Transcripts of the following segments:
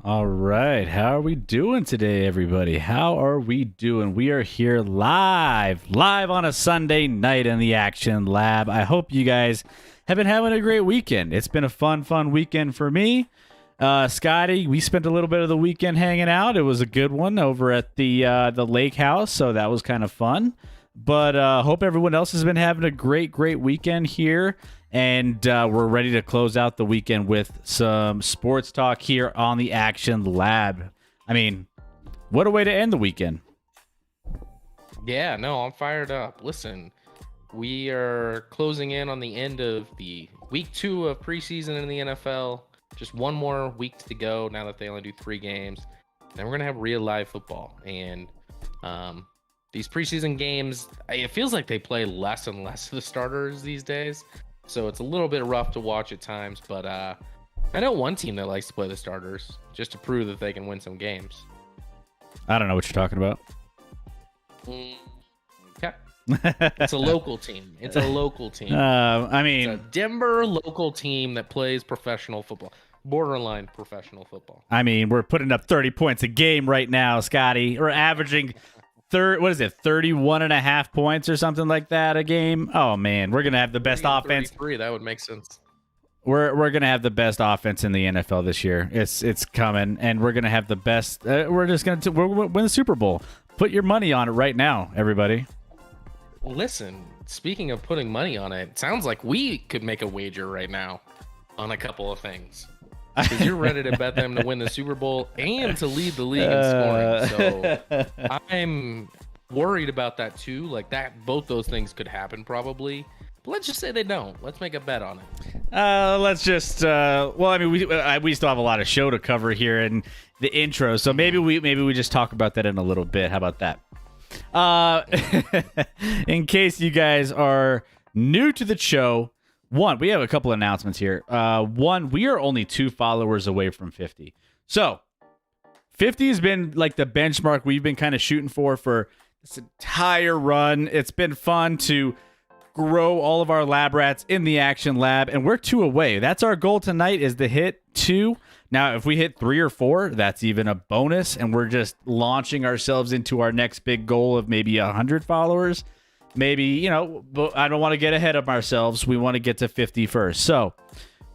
All right. How are we doing today, everybody? How are we doing? We are here live on a Sunday night in the Action Lab. I hope you guys have been having a great weekend. It's been a fun weekend for me. Scotty, we spent a little bit of the weekend hanging out. It was a good one over at the lake house, so that was kind of fun. But hope everyone else has been having a great weekend here. And we're ready to close out the weekend with some sports talk here on the Action Lab. I mean, what a way to end the weekend. Yeah, no, I'm fired up. Listen, we are closing in on the end of the week 2 of preseason in the NFL. Just one more week to go now that they only do 3 games. Then we're going to have real live football. And these preseason games, it feels like they play less and less of the starters these days. So it's a little bit rough to watch at times, but I know one team that likes to play the starters just to prove that they can win some games. I don't know what you're talking about. Okay. It's a local team. It's a local team. I mean, it's a Denver local team that plays professional football, borderline professional football. I mean, we're putting up 30 points a game right now, Scotty. We're averaging 31 and a half points or something like that a game. Oh man, we're gonna have the best offense. That would make sense. We're gonna have the best offense in the NFL this year. It's coming, and we're gonna have the best. We're gonna win the Super Bowl. Put your money on it right now, everybody. Listen, speaking of putting money on it, sounds like we could make a wager right now on a couple of things. Because you're ready to bet them to win the Super Bowl and to lead the league in scoring. So I'm worried about that too. Like that, both those things could happen probably. But let's just say they don't. Let's make a bet on it. Let's just. Well, I mean, we still have a lot of show to cover here in the intro, so maybe we just talk about that in a little bit. How about that? In case you guys are new to the show, we have a couple announcements here. We are only 2 followers away from 50. So 50 has been like the benchmark we've been kind of shooting for this entire run. It's been fun to grow all of our lab rats in the Action Lab, and we're 2 away. That's our goal tonight, is to hit 2. Now, if we hit 3 or 4, that's even a bonus, and we're just launching ourselves into our next big goal of maybe 100 followers. Maybe, but I don't want to get ahead of ourselves. We want to get to 50 first. So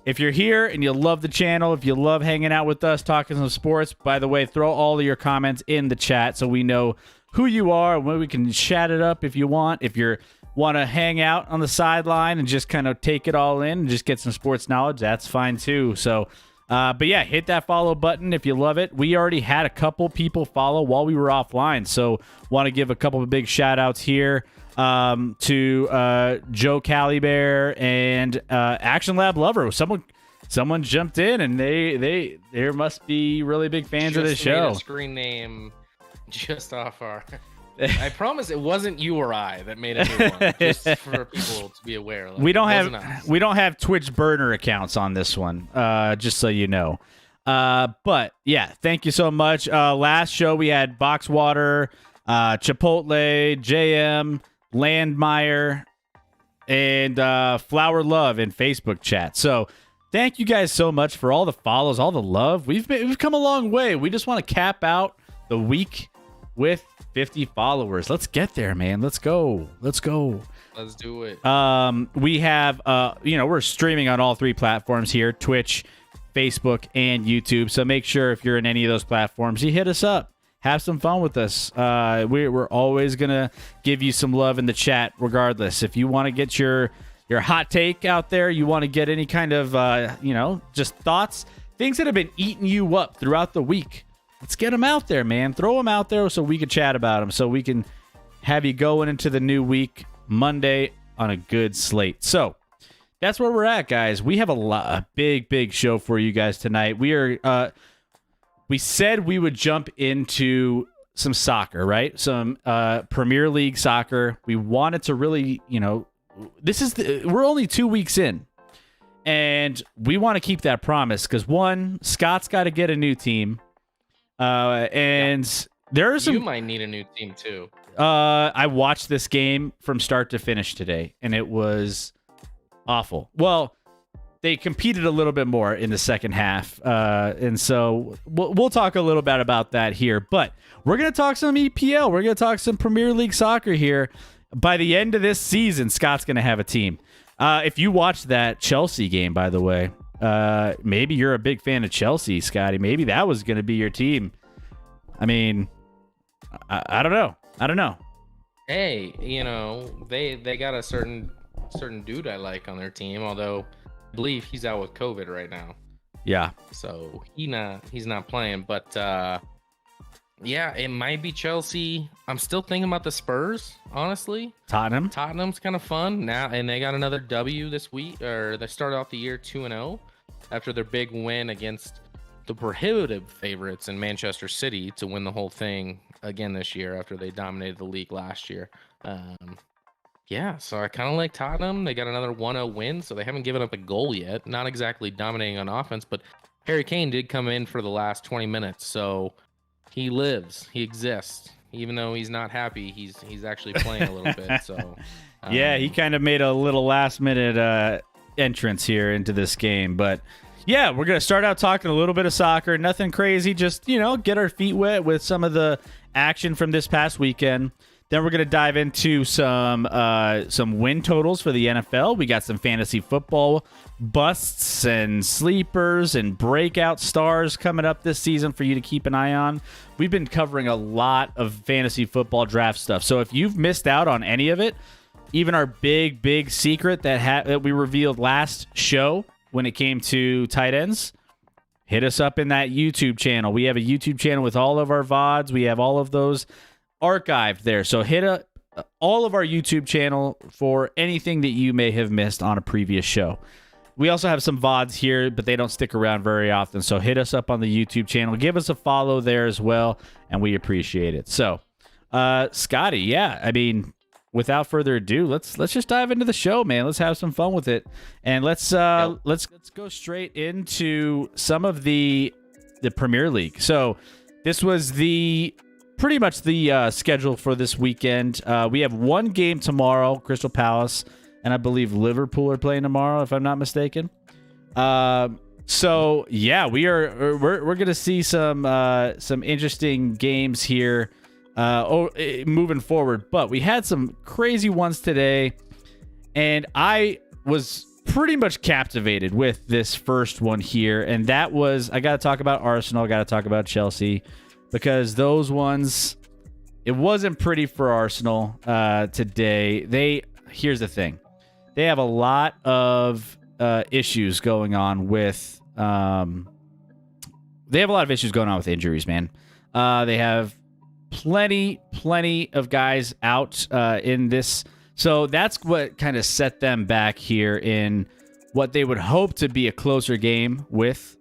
if you're here and you love the channel, if you love hanging out with us, talking some sports, by the way, throw all of your comments in the chat so we know who you are and we can chat it up if you want. If you want to hang out on the sideline and just kind of take it all in and just get some sports knowledge, that's fine too. So, but yeah, hit that follow button if you love it. We already had a couple people follow while we were offline. So want to give a couple of big shout outs here to Joe Calibear and Action Lab Lover. Someone jumped in and they must be really big fans of this show. A screen name just off our. I promise it wasn't you or I that made a new one. Just for people to be aware. Like, we don't have Twitch burner accounts on this one. Just so you know. But yeah, thank you so much. Last show we had Boxwater, Chipotle, JM, Landmeyer, and Flower Love in Facebook chat. So thank you guys so much for all the follows, all the love. We've come a long way. We just want to cap out the week with 50 followers. Let's get there, man. Let's go. Let's do it. We have we're streaming on all 3 platforms here: Twitch, Facebook, and YouTube. So make sure if you're in any of those platforms, you hit us up. Have some fun with us. We're always gonna give you some love in the chat, regardless. If you want to get your hot take out there, you want to get any kind of just thoughts, things that have been eating you up throughout the week. Let's get them out there, man. Throw them out there so we can chat about them, so we can have you going into the new week Monday on a good slate. So that's where we're at, guys. We have a big show for you guys tonight. We said we would jump into some soccer, right? Some Premier League soccer. We wanted to really, we're only 2 weeks in, and we want to keep that promise because Scott's got to get a new team. There are some. You might need a new team too. I watched this game from start to finish today, and it was awful. Well, they competed a little bit more in the second half, and so we'll talk a little bit about that here. But we're gonna talk some EPL. We're gonna talk some Premier League soccer here. By the end of this season, Scott's gonna have a team. If you watched that Chelsea game, by the way. Maybe you're a big fan of Chelsea, Scotty. Maybe that was going to be your team. I mean, I don't know. Hey, they got a certain dude I like on their team, although I believe he's out with COVID right now. Yeah. So he's not playing, but yeah, it might be Chelsea. I'm still thinking about the Spurs, honestly. Tottenham's kind of fun now, and they got another W this week, or they started off the year 2-0 after their big win against the prohibitive favorites in Manchester City to win the whole thing again this year after they dominated the league last year. Yeah, so I kind of like Tottenham. They got another 1-0 win, so they haven't given up a goal yet. Not exactly dominating on offense, but Harry Kane did come in for the last 20 minutes, so he lives, he exists. Even though he's not happy, he's actually playing a little bit. So Yeah, he kind of made a little last minute entrance here into this game. But yeah, we're going to start out talking a little bit of soccer. Nothing crazy, just, get our feet wet with some of the action from this past weekend. Then we're going to dive into some win totals for the NFL. We got some fantasy football busts and sleepers and breakout stars coming up this season for you to keep an eye on. We've been covering a lot of fantasy football draft stuff. So if you've missed out on any of it, even our big secret that we revealed last show when it came to tight ends, hit us up in that YouTube channel. We have a YouTube channel with all of our VODs. We have all of those archived there. So hit up all of our YouTube channel for anything that you may have missed on a previous show. We also have some VODs here, but they don't stick around very often. So hit us up on the YouTube channel. Give us a follow there as well, and we appreciate it. So, Scotty, yeah, I mean, without further ado, let's just dive into the show, man. Let's have some fun with it, and let's go straight into some of the Premier League. So this was pretty much the schedule for this weekend. We have one game tomorrow, Crystal Palace, and I believe Liverpool are playing tomorrow, if I'm not mistaken. So yeah, we're gonna see some interesting games here moving forward. But we had some crazy ones today, and I was pretty much captivated with this first one here, and that was, I got to talk about Arsenal, got to talk about Chelsea, because those ones, it wasn't pretty for Arsenal today. Here's the thing. They have a lot of issues going on with injuries, man. They have plenty of guys out in this. So that's what kind of set them back here in what they would hope to be a closer game with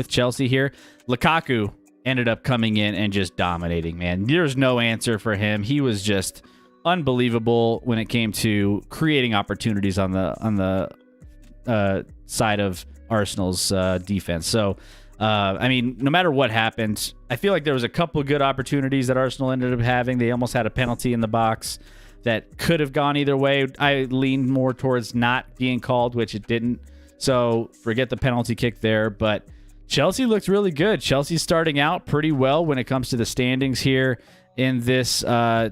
Chelsea here. Lukaku ended up coming in and just dominating, man. There's no answer for him. He was just unbelievable when it came to creating opportunities on the side of Arsenal's defense. So, I mean, no matter what happened, I feel like there was a couple of good opportunities that Arsenal ended up having. They almost had a penalty in the box that could have gone either way. I leaned more towards not being called, which it didn't. So forget the penalty kick there. But Chelsea looked really good. Chelsea's starting out pretty well when it comes to the standings here in this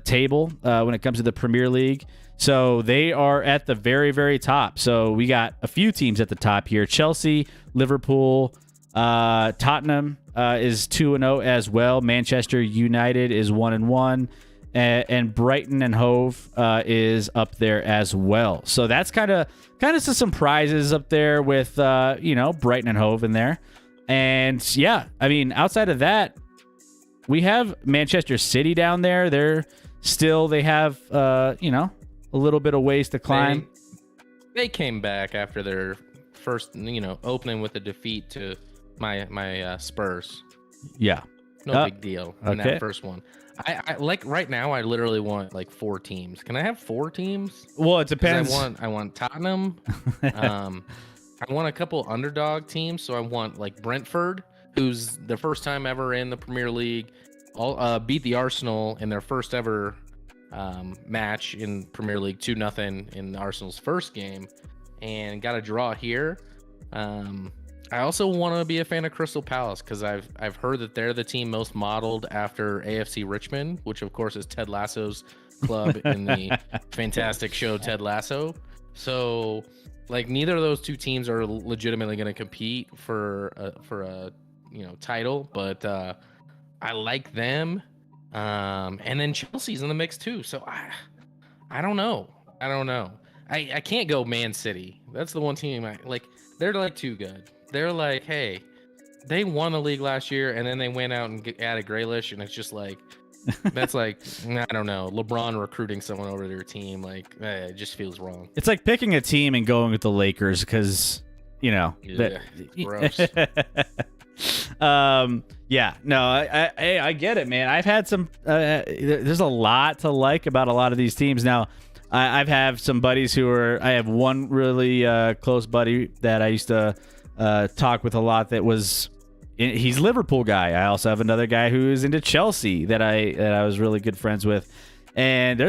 table, when it comes to the Premier League. So they are at the very, very top. So we got a few teams at the top here. Chelsea, Liverpool, Tottenham is 2-0 as well. Manchester United is 1-1. And Brighton and Hove is up there as well. So that's kind of some prizes up there with Brighton and Hove in there. And yeah, I mean, outside of that, we have Manchester City down there. They have a little bit of ways to climb. They came back after their first opening with a defeat to my Spurs. Yeah, no big deal in that first one. I like right now. I literally want like 4 teams. Can I have 4 teams? Well, it depends. I want Tottenham. I want a couple underdog teams. So I want like Brentford, who's the first time ever in the Premier League, beat the Arsenal in their first ever match in Premier League 2-0 in Arsenal's first game, and got a draw here. I also want to be a fan of Crystal Palace because I've heard that they're the team most modeled after AFC Richmond, which of course is Ted Lasso's club in the fantastic show Ted Lasso. So like neither of those two teams are legitimately going to compete for a title, but I like them. And then Chelsea's in the mix too. So I don't know. I can't go Man City. That's the one team they're like too good. They're like, hey, they won the league last year, and then they went out and added Grealish, and it's just like, that's like, I don't know, LeBron recruiting someone over their team. Like, it just feels wrong. It's like picking a team and going with the Lakers because, gross. Yeah, no, I get it, man. I've had some. There's a lot to like about a lot of these teams. Now, I've have some buddies who are. I have one really close buddy that I used to talk with a lot. That was. He's a Liverpool guy. I also have another guy who is into Chelsea that I was really good friends with. And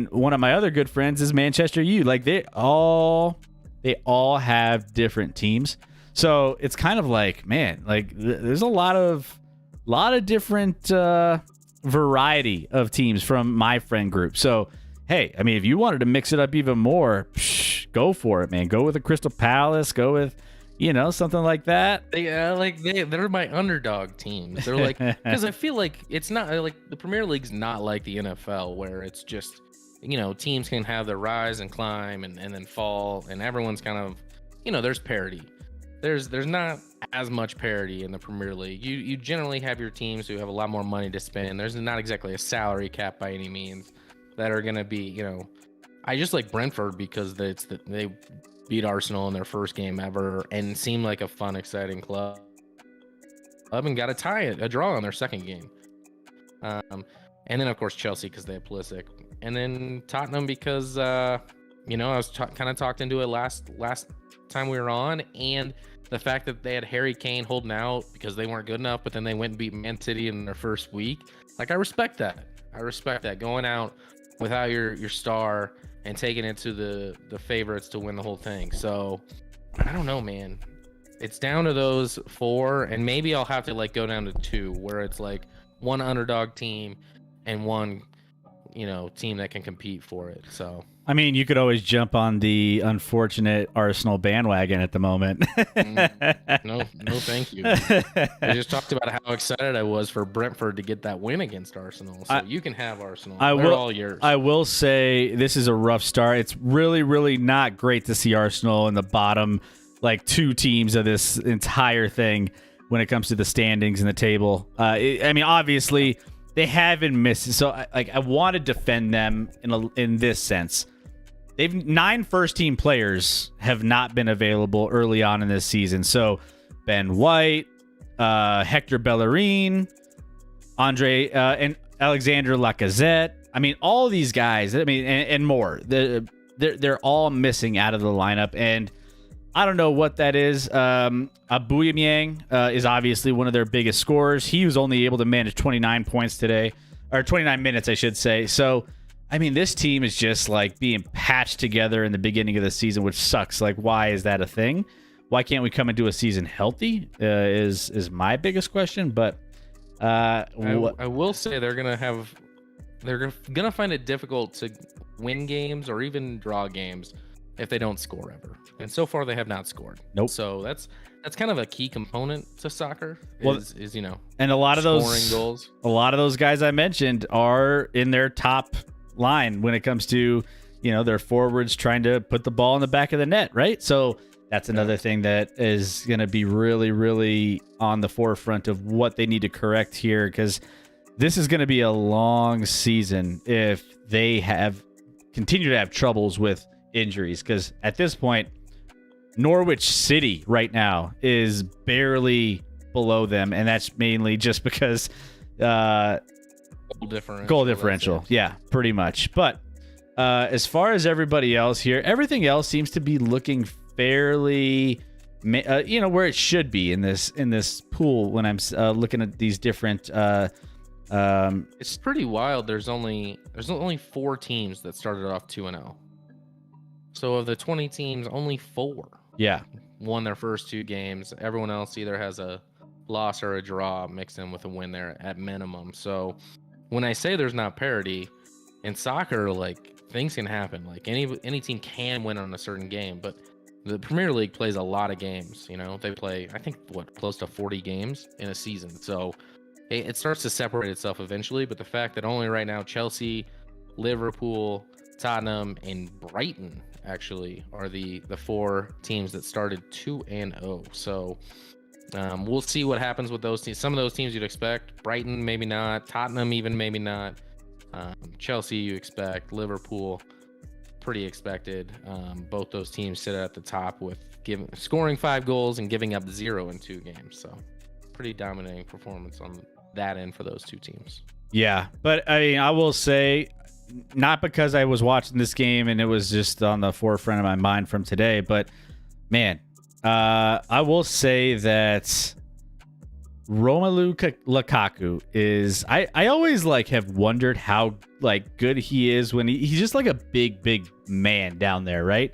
one of my other good friends is Manchester U. Like they all have different teams. So it's kind of like, man, like there's a lot of different variety of teams from my friend group. So, hey, I mean, if you wanted to mix it up even more, go for it, man. Go with a Crystal Palace. Go with, something like that. They're my underdog teams. They're like, because I feel like it's not like the Premier League's not like the NFL where it's just, teams can have their rise and climb and then fall, and everyone's kind of, there's parity. There's not as much parity in the Premier League. You generally have your teams who have a lot more money to spend. There's not exactly a salary cap by any means that are going to be, I just like Brentford because they beat Arsenal in their first game ever and seemed like a fun, exciting club. And got a draw on their second game. And then, of course, Chelsea because they have Pulisic. And then Tottenham because, I was kind of talked into it last time we were on, and the fact that they had Harry Kane holding out because they weren't good enough, but then they went and beat Man City in their first week. Like, I respect that. Going out without your star and taking it to the favorites to win the whole thing. So I don't know, man. It's down to those four, and maybe I'll have to go down to two, where it's like one underdog team and one team that can compete for it. So I mean, you could always jump on the unfortunate Arsenal bandwagon at the moment. No, thank you. I just talked about how excited I was for Brentford to get that win against Arsenal. So you can have Arsenal. They're all yours. I will say this is a rough start. It's really, really not great to see Arsenal in the bottom, two teams of this entire thing when it comes to the standings and the table. Obviously, they haven't missed. So, I want to defend them in this sense. They've 9 first-team players have not been available early on in this season. So, Ben White, Hector Bellerin, Andre and Alexander Lacazette. I mean, all these guys. And more. They're all missing out of the lineup, and I don't know what that is. Aubameyang is obviously one of their biggest scorers. He was only able to manage 29 points today, or 29 minutes, I should say. So, this team is just being patched together in the beginning of the season, which sucks. Why is that a thing? Why can't we come into a season healthy? Is my biggest question. But I will say they're gonna find it difficult to win games or even draw games if they don't score ever. And so far they have not scored. Nope. So that's kind of a key component to soccer. And a lot of those scoring goals. A lot of those guys I mentioned are in their top line when it comes to their forwards trying to put the ball in the back of the net, right? So that's another thing that is going to be really, really on the forefront of what they need to correct here, because this is going to be a long season if they continue to have troubles with injuries, because at this point Norwich City right now is barely below them, and that's mainly just because goal differential. Yeah, pretty much. But as far as everybody else here, everything else seems to be looking fairly where it should be in this pool when I'm looking at these different it's pretty wild. There's only 4 teams that started off 2-0. So of the 20 teams, only 4 won their first 2 games. Everyone else either has a loss or a draw mixed in with a win there at minimum. So when I say there's not parity in soccer, things can happen. Any team can win on a certain game, but the Premier League plays a lot of games. They play, I think, close to 40 games in a season. So it starts to separate itself eventually. But the fact that only right now Chelsea, Liverpool, Tottenham, and Brighton actually are the 4 teams that started 2-0. So we'll see what happens with those teams. Some of those teams you'd expect. Brighton, maybe not. Tottenham, even maybe not. Chelsea, you expect. Liverpool, pretty expected. Both those teams sit at the top with scoring 5 goals and giving up 0 in 2 games. So pretty dominating performance on that end for those two teams. Yeah, but I mean, I will say, not because I was watching this game and it was just on the forefront of my mind from today, but man, I will say that Romelu Lukaku is I always like have wondered how like good he is when he's just like a big man down there, right?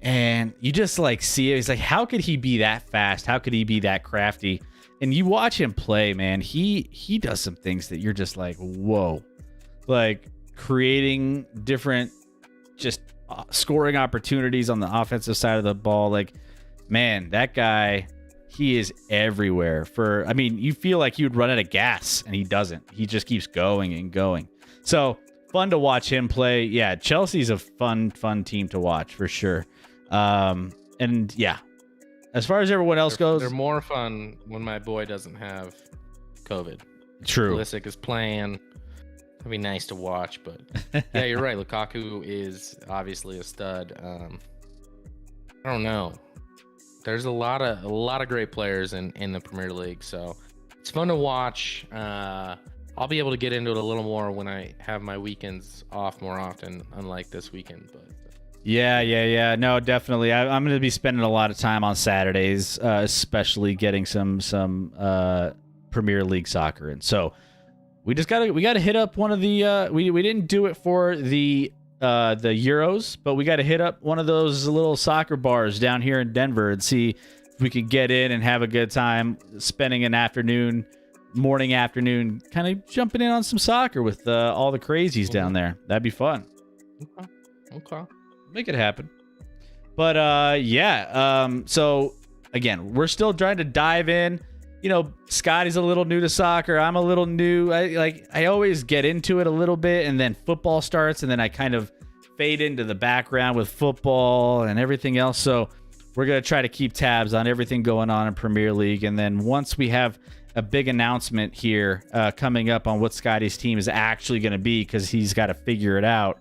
And you just like see it. He's like, how could he be that fast? How could he be that crafty? And you watch him play, man. He does some things that you're just like, whoa, like creating different just scoring opportunities on the offensive side of the ball. Like, man, that guy. He is everywhere. I mean, you feel like he would run out of gas, and he doesn't. He just keeps going and going. So fun to watch him play. Yeah, Chelsea's a fun team to watch for sure. And yeah, as far as everyone else goes, they're more fun when my boy doesn't have COVID. True. Pulisic is playing. It'd be nice to watch, but yeah, you're right. Lukaku is obviously a stud. I don't know. There's a lot of great players in the Premier League, so it's fun to watch. I'll be able to get into it a little more when I have my weekends off more often, unlike this weekend. But yeah. No, definitely. I'm going to be spending a lot of time on Saturdays, especially getting some Premier League soccer in. So we got to hit up one of the. We didn't do it for the Euros, but we got to hit up one of those little soccer bars down here in Denver and see if we could get in and have a good time spending an morning afternoon, kind of jumping in on some soccer with all the crazies down there. That'd be fun. Okay. Make it happen. But so again, we're still trying to dive in. You know, Scotty's a little new to soccer. I'm a little new. I always get into it a little bit, and then football starts, and then I kind of fade into the background with football and everything else. So we're going to try to keep tabs on everything going on in Premier League. And then once we have a big announcement here coming up on what Scotty's team is actually going to be, because he's got to figure it out,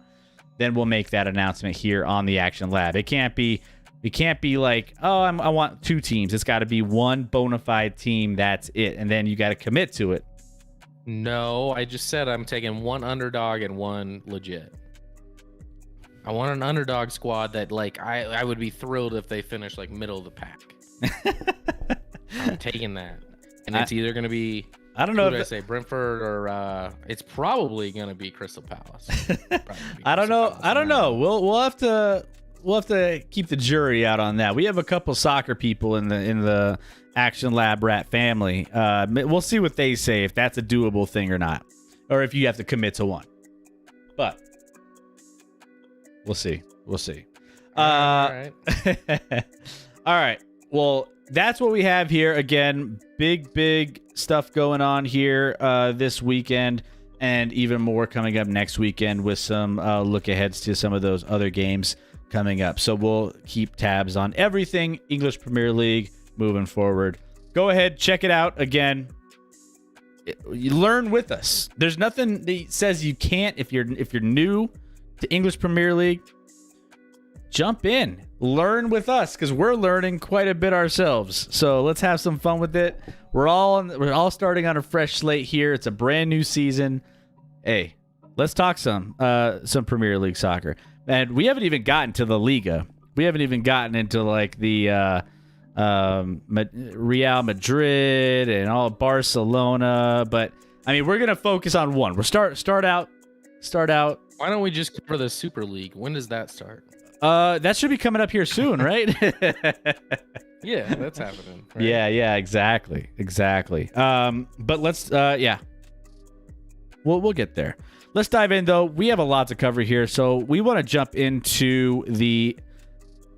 then we'll make that announcement here on the Action Lab. It can't be like, oh, I want two teams. It's got to be one bona fide team. That's it. And then you got to commit to it. No, I just said I'm taking one underdog and one legit. I want an underdog squad that, like, I would be thrilled if they finish like middle of the pack. I'm taking that. And it's either going to be, I don't know if I say Brentford or it's probably going to be Crystal Palace. I don't know. We'll have to keep the jury out on that. We have a couple soccer people in the Action Lab Rat family. We'll see what they say, if that's a doable thing or not, or if you have to commit to one. But we'll see. All right. All right. Well, that's what we have here. Again, big stuff going on here this weekend, and even more coming up next weekend with some look aheads to some of those other games coming up. So we'll keep tabs on everything English Premier League moving forward. Go ahead, check it out. Again, you learn with us. There's nothing that says you can't. If you're new to English Premier League, jump in, learn with us, because we're learning quite a bit ourselves. So let's have some fun with it. We're all starting on a fresh slate here. It's a brand new season. Hey, let's talk some Premier League soccer. And we haven't even gotten to the Liga. We haven't even gotten into like the Real Madrid and all Barcelona. But I mean, we're gonna focus on one. We're start out. Why don't we just cover the Super League? When does that start? That should be coming up here soon, right? Yeah, that's happening. Right? Yeah, exactly. But let's we'll get there. Let's dive in, though. We have a lot to cover here, so we want to jump into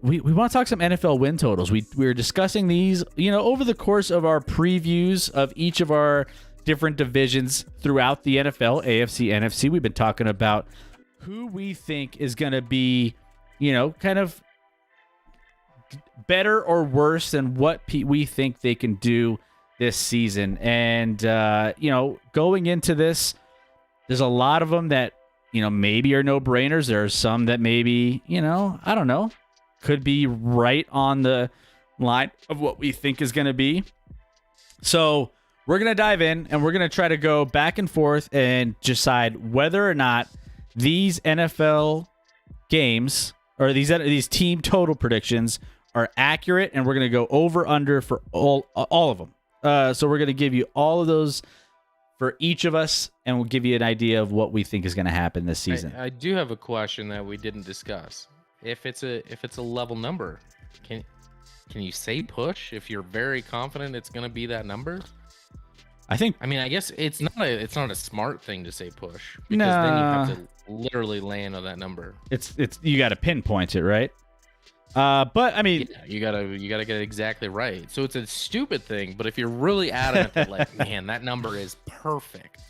we want to talk some NFL win totals. We were discussing these, over the course of our previews of each of our different divisions throughout the NFL, AFC, NFC. We've been talking about who we think is going to be, kind of better or worse than what we think they can do this season. And, going into this, there's a lot of them that, maybe are no-brainers. There are some that maybe, I don't know, could be right on the line of what we think is going to be. So we're going to dive in and we're going to try to go back and forth and decide whether or not these NFL games or these team total predictions are accurate, and we're going to go over under for all of them. So we're going to give you all of those for each of us, and we'll give you an idea of what we think is going to happen this season. I do have a question that we didn't discuss. If it's a level number, can you say push if you're very confident it's going to be that number? I mean, I guess it's not a smart thing to say push, because then you have to literally land on that number. It's you got to pinpoint it, right? But I mean, yeah, you gotta get it exactly right. So it's a stupid thing, but if you're really adamant that, like, man, that number is perfect,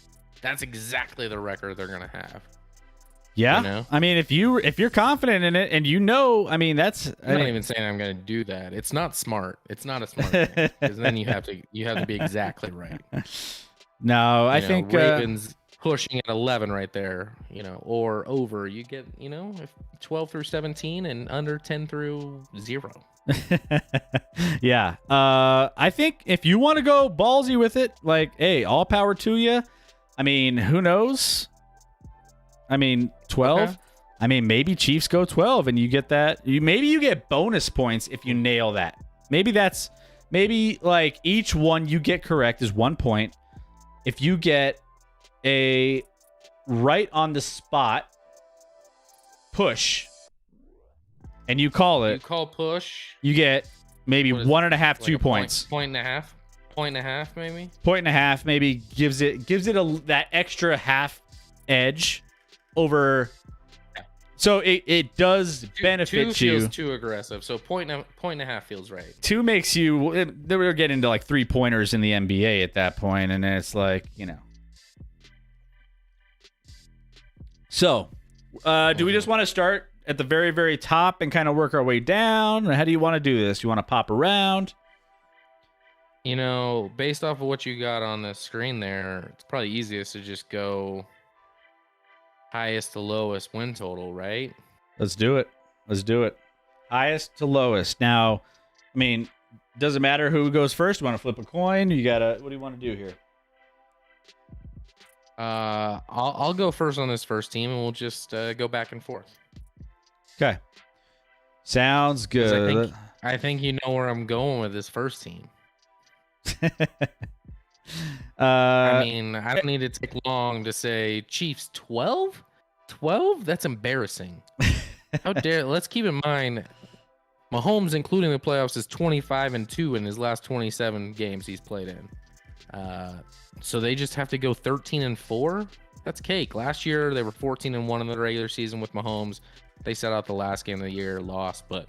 that's exactly the record they're gonna have. Yeah, you know? I mean, if you're confident in it, and I mean, that's. I'm not even saying I'm gonna do that. It's not smart. It's not a smart thing, because then you have to be exactly right. No, I think Ravens pushing at 11 right there, or over. You get, if 12 through 17 and under 10 through 0. Yeah. I think if you want to go ballsy with it, like, hey, all power to you. I mean, who knows? I mean, 12. Okay. I mean, maybe Chiefs go 12 and you get that. Maybe you get bonus points if you nail that. Maybe like each one you get correct is 1 point. If you get a right on the spot push and you call push, you get maybe 1.5, like 2 points. Point and a half maybe. Point and a half maybe gives it that extra half edge over. So it does benefit two you. Feels too aggressive. So point and a half feels right. 2 makes you. We're getting into like 3-pointers in the NBA at that point, and it's like, So, do we just want to start at the very, very top and kind of work our way down? Or how do you want to do this? You want to pop around? Based off of what you got on the screen there, it's probably easiest to just go highest to lowest win total, right? Let's do it. Highest to lowest. Now, I mean, does it matter who goes first? You want to flip a coin? What do you want to do here? I'll go first on this first team, and we'll just go back and forth. Okay. Sounds good. I think you know where I'm going with this first team. I mean, I don't need to take long to say Chiefs 12? 12? That's embarrassing. How dare? Let's keep in mind, Mahomes, including the playoffs, is 25-2 in his last 27 games he's played in. So they just have to go 13-4. That's cake. Last year they were 14-1 in the regular season with Mahomes. They set out the last game of the year, lost, but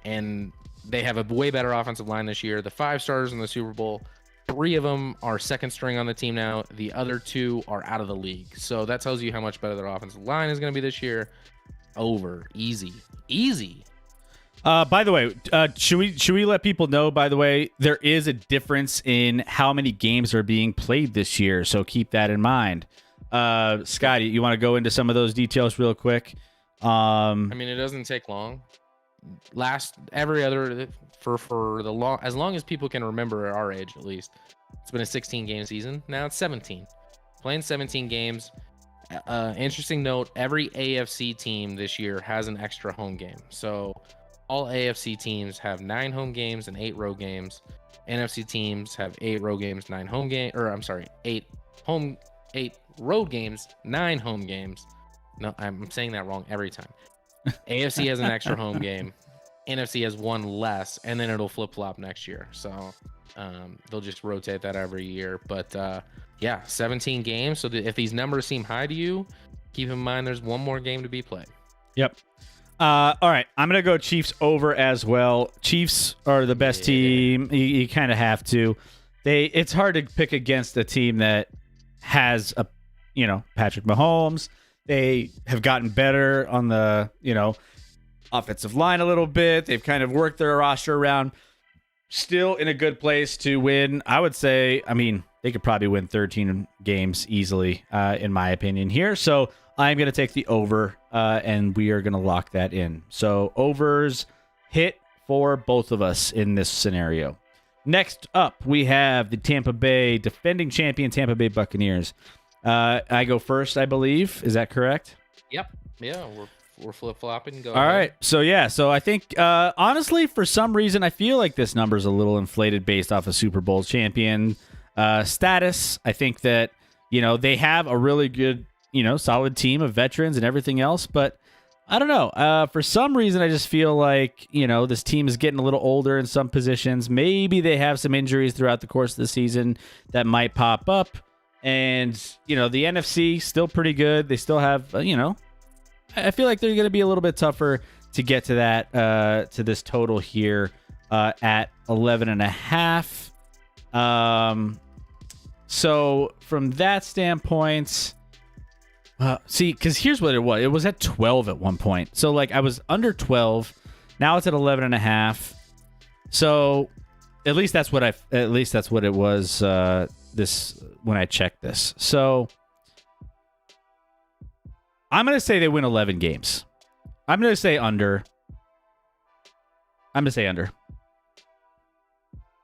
and they have a way better offensive line this year. The 5 starters in the Super Bowl, 3 of them are second string on the team now. The other 2 are out of the league. So that tells you how much better their offensive line is going to be this year. Over. Easy. By the way, should we let people know, by the way, there is a difference in how many games are being played this year, so keep that in mind. Scotty, you want to go into some of those details real quick? I mean, it doesn't take long. As long as people can remember at our age, at least, it's been a 16-game season. Now it's 17. Playing 17 games. Interesting note, every AFC team this year has an extra home game. So all AFC teams have 9 home games and 8 road games. NFC teams have 8 road games, 8 road games, 9 home games. No, I'm saying that wrong every time. AFC has an extra home game. NFC has 1 less, and then it'll flip-flop next year. So they'll just rotate that every year. But yeah, 17 games. So if these numbers seem high to you, keep in mind there's 1 more game to be played. Yep. All right, I'm going to go Chiefs over as well. Chiefs are the best team. You kind of have to. It's hard to pick against a team that has Patrick Mahomes. They have gotten better on the, offensive line a little bit. They've kind of worked their roster around. Still in a good place to win. I would say, they could probably win 13 games easily, in my opinion here. So I'm going to take the over, and we are going to lock that in. So overs hit for both of us in this scenario. Next up, we have the Tampa Bay defending champion Tampa Bay Buccaneers. I go first, I believe. Is that correct? Yep. Yeah, we're flip flopping. Go All ahead. right. So I think honestly, for some reason, I feel like this number is a little inflated based off of Super Bowl champion status. I think that they have a really good solid team of veterans and everything else, but I don't know. For some reason, I just feel like, this team is getting a little older in some positions. Maybe they have some injuries throughout the course of the season that might pop up. And, the NFC still pretty good. They still have, I feel like they're going to be a little bit tougher to get to that, to this total here at 11.5. So from that standpoint, see, because here's what it was. It was at 12 at one point. So I was under 12. Now it's at 11.5. So at least that's what it was this when I checked this. So I'm going to say they win 11 games. I'm going to say under.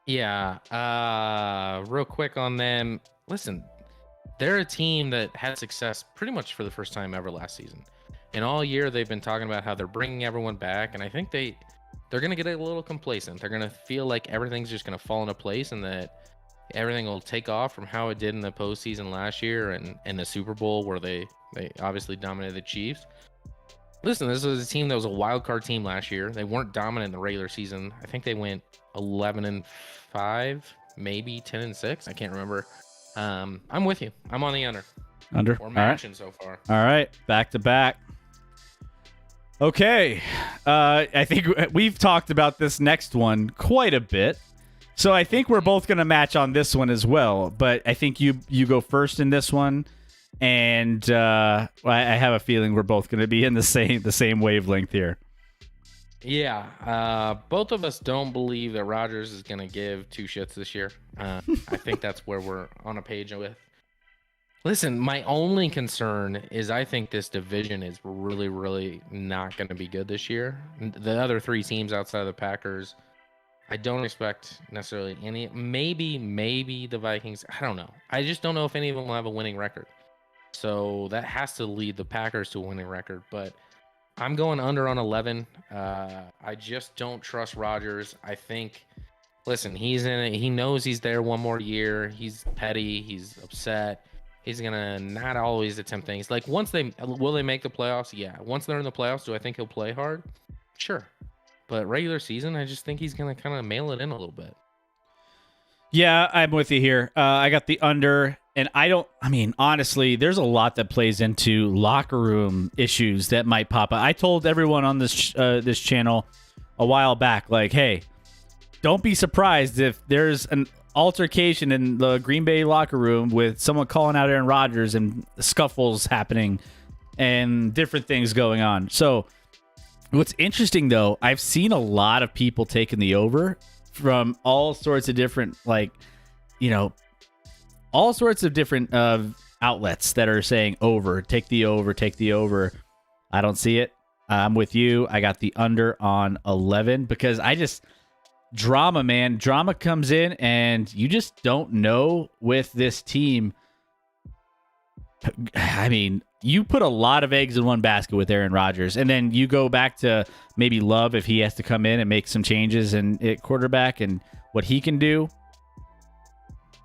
Yeah. Real quick on them. Listen, they're a team that had success pretty much for the first time ever last season. And all year they've been talking about how they're bringing everyone back. And I think they're going to get a little complacent. They're going to feel like everything's just going to fall into place and that everything will take off from how it did in the postseason last year and the Super Bowl where they obviously dominated the Chiefs. Listen, this was a team that was a wild card team last year. They weren't dominant in the regular season. I think they went 11-5, maybe 10-6. I can't remember. I'm with you. I'm on the under. We're matching so far. All right, back to back. Okay, I think we've talked about this next one quite a bit. So I think we're both going to match on this one as well. But I think you go first in this one, and I have a feeling we're both going to be in the same wavelength here. Yeah, both of us don't believe that Rodgers is going to give two shits this year. I think that's where we're on a page with. Listen, my only concern is I think this division is really, really not going to be good this year. The other three teams outside of the Packers, I don't expect necessarily any. Maybe the Vikings. I don't know. I just don't know if any of them will have a winning record. So that has to lead the Packers to a winning record. But I'm going under on 11. I just don't trust Rodgers. I think, listen, he's in it. He knows he's there one more year. He's petty. He's upset. He's going to not always attempt things. Like will they make the playoffs? Yeah. Once they're in the playoffs, do I think he'll play hard? Sure. But regular season, I just think he's going to kind of mail it in a little bit. Yeah, I'm with you here. I got the under, and honestly, there's a lot that plays into locker room issues that might pop up. I told everyone on this this channel a while back, hey, don't be surprised if there's an altercation in the Green Bay locker room with someone calling out Aaron Rodgers and scuffles happening and different things going on. So what's interesting, though, I've seen a lot of people taking the over from all sorts of different, all sorts of different outlets that are saying over, take the over. I don't see it. I'm with you. I got the under on 11 because drama comes in and you just don't know with this team. You put a lot of eggs in one basket with Aaron Rodgers, and then you go back to maybe Love if he has to come in and make some changes at quarterback and what he can do.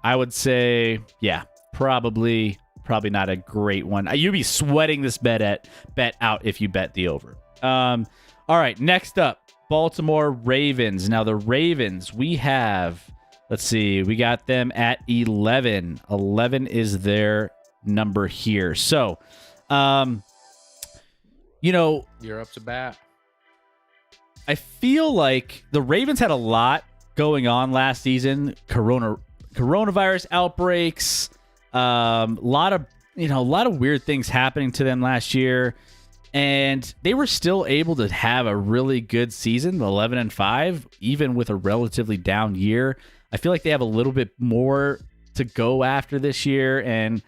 I would say, yeah, probably not a great one. You'd be sweating this bet out if you bet the over. All right, next up, Baltimore Ravens. Now the Ravens, we have, let's see, we got them at 11. 11 is their number here. So, you're up to bat. I feel like the Ravens had a lot going on last season. Coronavirus outbreaks, a lot of weird things happening to them last year, and they were still able to have a really good season, 11-5, even with a relatively down year. I feel like they have a little bit more to go after this year, and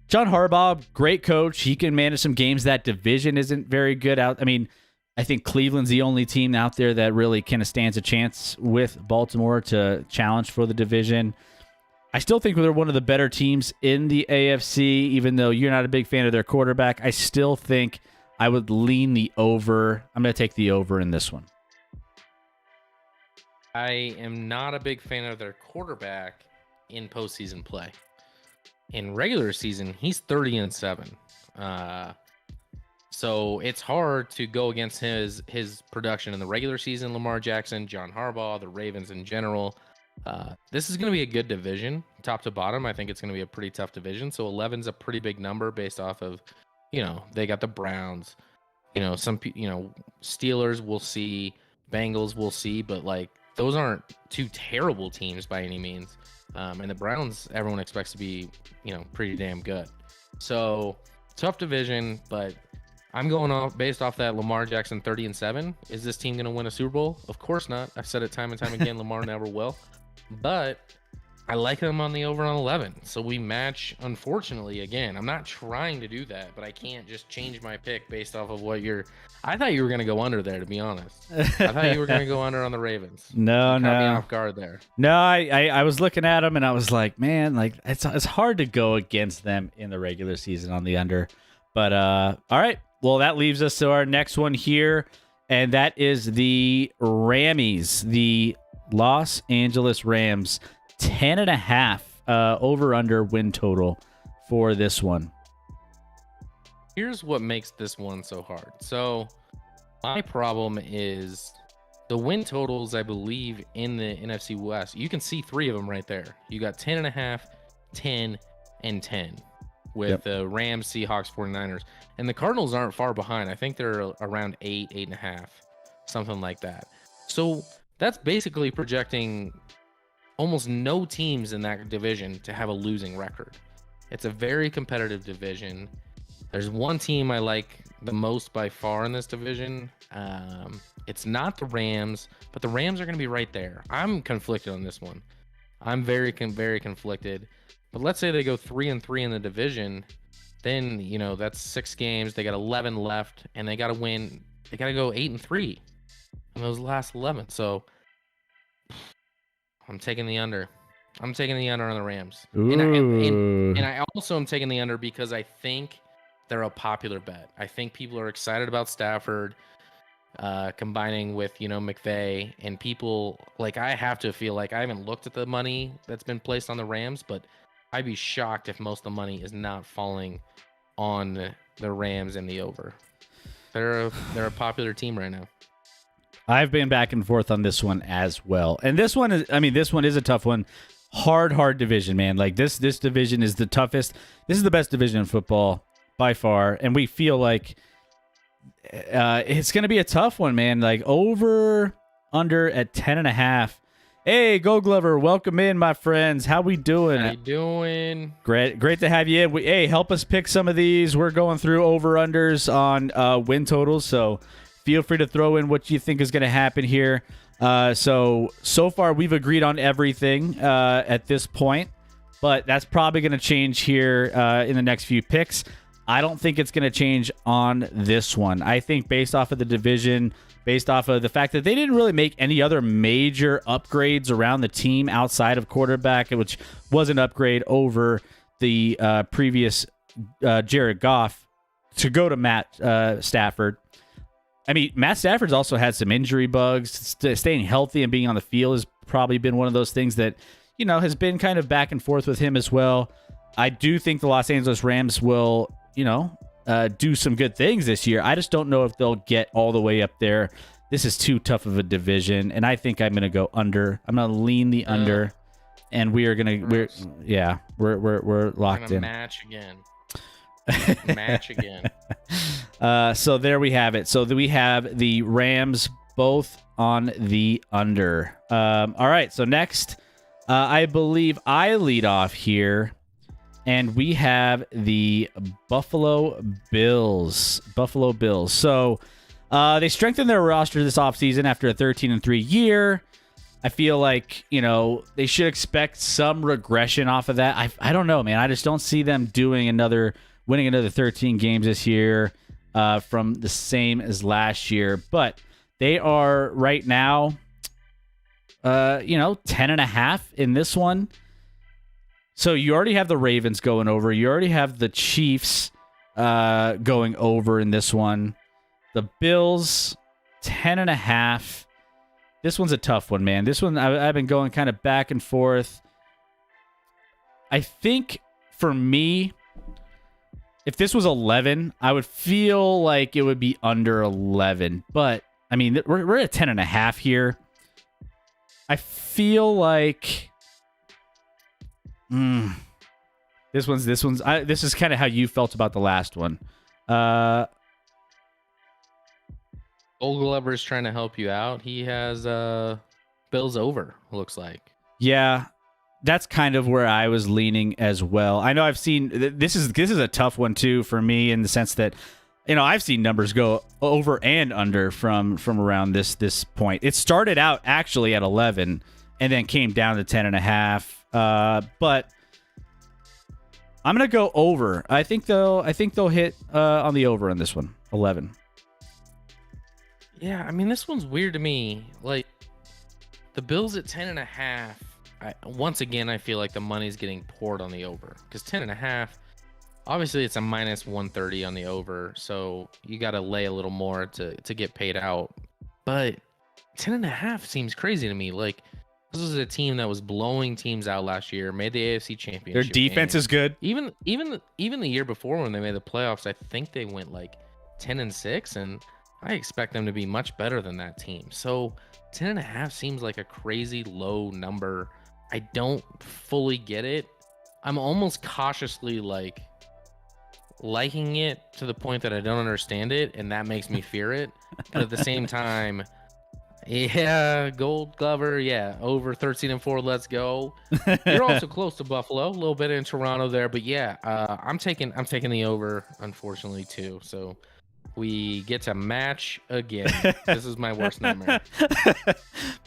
John Harbaugh, great coach. He can manage some games. That division isn't very good out. I think Cleveland's the only team out there that really kind of stands a chance with Baltimore to challenge for the division. I still think they're one of the better teams in the AFC, even though you're not a big fan of their quarterback. I still think I would lean the over. I'm going to take the over in this one. I am not a big fan of their quarterback in postseason play. In regular season, he's 30-7. So it's hard to go against his production in the regular season. Lamar Jackson, John Harbaugh, the Ravens in general. This is going to be a good division, top to bottom. I think it's going to be a pretty tough division. So 11's a pretty big number based off of, they got the Browns, Steelers we'll see, Bengals we'll see, but like those aren't two terrible teams by any means. And the Browns, everyone expects to be, pretty damn good. So tough division, but I'm going based off that Lamar Jackson 30-7. Is this team going to win a Super Bowl? Of course not. I've said it time and time again. Lamar never will. But I like them on the over on 11. So we match, unfortunately, again. I'm not trying to do that, but I can't just change my pick based off of what you're. I thought you were going to go under there, to be honest. I thought you were going to go under on the Ravens. No. Caught me off guard there. No, I was looking at them and I was like, man, like it's hard to go against them in the regular season on the under. But all right. Well, that leaves us to our next one here, and that is the Rammies, the Los Angeles Rams, 10.5 over/under win total for this one. Here's what makes this one so hard. So my problem is the win totals, I believe, in the NFC West. You can see three of them right there. You got 10.5, 10, and 10 with the Rams, Seahawks, 49ers. And the Cardinals aren't far behind. I think they're around 8.5, something like that. So that's basically projecting almost no teams in that division to have a losing record. It's a very competitive division. There's one team I like the most by far in this division. It's not the Rams, but the Rams are going to be right there. I'm conflicted on this one. I'm very conflicted. But let's say they go 3-3 in the division, then that's 6 games. They got 11 left, and they got to win. They got to go 8-3 in those last 11. So I'm taking the under. I'm taking the under on the Rams. And I also am taking the under because I think they're a popular bet. I think people are excited about Stafford combining with, McVay, and people like I have to feel like I haven't looked at the money that's been placed on the Rams, but I'd be shocked if most of the money is not falling on the Rams and the over. They're a popular team right now. I've been back and forth on this one as well. And this one is a tough one. Hard division, man. Like this division is the toughest. This is the best division in football by far. And we feel like it's going to be a tough one, man. Like over under at 10.5. Hey, Go Glover, welcome in, my friends. How we doing? How you doing? Great to have you in. Hey, help us pick some of these. We're going through over-unders on win totals, so feel free to throw in what you think is going to happen here. So far, we've agreed on everything at this point, but that's probably going to change here in the next few picks. I don't think it's going to change on this one. I think based off of the division, based off of the fact that they didn't really make any other major upgrades around the team outside of quarterback, which was an upgrade over the previous Jared Goff to go to Matt Stafford. I mean, Matt Stafford's also had some injury bugs. Staying healthy and being on the field has probably been one of those things that, has been kind of back and forth with him as well. I do think the Los Angeles Rams will, do some good things this year. I just don't know if they'll get all the way up there. This is too tough of a division, and I think I'm going to go under. I'm going to lean the under, and we're locked in. Match again. Match again. So there we have it. So we have the Rams both on the under. All right. So next, I believe I lead off here. And we have the Buffalo Bills. So they strengthened their roster this offseason after a 13-3 year. I feel like, they should expect some regression off of that. I don't know, man. I just don't see them winning another 13 games this year. from the same as last year. But they are right now, 10.5 in this one. So you already have the Ravens going over. You already have the Chiefs going over in this one. The Bills, 10.5. This one's a tough one, man. This one, I've been going kind of back and forth. I think for me, if this was 11, I would feel like it would be under 11. But, I mean, we're at 10.5 here. I feel like... This is kind of how you felt about the last one. Gold Glover's trying to help you out. He has Bills over, looks like. Yeah, that's kind of where I was leaning as well. I know I've seen this is a tough one too for me in the sense that I've seen numbers go over and under from around this point. It started out actually at 11 and then came down to 10.5. But I'm gonna go over. I think they'll hit on the over on this one, 11. Yeah, I mean, this one's weird to me. Like, the Bills at 10.5. Once again, I feel like the money's getting poured on the over because 10.5. Obviously, it's a minus 130 on the over, so you got to lay a little more to get paid out. But 10.5 seems crazy to me. Like, this was a team that was blowing teams out last year, made the AFC Championship. Their defense is good. Even the year before when they made the playoffs, I think they went like 10-6, and I expect them to be much better than that team. So 10.5 seems like a crazy low number. I don't fully get it. I'm almost cautiously liking it to the point that I don't understand it, and that makes me fear it. But at the same time, yeah, Gold Glover, yeah, over 13-4, let's go. You're also close to Buffalo, a little bit in Toronto there, but yeah, I'm taking the over, unfortunately, too. So we get to match again. This is my worst nightmare.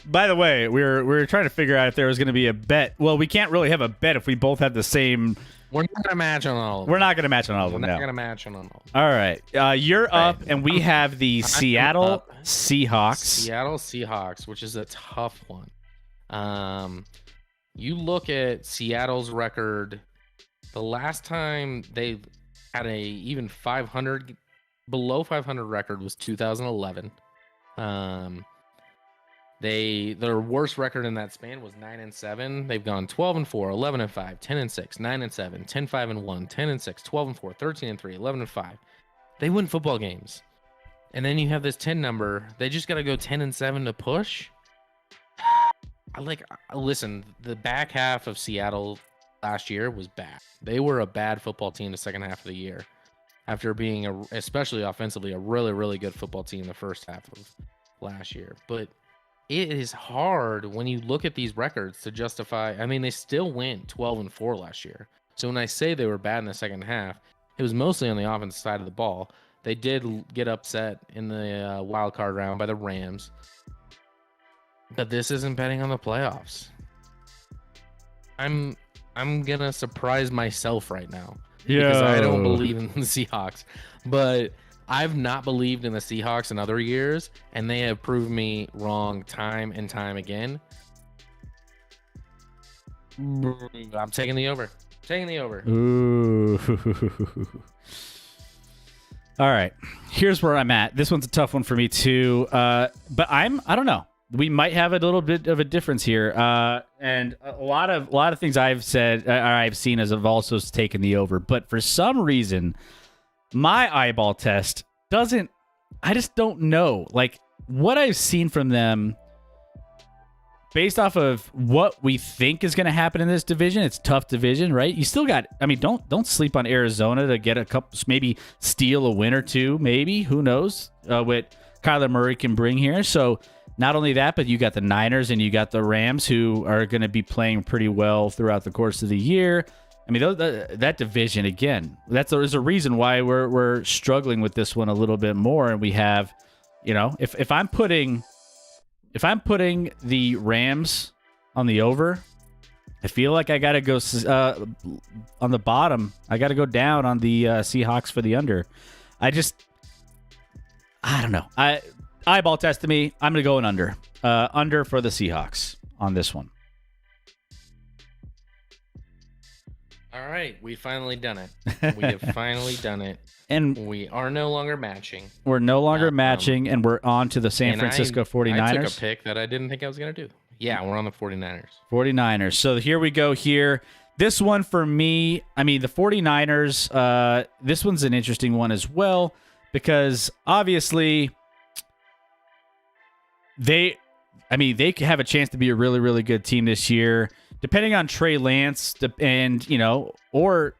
By the way, we were trying to figure out if there was going to be a bet. Well, we can't really have a bet if we both have the same. We're not gonna match on all of them. We're not gonna match on all of them. We're not no. gonna match on all of them. All right, you're up, and we have the Seattle Seahawks. Seattle Seahawks, which is a tough one. You look at Seattle's record. The last time they had a even 500, below 500 record was 2011. Their worst record in that span was 9-7. They've gone 12-4, 11-5, 10-6, 9-7, 10-5-1, 10-6, 12-4, 13-3, 11-5. They win football games. And then you have this 10 number. They just got to go 10-7 to push. Listen, the back half of Seattle last year was bad. They were a bad football team the second half of the year after being, especially offensively, a really, really good football team the first half of last year. But it is hard when you look at these records to justify. I mean, they still went 12-4 last year. So when I say they were bad in the second half, it was mostly on the offensive side of the ball. They did get upset in the wild card round by the Rams. But this isn't betting on the playoffs. I'm gonna surprise myself right now because I don't believe in the Seahawks. But I've not believed in the Seahawks in other years, and they have proved me wrong time and time again. I'm taking the over. Ooh. All right. Here's where I'm at. This one's a tough one for me too. But I don't know. We might have a little bit of a difference here. And a lot of things I've said or I've seen as have also taken the over. But for some reason, my eyeball test I just don't know. Like what I've seen from them based off of what we think is going to happen in this division. It's a tough division, right? You still got, I mean, don't sleep on Arizona to get a couple, maybe steal a win or two, maybe, who knows, what Kyler Murray can bring here. So not only that, but you got the Niners and you got the Rams who are going to be playing pretty well throughout the course of the year. I mean, that division, again, there's a reason why we're struggling with this one a little bit more. And we have, if I'm putting the Rams on the over, I feel like I got to go on the bottom. I got to go down on the Seahawks for the under. I don't know. Eyeball test to me. I'm going to go an under. Under for the Seahawks on this one. All right, we finally done it. We have finally done it. And we are no longer matching. We're no longer matching, and we're on to the San Francisco 49ers. I took a pick that I didn't think I was going to do. Yeah, we're on the 49ers. 49ers. So here we go here. This one for me, I mean, the 49ers, this one's an interesting one as well, because obviously they have a chance to be a really, really good team this year, depending on Trey Lance and, or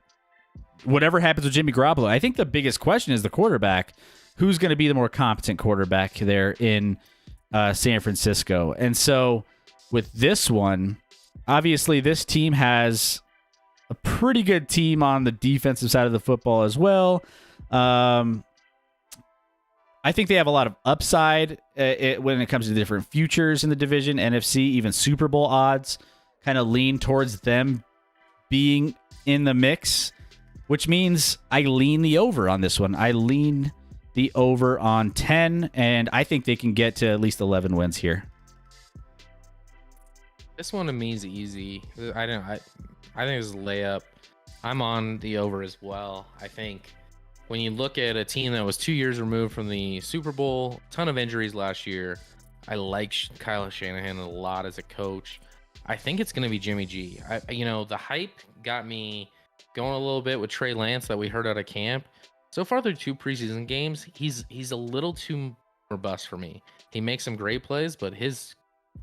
whatever happens with Jimmy Garoppolo. I think the biggest question is the quarterback. Who's going to be the more competent quarterback there in San Francisco? And so with this one, obviously this team has a pretty good team on the defensive side of the football as well. I think they have a lot of upside when it comes to different futures in the division, NFC, even Super Bowl odds kind of lean towards them being in the mix, which means I lean the over on this one. I lean the over on 10, and I think they can get to at least 11 wins here. This one to me is easy. I think it's a layup. I'm on the over as well. I think when you look at a team that was 2 years removed from the Super Bowl, ton of injuries last year, I like Kyle Shanahan a lot as a coach. I think it's going to be Jimmy G. The hype got me going a little bit with Trey Lance that we heard out of camp. So far through 2 preseason games, he's a little too robust for me. He makes some great plays, but his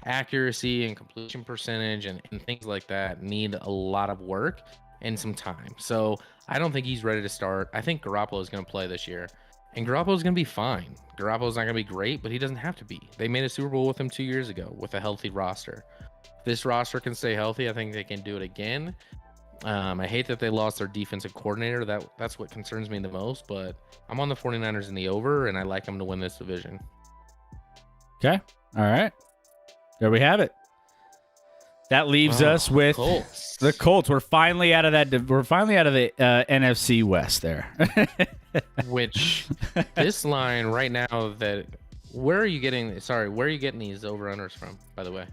accuracy and completion percentage and things like that need a lot of work and some time. So I don't think he's ready to start. I think Garoppolo is going to play this year, and Garoppolo is going to be fine. Garoppolo's not going to be great, but he doesn't have to be. They made a Super Bowl with him 2 years ago with a healthy roster. If this roster can stay healthy, I think they can do it again. I hate that they lost their defensive coordinator. That's what concerns me the most, but I'm on the 49ers in the over, and I like them to win this division. Okay. All right. There we have it. That leaves us with Colts. The Colts. We're finally out of that. We're finally out of the NFC West there. Which this line right now where are you getting these over unders from, by the way?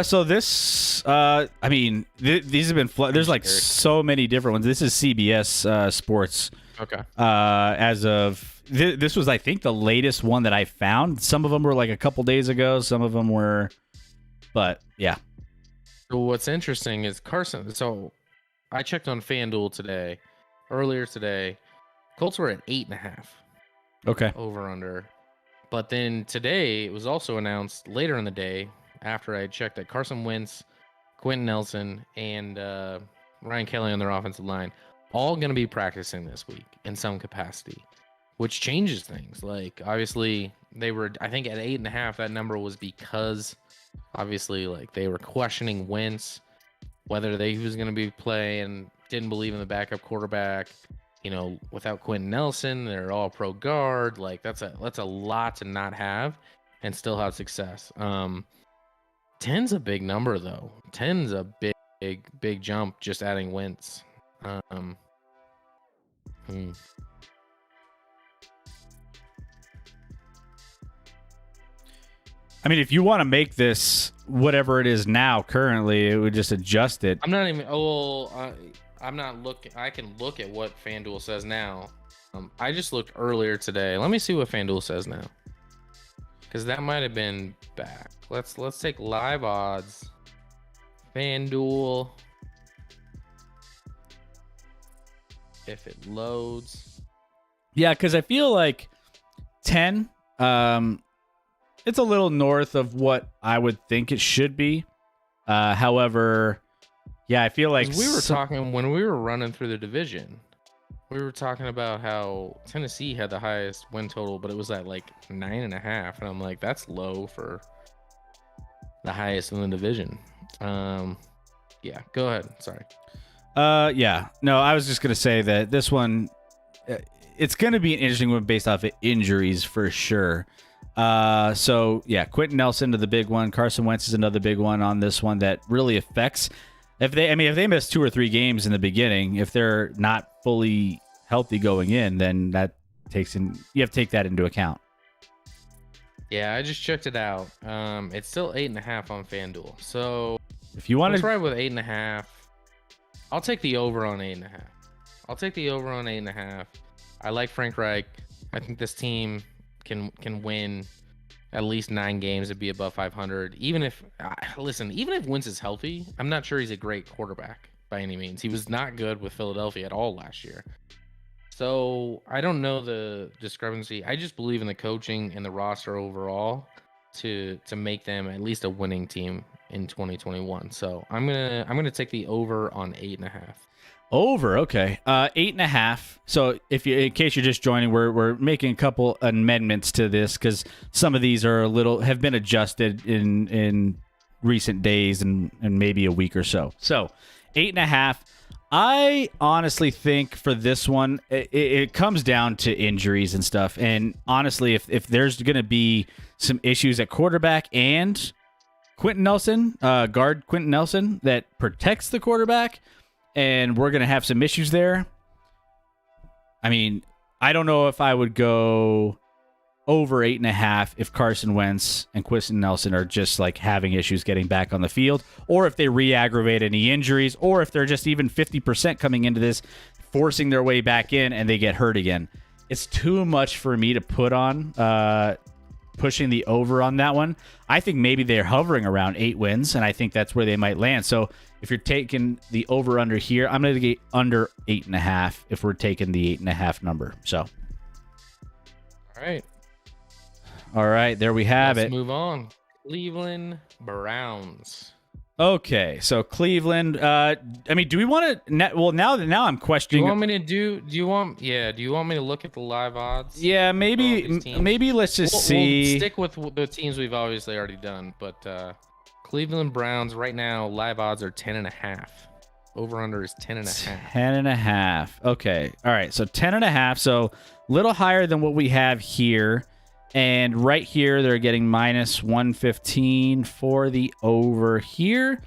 So this, these have been, there's like so many different ones. This is CBS Sports. Okay. As of, this was, I think, the latest one that I found. Some of them were like a couple days ago. Some of them were, but yeah. So what's interesting is Carson. So I checked on FanDuel earlier today. Colts were at 8.5. Okay. Over under. But then today it was also announced later in the day, after I checked, that Carson Wentz, Quentin Nelson, and Ryan Kelly on their offensive line all going to be practicing this week in some capacity, which changes things. Like, obviously, they were, I think at 8.5, that number was because, obviously, like, they were questioning Wentz, whether he was going to be playing, didn't believe in the backup quarterback. Without Quentin Nelson, they're all pro guard. Like, that's a lot to not have and still have success. 10's a big number, though. 10's a big jump just adding Wentz. I mean, if you want to make this whatever it is now, currently, it would just adjust it. I'm not even. I'm not looking. I can look at what FanDuel says now. I just looked earlier today. Let me see what FanDuel says now, because that might have been back. Let's take live odds. FanDuel. If it loads. Yeah, because I feel like 10. It's a little north of what I would think it should be. However, yeah, I feel like we were talking when we were running through the division. We were talking about how Tennessee had the highest win total, but it was at like 9.5, and I'm like, that's low for the highest in the division. Yeah, go ahead. Sorry. Yeah. No, I was just gonna say that this one, it's gonna be an interesting one based off of injuries for sure. So yeah, Quentin Nelson to the big one. Carson Wentz is another big one on this one that really affects. If they miss 2 or 3 games in the beginning, if they're not fully healthy going in, then that you have to take that into account. Yeah, I just checked it out. It's still 8.5 on FanDuel. So If you want let's to, ride with 8.5. I'll take the over on 8.5. I'll take the over on 8.5. I like Frank Reich. I think this team can win at least 9 games and be above 500. Even if listen, even if Wentz is healthy, I'm not sure he's a great quarterback by any means. He was not good with Philadelphia at all last year. So I don't know the discrepancy. I just believe in the coaching and the roster overall to make them at least a winning team in 2021. So I'm gonna take the over on 8.5. over, okay. 8.5. So if you, in case you're just joining, we're making a couple amendments to this because some of these are have been adjusted in recent days and maybe a week or so. So 8.5. I honestly think for this one, it comes down to injuries and stuff. And honestly, if there's going to be some issues at quarterback and Quentin Nelson, guard Quentin Nelson, that protects the quarterback, and we're going to have some issues there. I mean, I don't know if I would go over 8.5 if Carson Wentz and Quentin Nelson are just like having issues getting back on the field, or if they re-aggravate any injuries, or if they're just even 50% coming into this, forcing their way back in and they get hurt again. It's too much for me to put on pushing the over on that one. I think maybe they're hovering around 8 wins, and I think that's where they might land. So if you're taking the over under here, I'm going to get under 8.5 if we're taking the 8.5 number. So, all right, there we have Let's it. move on. Cleveland Browns. Okay, so Cleveland. I mean, do we want to? Well, now I'm Do questioning. you want me to do? Do you want me to look at the live odds? Yeah, for all maybe these teams? maybe let's just We'll see. stick with the teams we've obviously already done, but Cleveland Browns right now live odds are 10.5. Over under is 10.5. 10.5. Okay, all right. So 10.5. So a little higher than what we have here. And right here, they're getting minus 115 for the over here.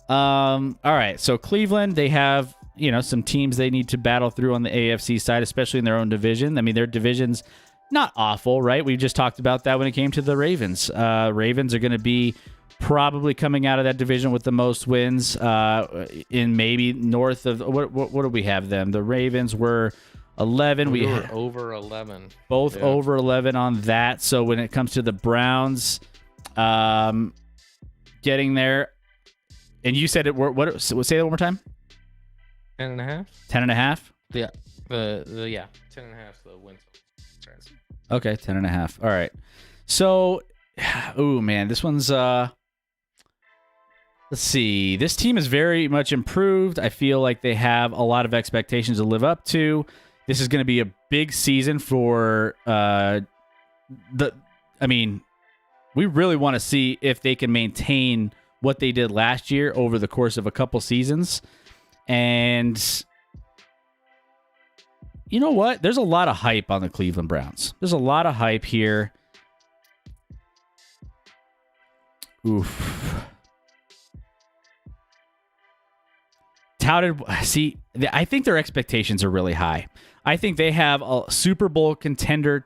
All right. So Cleveland, they have, some teams they need to battle through on the AFC side, especially in their own division. I mean, their division's not awful, right? We just talked about that when it came to the Ravens. Ravens are going to be probably coming out of that division with the most wins in maybe north of what do we have them? The Ravens were 11. We were over 11. Both over 11 on that. So when it comes to the Browns getting there, and you said it, what say that one more time? 10.5. 10.5. Yeah. The 10.5 the win. Okay, 10.5. All right. So, oh man, this one's let's see. This team is very much improved. I feel like they have a lot of expectations to live up to. This is going to be a big season for we really want to see if they can maintain what they did last year over the course of a couple seasons. And you know what? There's a lot of hype on the Cleveland Browns. There's a lot of hype here. Oof. I think their expectations are really high. I think they have a Super Bowl contender,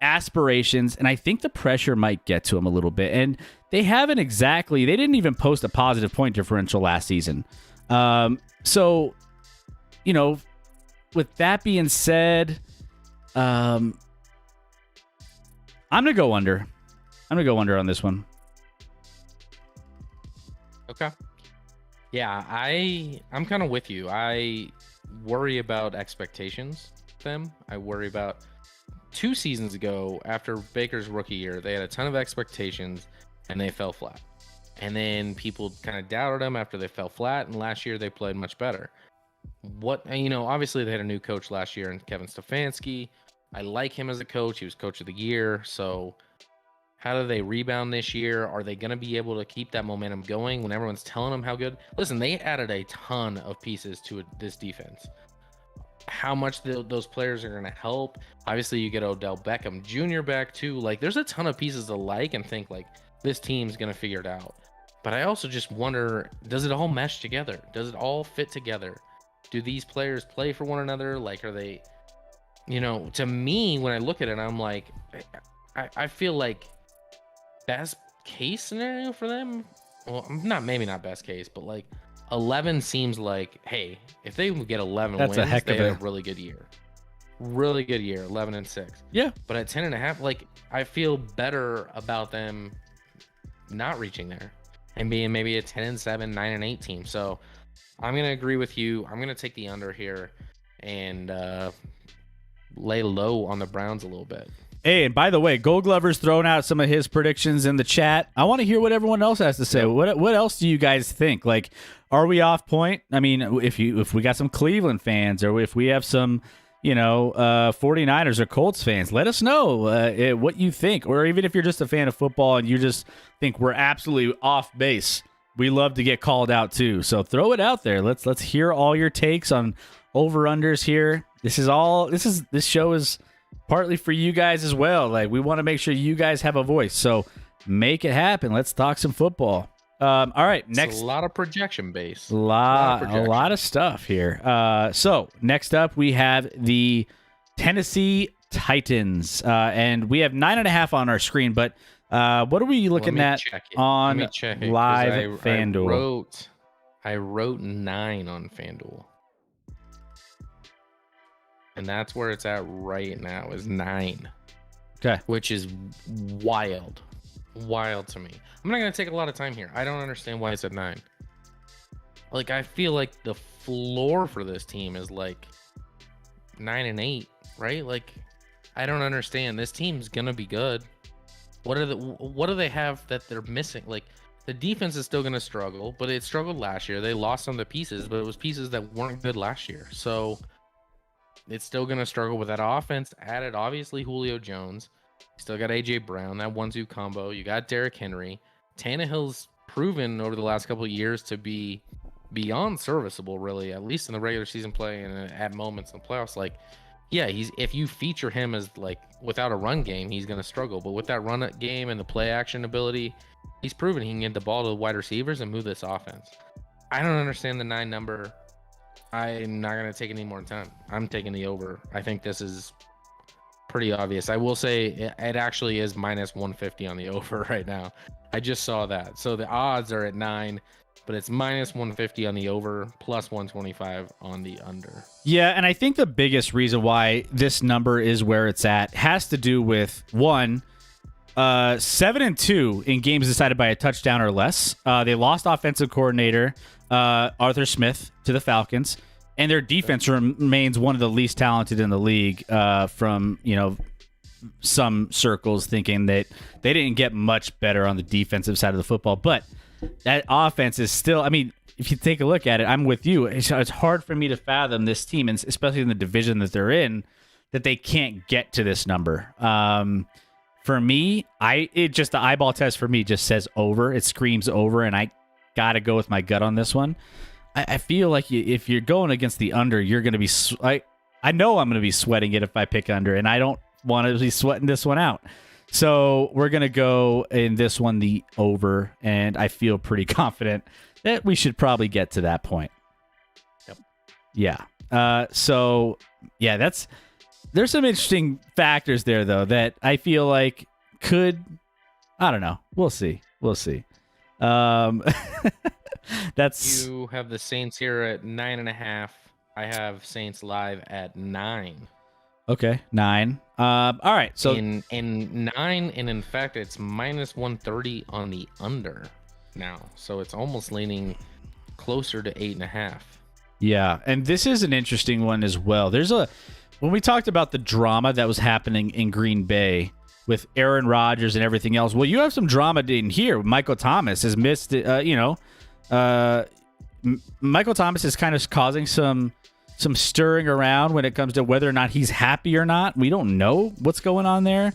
aspirations, and I think the pressure might get to them a little bit. And they didn't even post a positive point differential last season. So, with that being said, I'm going to go under. I'm going to go under on this one. Okay. Yeah, I'm kind of with you. I worry about expectations with them. I worry about 2 seasons ago after Baker's rookie year, they had a ton of expectations and they fell flat. And then people kind of doubted them after they fell flat, and last year they played much better. Obviously they had a new coach last year in Kevin Stefanski. I like him as a coach. He was coach of the year. So how do they rebound this year? Are they going to be able to keep that momentum going when everyone's telling them how good? Listen, they added a ton of pieces to this defense. How much those players are going to help? Obviously, you get Odell Beckham Jr. back too. Like, there's a ton of pieces to like and think like this team's going to figure it out. But I also just wonder, does it all mesh together? Does it all fit together? Do these players play for one another? Like, are they, to me, when I look at it, I'm like, I feel like best case scenario for them. Well, maybe not best case, but like 11 seems like, hey, if they get 11 That's a wins, heck they of had a really good year. Really good year, 11-6. Yeah. But at 10.5, like I feel better about them not reaching there and being maybe a 10-7, 9-8 team. So I'm gonna agree with you. I'm gonna take the under here and lay low on the Browns a little bit. Hey, and by the way, Gold Glover's thrown out some of his predictions in the chat. I want to hear what everyone else has to say. Yep. What else do you guys think? Like, are we off point? I mean, if we got some Cleveland fans, or if we have some, 49ers or Colts fans, let us know what you think. Or even if you're just a fan of football and you just think we're absolutely off base, we love to get called out too. So throw it out there. Let's hear all your takes on over-unders here. This show is partly for you guys as well. Like, we want to make sure you guys have a voice. So make it happen. Let's talk some football. All right, next. It's a lot of projection base. A lot of stuff here. So next up, we have the Tennessee Titans, and we have 9.5 on our screen. But what are we looking at on live FanDuel? I wrote 9 on FanDuel. And that's where it's at right now, is 9. Okay. Which is wild. Wild to me. I'm not going to take a lot of time here. I don't understand why it's at 9. Like, I feel like the floor for this team is like 9-8, right? Like, I don't understand. This team's going to be good. What do they have that they're missing? Like, the defense is still going to struggle, but it struggled last year. They lost some of the pieces, but it was pieces that weren't good last year. So it's still going to struggle with that offense. Added, obviously, Julio Jones. Still got A.J. Brown, that 1-2 combo. You got Derrick Henry. Tannehill's proven over the last couple of years to be beyond serviceable, really, at least in the regular season play and at moments in the playoffs. Like, yeah, if you feature him as, like, without a run game, he's going to struggle. But with that run game and the play action ability, he's proven he can get the ball to the wide receivers and move this offense. I don't understand the 9 number. I'm not going to take any more time. I'm taking the over. I think this is pretty obvious. I will say it actually is minus 150 on the over right now. I just saw that. So the odds are at 9, but it's minus 150 on the over, plus 125 on the under. Yeah, and I think the biggest reason why this number is where it's at has to do with, 1, 7-2 in games decided by a touchdown or less. They lost offensive coordinator Arthur Smith to the Falcons, and their defense remains one of the least talented in the league, from some circles thinking that they didn't get much better on the defensive side of the football. But that offense is still, I mean, if you take a look at it, I'm with you. It's hard for me to fathom this team, and especially in the division that they're in, that they can't get to this number. For me, the eyeball test for me just says over. It screams over, and I got to go with my gut on this one. I feel like if you're going against the under, you're going to be... I know I'm going to be sweating it if I pick under, and I don't want to be sweating this one out. So we're going to go in this one the over, and I feel pretty confident that we should probably get to that point. Yep. Yeah. So, yeah, there's some interesting factors there, though, that I feel like I don't know. We'll see. That's... You have the Saints here at 9.5. I have Saints live at 9. Okay, 9. All right. So in 9, and in fact, it's minus 130 on the under now. So it's almost leaning closer to 8.5. Yeah, and this is an interesting one as well. When we talked about the drama that was happening in Green Bay with Aaron Rodgers and everything else, well, you have some drama in here. Michael Thomas has missed, Michael Thomas is kind of causing some stirring around when it comes to whether or not he's happy or not. We don't know what's going on there.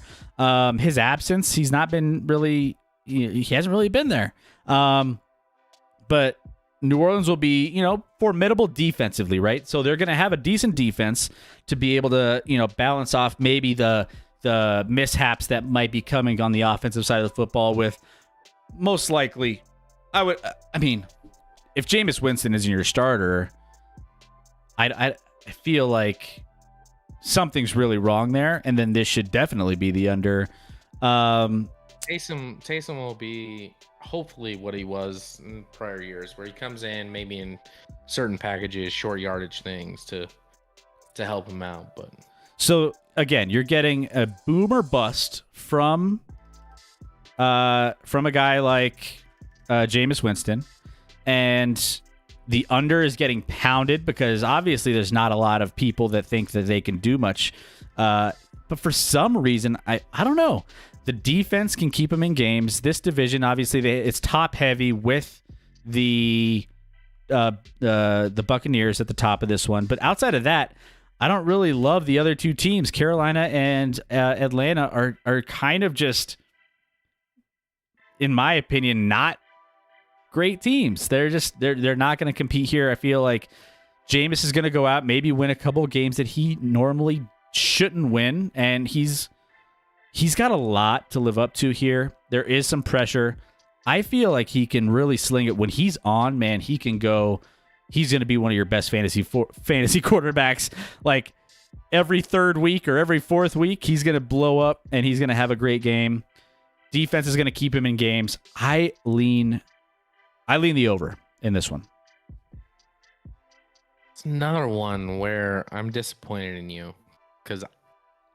His absence, he's not been really, he hasn't really been there. But New Orleans will be, formidable defensively, right? So they're going to have a decent defense to be able to, balance off maybe the mishaps that might be coming on the offensive side of the football with most likely, if Jameis Winston isn't your starter, I feel like something's really wrong there, and then this should definitely be the under. Taysom will be hopefully what he was in prior years, where he comes in maybe in certain packages, short yardage things to help him out. But So again, you're getting a boomer bust from a guy like Jameis Winston, and the under is getting pounded because obviously there's not a lot of people that think that they can do much. But for some reason, I don't know. The defense can keep them in games. This division, obviously, it's top heavy with the Buccaneers at the top of this one. But outside of that, I don't really love the other two teams. Carolina and Atlanta are kind of just, in my opinion, not great teams. They're not going to compete here. I feel like Jameis is going to go out, maybe win a couple of games that he normally shouldn't win, and he's got a lot to live up to here. There is some pressure. I feel like he can really sling it when he's on, man. He can go. He's going to be one of your best fantasy quarterbacks. Like every third week or every fourth week, he's going to blow up and he's going to have a great game. Defense is going to keep him in games. I lean the over in this one. it's another one where I'm disappointed in you because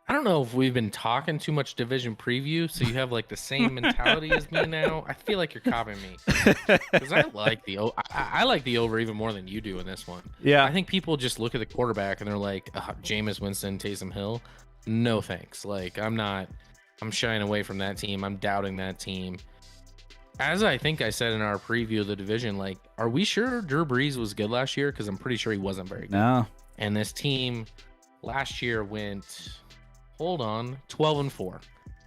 I don't know if we've been talking too much division preview, so you have like the same mentality as me now. I feel like you're copying me because I like the over even more than you do in this one. Yeah, I think people just look at the quarterback and they're like, Jameis Winston, Taysom Hill. No thanks. Like I'm shying away from that team. I'm doubting that team. As I think I said in our preview of the division, like, are we sure Drew Brees was good last year? Because I'm pretty sure he wasn't very good. No. And this team last year went, 12-4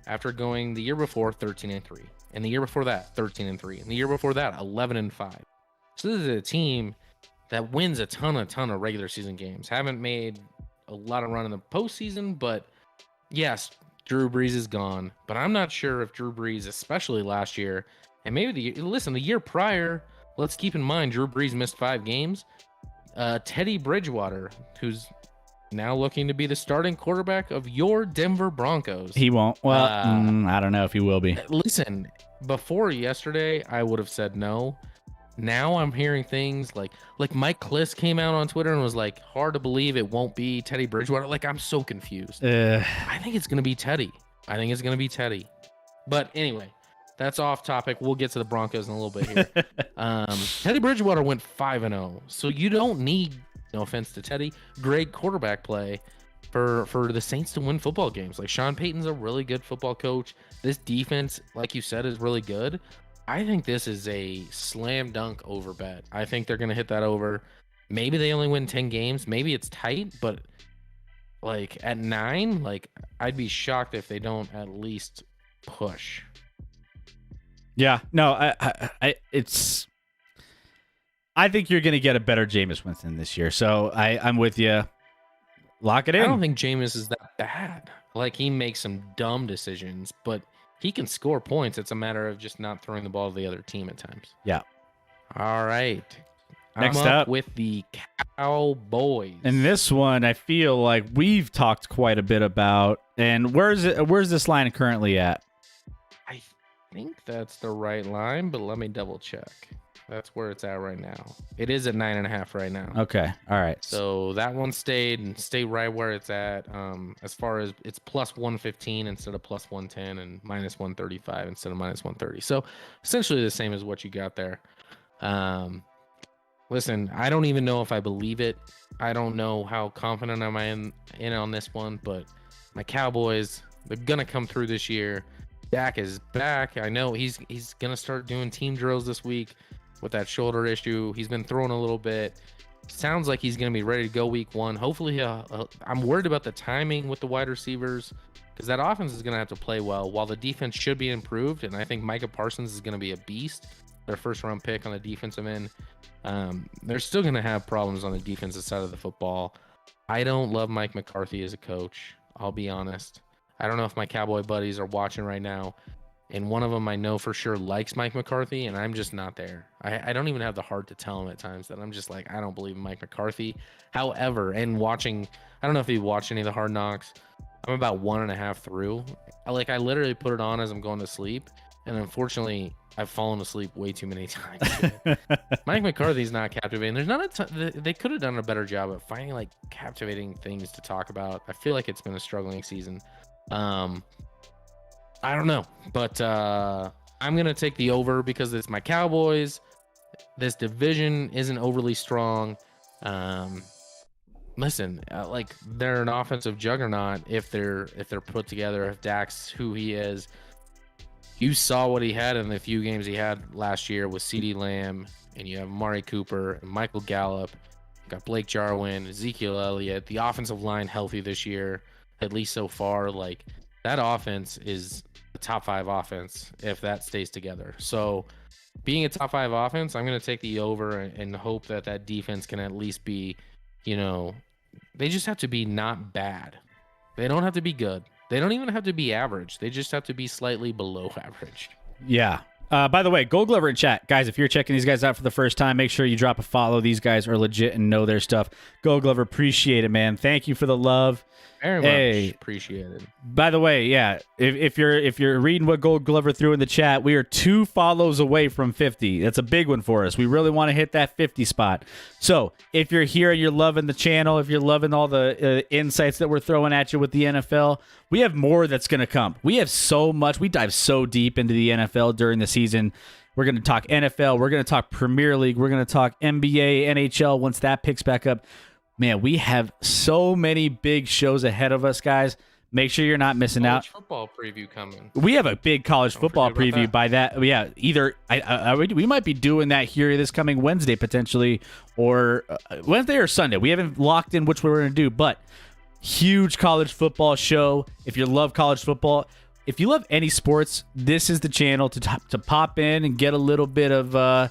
after going the year before 13-3, and the year before that 13-3, and the year before that 11-5. So this is a team that wins a ton of regular season games. Haven't made a lot of run in the postseason, but yes, Drew Brees is gone. But I'm not sure if Drew Brees, especially last year, and maybe the year prior, let's keep in mind Drew Brees missed 5 games. Teddy Bridgewater, who's now looking to be the starting quarterback of your Denver Broncos. He won't. Well, I don't know if he will be. Listen, before yesterday, I would have said no. Now I'm hearing things like Mike Kliss came out on Twitter and was like, hard to believe it won't be Teddy Bridgewater. Like, I'm so confused. I think it's going to be Teddy. But anyway, that's off topic. We'll get to the Broncos in a little bit here. Teddy Bridgewater went 5-0. So you don't need, no offense to Teddy, great quarterback play for the Saints to win football games. Like, Sean Payton's a really good football coach. This defense, like you said, is really good. I think this is a slam dunk over bet. I think they're going to hit that over. Maybe they only win 10 games. Maybe it's tight, but like at 9, like I'd be shocked if they don't at least push. Yeah, no, I think you're going to get a better Jameis Winston this year. So I'm with you. Lock it in. I don't think Jameis is that bad. Like, he makes some dumb decisions, but he can score points. It's a matter of just not throwing the ball to the other team at times. Yeah. All right. Next I'm up with the Cowboys. And this one, I feel like we've talked quite a bit about. And where's this line currently at? I think that's the right line, but let me double check. That's where it's at right now. It is at 9.5 right now. Okay. All right. So that one stayed right where it's at. As far as it's plus 115 instead of plus 110 and minus 135 instead of minus 130. So essentially the same as what you got there. Listen, I don't even know if I believe it. I don't know how confident am I in on this one, but my Cowboys, they're gonna come through this year. Dak is back. I know he's gonna start doing team drills this week with that shoulder issue. He's been throwing a little bit. Sounds like he's going to be ready to go week 1. Hopefully, I'm worried about the timing with the wide receivers because that offense is going to have to play well while the defense should be improved. And I think Micah Parsons is going to be a beast, their first-round pick on the defensive end. They're still going to have problems on the defensive side of the football. I don't love Mike McCarthy as a coach. I'll be honest. I don't know if my Cowboy buddies are watching right now. And one of them I know for sure likes Mike McCarthy, and I'm just not there. I don't even have the heart to tell him at times that I'm just like, I don't believe in Mike McCarthy. However, and watching, I don't know if you watched any of the Hard Knocks. I'm about 1.5 through. I literally put it on as I'm going to sleep, and unfortunately, I've fallen asleep way too many times. Mike McCarthy's not captivating. There's not a ton. They could have done a better job of finding like captivating things to talk about. I feel like it's been a struggling season. I don't know, but I'm gonna take the over because it's my Cowboys. This division isn't overly strong. Listen, like they're an offensive juggernaut if they're put together. If Dak's who he is, you saw what he had in the few games he had last year with CeeDee Lamb, and you have Amari Cooper and Michael Gallup. You got Blake Jarwin, Ezekiel Elliott. The offensive line healthy this year, at least so far. Like that offense is a top 5 offense if that stays together. So being a top 5 offense, I'm going to take the over and hope that defense can at least be, they just have to be not bad. They don't have to be good. They don't even have to be average. They just have to be slightly below average. Yeah. By the way, Gold Glover in chat. Guys, if you're checking these guys out for the first time, make sure you drop a follow. These guys are legit and know their stuff. Gold Glover, appreciate it, man. Thank you for the love. Very much appreciated. By the way, yeah, if you're reading what Gold Glover threw in the chat, we are 2 follows away from 50. That's a big one for us. We really want to hit that 50 spot. So if you're here and you're loving the channel, if you're loving all the insights that we're throwing at you with the NFL, we have more that's going to come. We have so much. We dive so deep into the NFL during the season. We're going to talk NFL. We're going to talk Premier League. We're going to talk NBA, NHL once that picks back up. Man, we have so many big shows ahead of us, guys. Make sure you're not missing out. Football preview coming. We have a big college football preview by that. Yeah, either we might be doing that here this coming Wednesday potentially, or Wednesday or Sunday. We haven't locked in which we're going to do, but huge college football show. If you love college football, if you love any sports, this is the channel to pop in and get a little bit of a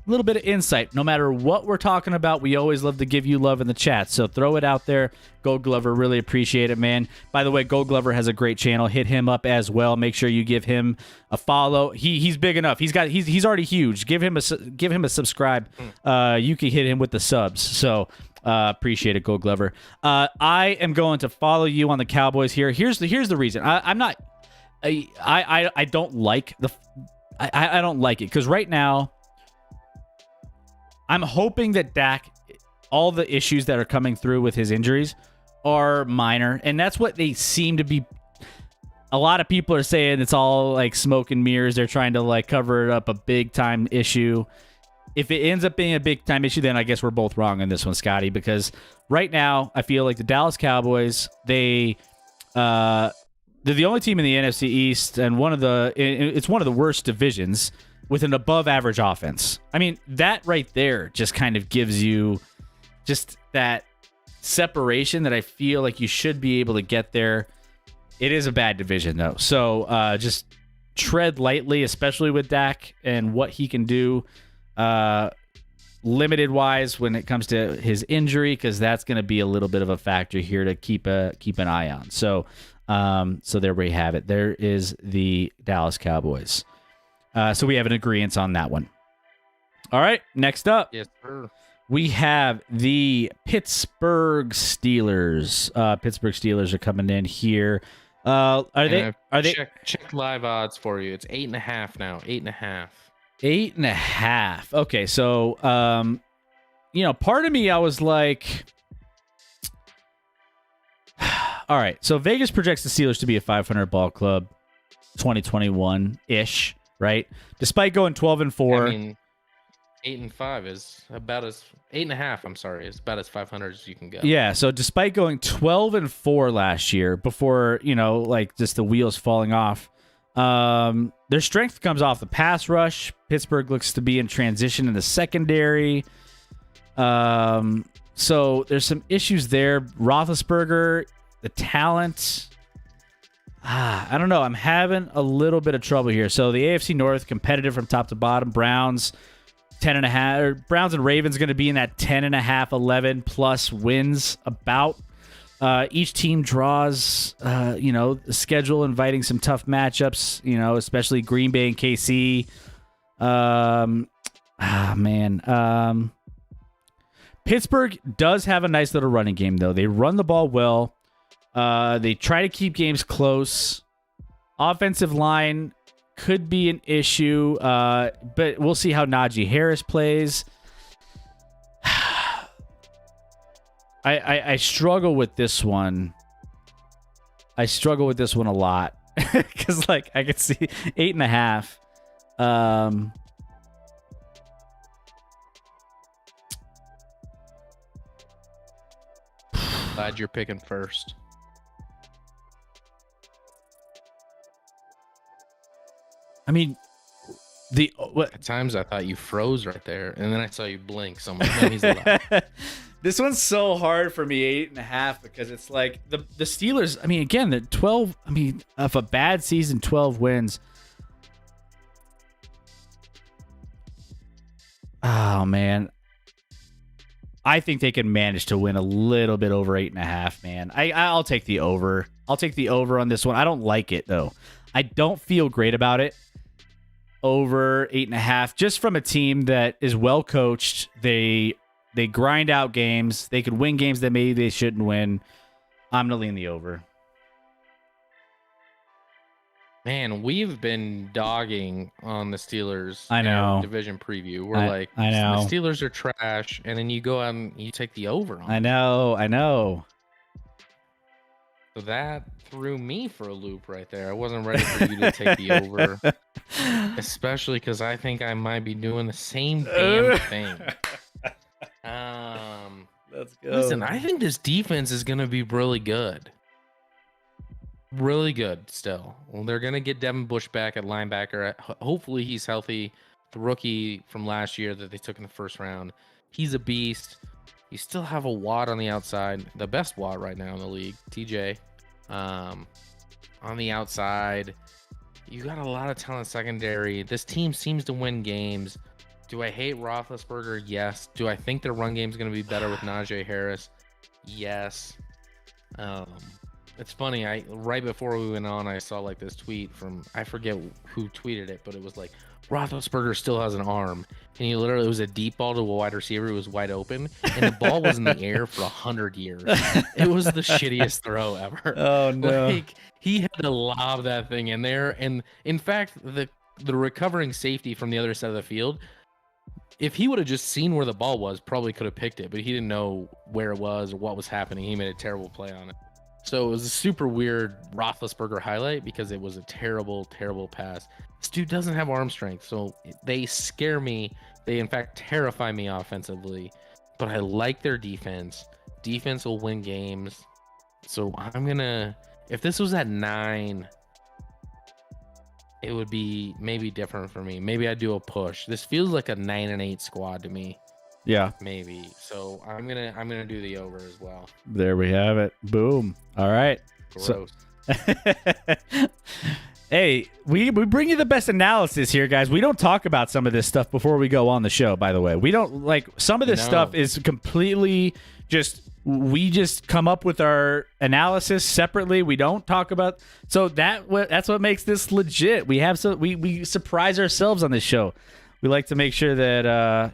little bit of insight. No matter what we're talking about, we always love to give you love in the chat. So throw it out there. Gold Glover, really appreciate it, man. By the way, Gold Glover has a great channel. Hit him up as well. Make sure you give him a follow. He's big enough. He's already huge. Give him a subscribe. You can hit him with the subs. So appreciate it, Gold Glover. I am going to follow you on the Cowboys here. Here's the reason. I don't like I don't like it because right now, I'm hoping that Dak, all the issues that are coming through with his injuries are minor. And that's what they seem to be. A lot of people are saying it's all like smoke and mirrors. They're trying to like cover it up a big time issue. If it ends up being a big time issue, then I guess we're both wrong on this one, Scotty, because right now I feel like the Dallas Cowboys, they're the only team in the NFC East and it's one of the worst divisions with an above average offense. I mean, that right there just kind of gives you just that separation that I feel like you should be able to get there. It is a bad division though. So just tread lightly, especially with Dak and what he can do limited wise when it comes to his injury, because that's going to be a little bit of a factor here to keep an eye on. So there we have it. There is the Dallas Cowboys. So we have an agreement on that one. All right, next up, yes, sir. We have the Pittsburgh Steelers. Pittsburgh Steelers are coming in here. Are they? Check live odds for you. It's 8.5 now. 8.5. 8.5. Okay, so part of me, I was like, all right. So Vegas projects the Steelers to be a 500 ball club, 2021-ish. Right, despite going 12-4. I mean, 8-5 is about as 8.5. I'm sorry, is about as 500 as you can go. Yeah. So despite going 12-4 last year, before just the wheels falling off, their strength comes off the pass rush. Pittsburgh looks to be in transition in the secondary. So there's some issues there. Roethlisberger, the talent. I don't know. I'm having a little bit of trouble here. So the AFC North, competitive from top to bottom. Browns, 10.5. Browns and Ravens going to be in that 10.5, 11 plus wins about. Each team draws, the schedule inviting some tough matchups, especially Green Bay and KC. Pittsburgh does have a nice little running game, though. They run the ball well. They try to keep games close. Offensive line could be an issue, but we'll see how Najee Harris plays. I struggle with this one. I struggle with this one a lot because, like, I could see 8.5. Glad you're picking first. I mean, At times I thought you froze right there, and then I saw you blink. So I'm like, no, he's alive. This one's so hard for me, 8.5, because it's like the Steelers. I mean, again, the 12. I mean, of a bad season, 12 wins. Oh man, I think they can manage to win a little bit over 8.5. Man, I'll take the over. I'll take the over on this one. I don't like it though. I don't feel great about it. Over 8.5, just from a team that is well coached. They grind out games. They could win games that maybe they shouldn't win. I'm gonna lean the over. Man, we've been dogging on the Steelers. I know. In our division preview. We're like, I know. The Steelers are trash, and then you go out and you take the over on I them. know. So that threw me for a loop right there. I wasn't ready for you to take the over, especially because I think I might be doing the same damn thing. Let's go. Listen, I think this defense is going to be really good. Really good still. Well, they're going to get Devin Bush back at linebacker. Hopefully he's healthy. The rookie from last year that they took in the first round. He's a beast. You still have a Watt on the outside. The best Watt right now in the league, TJ. On the outside, you got a lot of talent secondary. This team seems to win games. Do I hate Roethlisberger? Yes. Do I think their run game is going to be better with Najee Harris? Yes. It's funny. Right before we went on, I saw like this tweet from, I forget who tweeted it, but it was like, Roethlisberger still has an arm, and he literally, it was a deep ball to a wide receiver who was wide open, and the ball was in the air for 100 years. It was the shittiest throw ever. Oh no! Like, he had to lob that thing in there, and in fact, the recovering safety from the other side of the field, if he would have just seen where the ball was, probably could have picked it, but he didn't know where it was or what was happening. He made a terrible play on it. So it was a super weird Roethlisberger highlight because it was a terrible, terrible pass. This dude doesn't have arm strength, so they scare me. They, in fact, terrify me offensively. But I like their defense. Defense will win games. So I'm going to... If this was at 9, it would be maybe different for me. Maybe I'd do a push. This feels like a 9-8 squad to me. Yeah. Maybe. So I'm gonna do the over as well. There we have it. Boom. All right. Gross. Hey, we bring you the best analysis here, guys. We don't talk about some of this stuff before we go on the show, by the way. We don't, like, some of this stuff is completely just, we just come up with our analysis separately. We don't talk about, so that's what makes this legit. We have we surprise ourselves on this show. We like to make sure that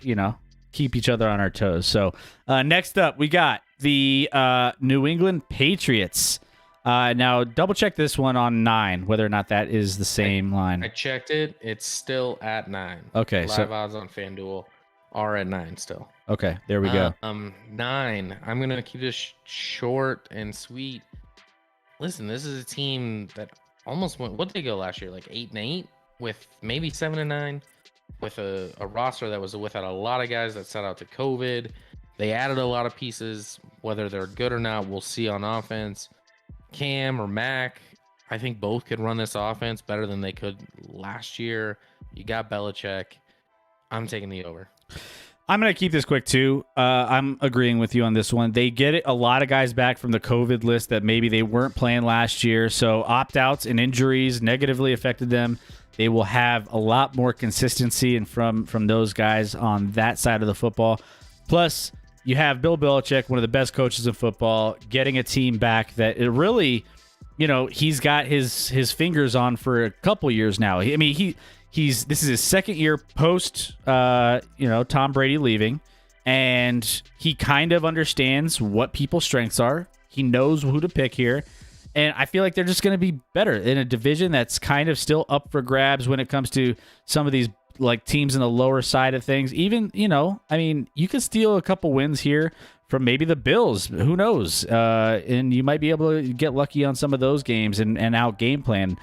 keep each other on our toes. So next up, we got the New England Patriots. Now, double check this one on 9, whether or not that is the same line. I checked it. It's still at 9. Okay, Live odds on FanDuel are at 9 still. Okay, there we go. 9. I'm gonna keep this short and sweet. Listen, this is a team that almost went. What did they go last year? Like 8-8 with maybe 7-9, with a roster that was without a lot of guys that sat out to COVID. They added a lot of pieces. Whether they're good or not, we'll see on offense. Cam or Mac, I think both could run this offense better than they could last year. You got Belichick. I'm taking the over. I'm going to keep this quick, too. I'm agreeing with you on this one. They get a lot of guys back from the COVID list that maybe they weren't playing last year, so opt-outs and injuries negatively affected them. They will have a lot more consistency and from those guys on that side of the football. Plus, you have Bill Belichick, one of the best coaches in football, getting a team back that it really, he's got his fingers on for a couple years now. This is his second year post, Tom Brady leaving, and he kind of understands what people's strengths are. He knows who to pick here. And I feel like they're just going to be better in a division that's kind of still up for grabs when it comes to some of these like teams in the lower side of things. Even, I mean, you could steal a couple wins here from maybe the Bills. Who knows? And you might be able to get lucky on some of those games and out game plan.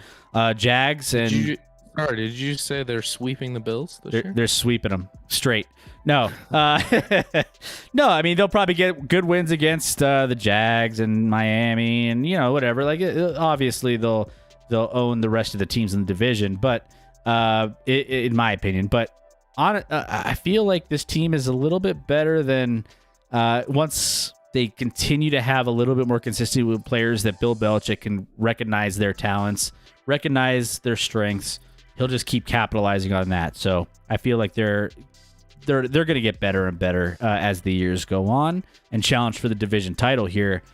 Jags and... Did you say they're sweeping the Bills this year? They're sweeping them straight. No. No, I mean, they'll probably get good wins against the Jags and Miami and, whatever. Like, obviously, they'll own the rest of the teams in the division, but in my opinion. But I feel like this team is a little bit better than once they continue to have a little bit more consistency with players that Bill Belichick can recognize their talents, recognize their strengths. He'll just keep capitalizing on that. So I feel like they're going to get better and better as the years go on and challenge for the division title here.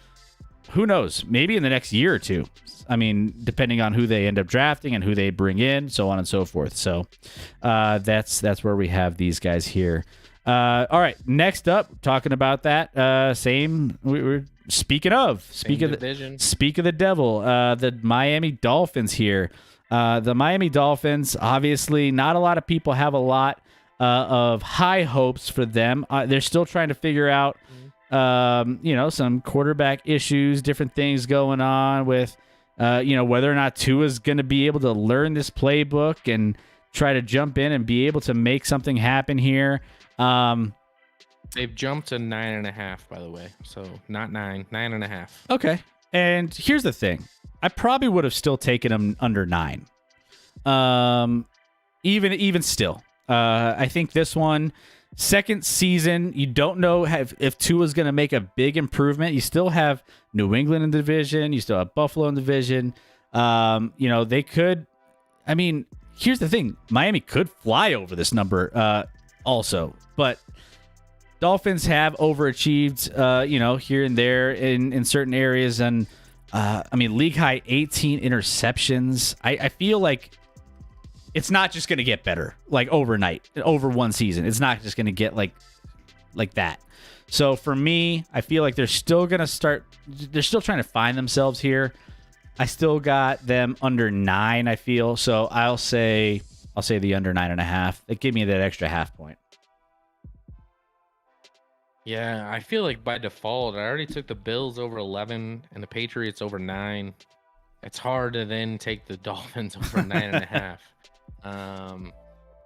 Who knows? Maybe in the next year or two. I mean, depending on who they end up drafting and who they bring in, so on and so forth. So that's where we have these guys here. All right, next up, talking about that we're speaking of the devil, the Miami Dolphins here. The Miami Dolphins, obviously, not a lot of people have a lot of high hopes for them. They're still trying to figure out, some quarterback issues, different things going on with, whether or not Tua's going to be able to learn this playbook and try to jump in and be able to make something happen here. They've jumped to 9.5, by the way. So not 9.5. Okay. And here's the thing. I probably would have still taken him under 9. Even still. I think this one, second season, you don't know if Tua's going to make a big improvement. You still have New England in the division. You still have Buffalo in the division. They could. I mean, here's the thing. Miami could fly over this number also. But Dolphins have overachieved, here and there in certain areas. And league high 18 interceptions. I feel like it's not just going to get better like overnight, over one season. It's not just going to get like that. So for me, I feel like they're still trying to find themselves here. I still got them under 9, I feel. So I'll say the under 9.5. It gave me that extra half point. Yeah, I feel like by default, I already took the Bills over 11 and the Patriots over 9. It's hard to then take the Dolphins over 9.5.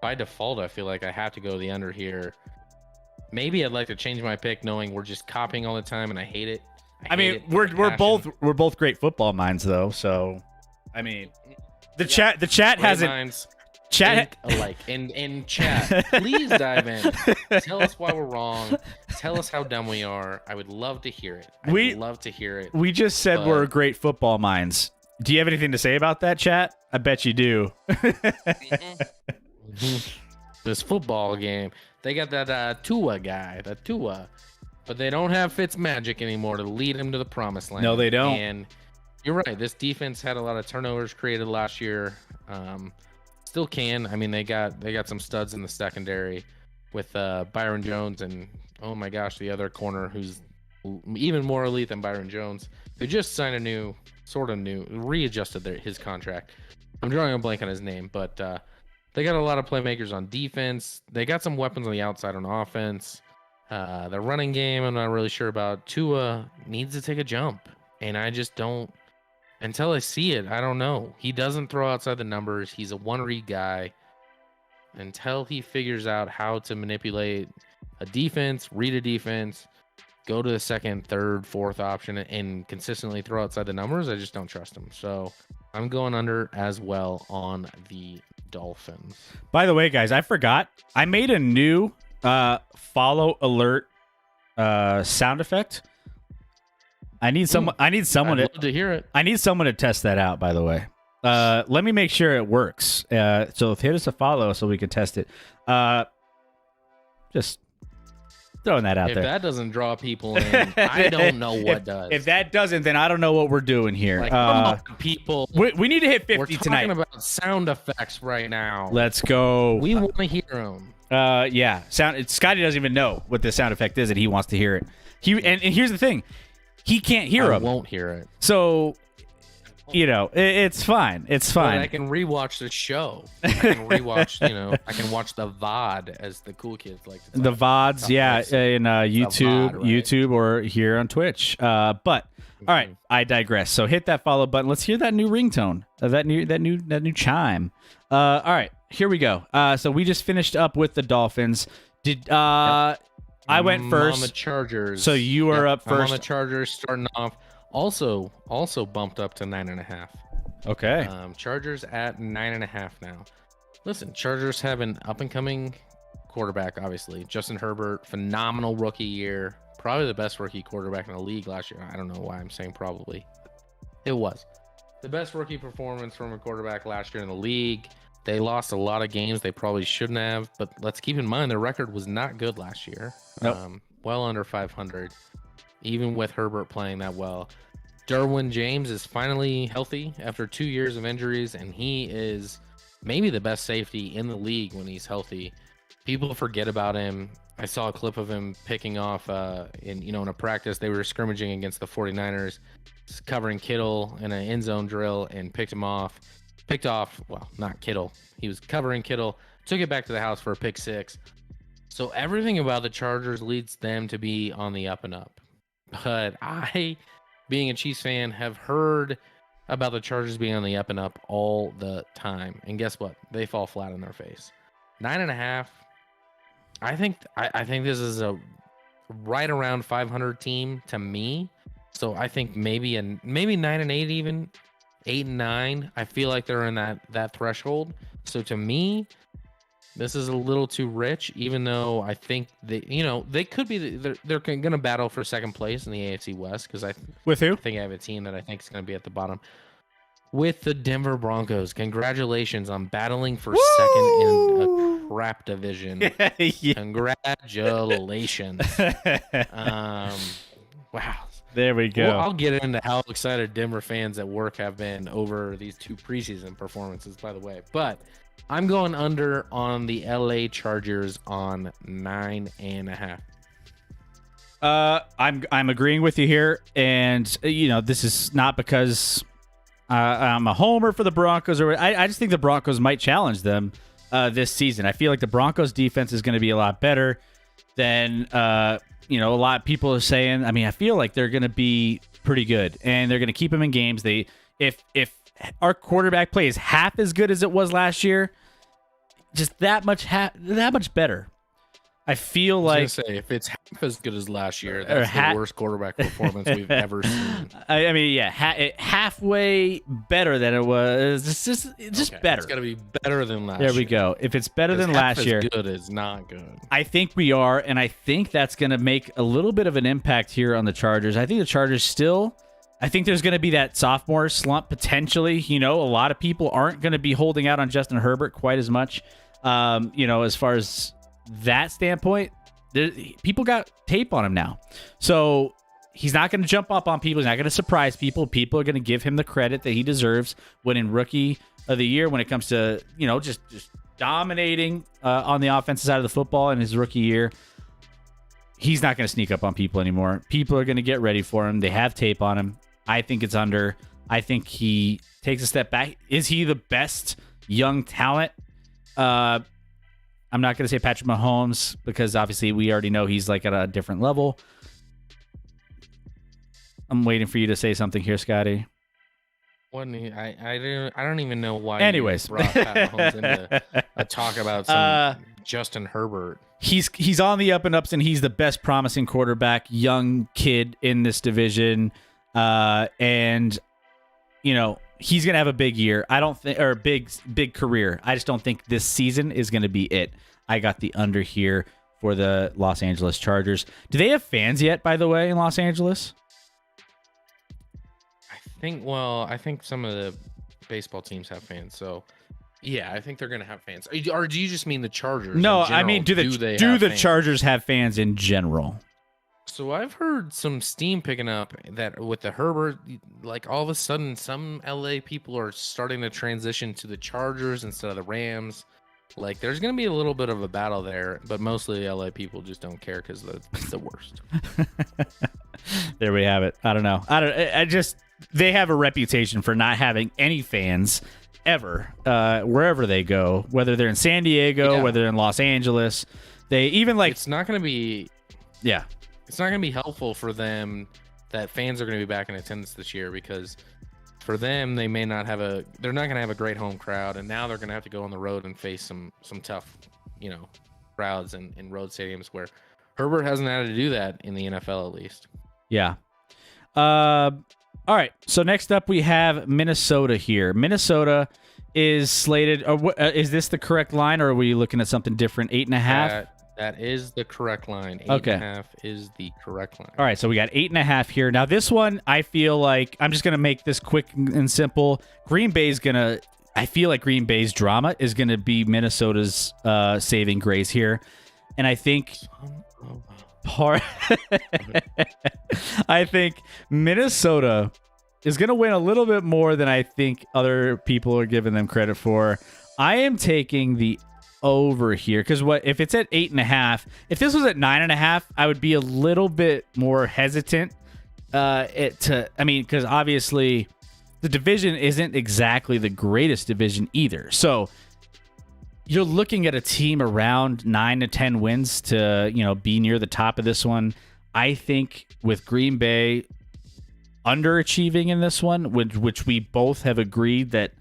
By default, I feel like I have to go the under here. Maybe I'd like to change my pick, knowing we're just copying all the time, and I hate it. We're both great football minds, though. So, I mean, the chat hasn't. Minds. Chat alike in chat, please dive in. Tell us why we're wrong. Tell us how dumb we are. I would love to hear it. Love to hear it. We just said we're great football minds. Do you have anything to say about that, chat? I bet you do. This football game, they got that Tua guy, but they don't have Fitzmagic anymore to lead him to the promised land. No, they don't. And you're right. This defense had a lot of turnovers created last year. Still can. I mean, they got some studs in the secondary with Byron Jones and, oh my gosh, the other corner who's even more elite than Byron Jones. They just signed readjusted his contract. I'm drawing a blank on his name, but they got a lot of playmakers on defense. They got some weapons on the outside on offense. The running game, I'm not really sure about. Tua needs to take a jump, and I just don't. Until I see it, I don't know. He doesn't throw outside the numbers. He's a one-read guy. Until he figures out how to manipulate a defense, read a defense, go to the second, third, fourth option, and consistently throw outside the numbers, I just don't trust him. So I'm going under as well on the Dolphins. By the way, guys, I forgot. I made a new follow alert sound effect. I need someone I'd love to hear it. I need someone to test that out, by the way. Let me make sure it works. So hit us a follow so we can test it. Just throwing that out there. If that doesn't draw people in, I don't know what does. If that doesn't, then I don't know what we're doing here. Like, come on, people. We need to hit 50 we're talking tonight. About sound effects right now. Let's go. We want to hear them. Yeah. Scotty doesn't even know what the sound effect is, and he wants to hear it. And here's the thing. he can't hear I him. won't hear it. So, it's fine. It's But fine. I can rewatch the show. I can rewatch, I can watch the VOD, as the cool kids like to talk The VODs, about. yeah, It's in YouTube, VOD, right? YouTube, or here on Twitch. But all right, I digress. So hit that follow button. Let's hear that new ringtone, that new chime. All right, here we go. So we just finished up with the Dolphins. I went first on the Chargers. So you are up I'm on first. the Chargers starting off. Also bumped up to 9.5. Okay. Chargers at 9.5 now. Listen, Chargers have an up and coming quarterback. Obviously, Justin Herbert, phenomenal rookie year. Probably the best rookie quarterback in the league last year. I don't know why I'm saying probably. It was the best rookie performance from a quarterback last year in the league. They lost a lot of games they probably shouldn't have, but let's keep in mind their record was not good last year. Nope. Well under 500, even with Herbert playing that well. Derwin James is finally healthy after 2 years of injuries, and he is maybe the best safety in the league when he's healthy. People forget about him. I saw a clip of him picking off in a practice. They were scrimmaging against the 49ers, covering Kittle in an end zone drill, and picked off, well, not Kittle. He was covering Kittle, took it back to the house for a pick six. So everything about the Chargers leads them to be on the up and up. But I, being a Chiefs fan, have heard about the Chargers being on the up and up all the time. And guess what? They fall flat on their face. 9.5. I think this is a right around 500 team to me. So I think maybe 9-8, even 8-9. I feel like they're in that threshold. So to me, this is a little too rich, even though I think they could be. They're going to battle for second place in the AFC West, because With who? I think I have a team that I think is going to be at the bottom. With the Denver Broncos. Congratulations on battling for second in a crap division. Yeah. Congratulations. Wow. There we go. Well, I'll get into how excited Denver fans at work have been over these two preseason performances, by the way. But I'm going under on the LA Chargers on 9.5. I'm agreeing with you here, and this is not because I'm a homer for the Broncos, or I just think the Broncos might challenge them this season. I feel like the Broncos defense is going to be a lot better than a lot of people are saying. I mean, I feel like they're going to be pretty good, and they're going to keep them in games. If our quarterback play is half as good as it was last year, just that much better. I feel like, if it's half as good as last year, that's the worst quarterback performance we've ever seen. I mean, yeah, halfway better than it was. It's just Okay, better. It's got to be better than last year. There we go. If it's better than last year, good is not good. I think we are, and I think that's going to make a little bit of an impact here on the Chargers. I think the Chargers I think there's going to be that sophomore slump potentially. A lot of people aren't going to be holding out on Justin Herbert quite as much. As far as that standpoint, people got tape on him now. So he's not going to jump up on people. He's not going to surprise people. People are going to give him the credit that he deserves winning Rookie of the Year when it comes to, just dominating on the offensive side of the football in his rookie year. He's not going to sneak up on people anymore. People are going to get ready for him. They have tape on him. I think it's under. I think he takes a step back. Is he the best young talent? I'm not going to say Patrick Mahomes, because obviously we already know he's like at a different level. I'm waiting for you to say something here, Scotty. I don't even know why. Anyways, you brought Pat Mahomes into a talk about some Justin Herbert. He's on the up and ups, and he's the best promising quarterback, young kid in this division, and he's gonna have a big year. I don't think, or big career. I just don't think this season is gonna be it. I got the under here for the Los Angeles Chargers. Do they have fans yet, by the way, in Los Angeles? I think some of the baseball teams have fans. So yeah, I think they're gonna have fans. Or do you just mean the Chargers? No, in general? I mean, do the Chargers have fans in general? So I've heard some steam picking up that with the Herbert, like all of a sudden some LA people are starting to transition to the Chargers instead of the Rams. Like, there's going to be a little bit of a battle there, but mostly the LA people just don't care because they're the worst. There we have it. I don't know. I just they have a reputation for not having any fans ever, wherever they go, whether they're in San Diego, whether they're in Los Angeles. They even like it's not going to be yeah. It's not going to be helpful for them that fans are going to be back in attendance this year because for them they're not going to have a great home crowd, and now they're going to have to go on the road and face some tough, crowds in road stadiums where Herbert hasn't had to do that in the NFL at least. Yeah. All right. So next up we have Minnesota here. Minnesota is slated. Is this the correct line, or are we looking at something different? 8.5. That is the correct line. 8.5 is the correct line. All right. So we got 8.5 here. Now this one, I feel like I'm just gonna make this quick and simple. I feel like Green Bay's drama is gonna be Minnesota's saving grace here, and I think. I think Minnesota is going to win a little bit more than I think other people are giving them credit for. I am taking the over here because if it's at 8.5, if this was at 9.5, I would be a little bit more hesitant. Because obviously the division isn't exactly the greatest division either. So you're looking at a team around 9 to 10 wins to, be near the top of this one. I think with Green Bay underachieving in this one, which we both have agreed that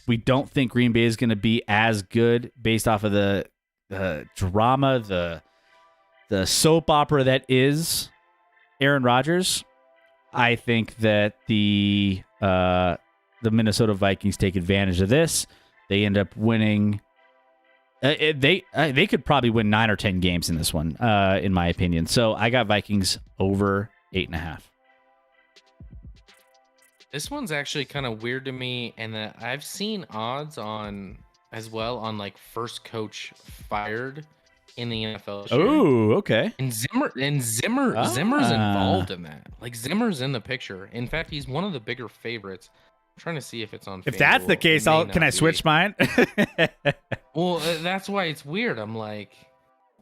we don't think Green Bay is going to be as good based off of the drama, the soap opera that is Aaron Rodgers. I think that the Minnesota Vikings take advantage of this. They end up winning. They could probably win 9 or 10 games in this one, in my opinion. So I got Vikings over 8.5. This one's actually kind of weird to me, and I've seen odds on as well on like first coach fired in the NFL. Oh, okay. And Zimmer's involved in that. Like Zimmer's in the picture. In fact, he's one of the bigger favorites. I'm trying to see if it's on. If that's the case, can I switch mine? Well, that's why it's weird. I'm like,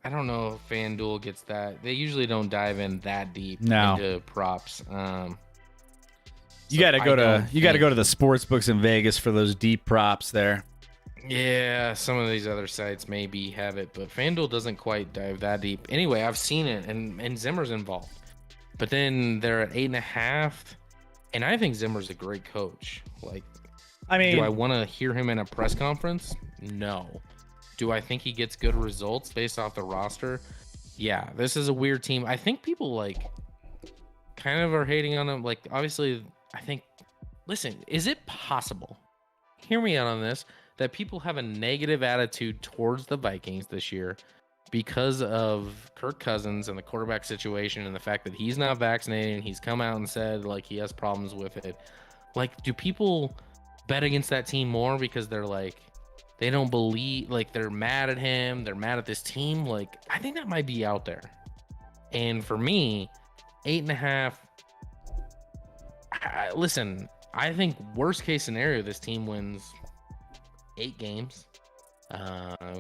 I don't know if FanDuel gets that. They usually don't dive in that deep into props. You got to go to the sports books in Vegas for those deep props there. Yeah, some of these other sites maybe have it, but FanDuel doesn't quite dive that deep. Anyway, I've seen it, and Zimmer's involved. But then they're at 8.5, and I think Zimmer's a great coach. Like, do I want to hear him in a press conference? No. Do I think he gets good results based off the roster? Yeah, this is a weird team. I think people kind of are hating on him. Like, obviously, I think, listen, is it possible? Hear me out on this. That people have a negative attitude towards the Vikings this year because of Kirk Cousins and the quarterback situation and the fact that he's not vaccinated and he's come out and said he has problems with it. Like, do people bet against that team more because they're they don't believe, they're mad at him, they're mad at this team? I think that might be out there. And for me, 8.5, listen, I think worst case scenario, this team wins 8 games,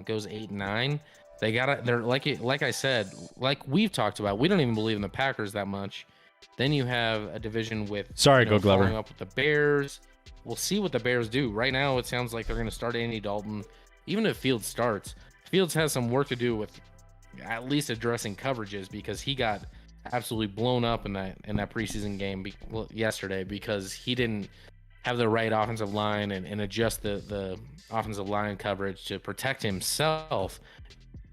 goes 8-9. They're like I said, like we've talked about, we don't even believe in the Packers that much. Then you have a division with Go Glover, following up with the Bears. We'll see what the Bears do. Right now it sounds like they're going to start Andy Dalton. Even if Fields starts, Fields has some work to do with at least addressing coverages, because he got absolutely blown up in that preseason game yesterday because he didn't have the right offensive line and adjust the offensive line coverage to protect himself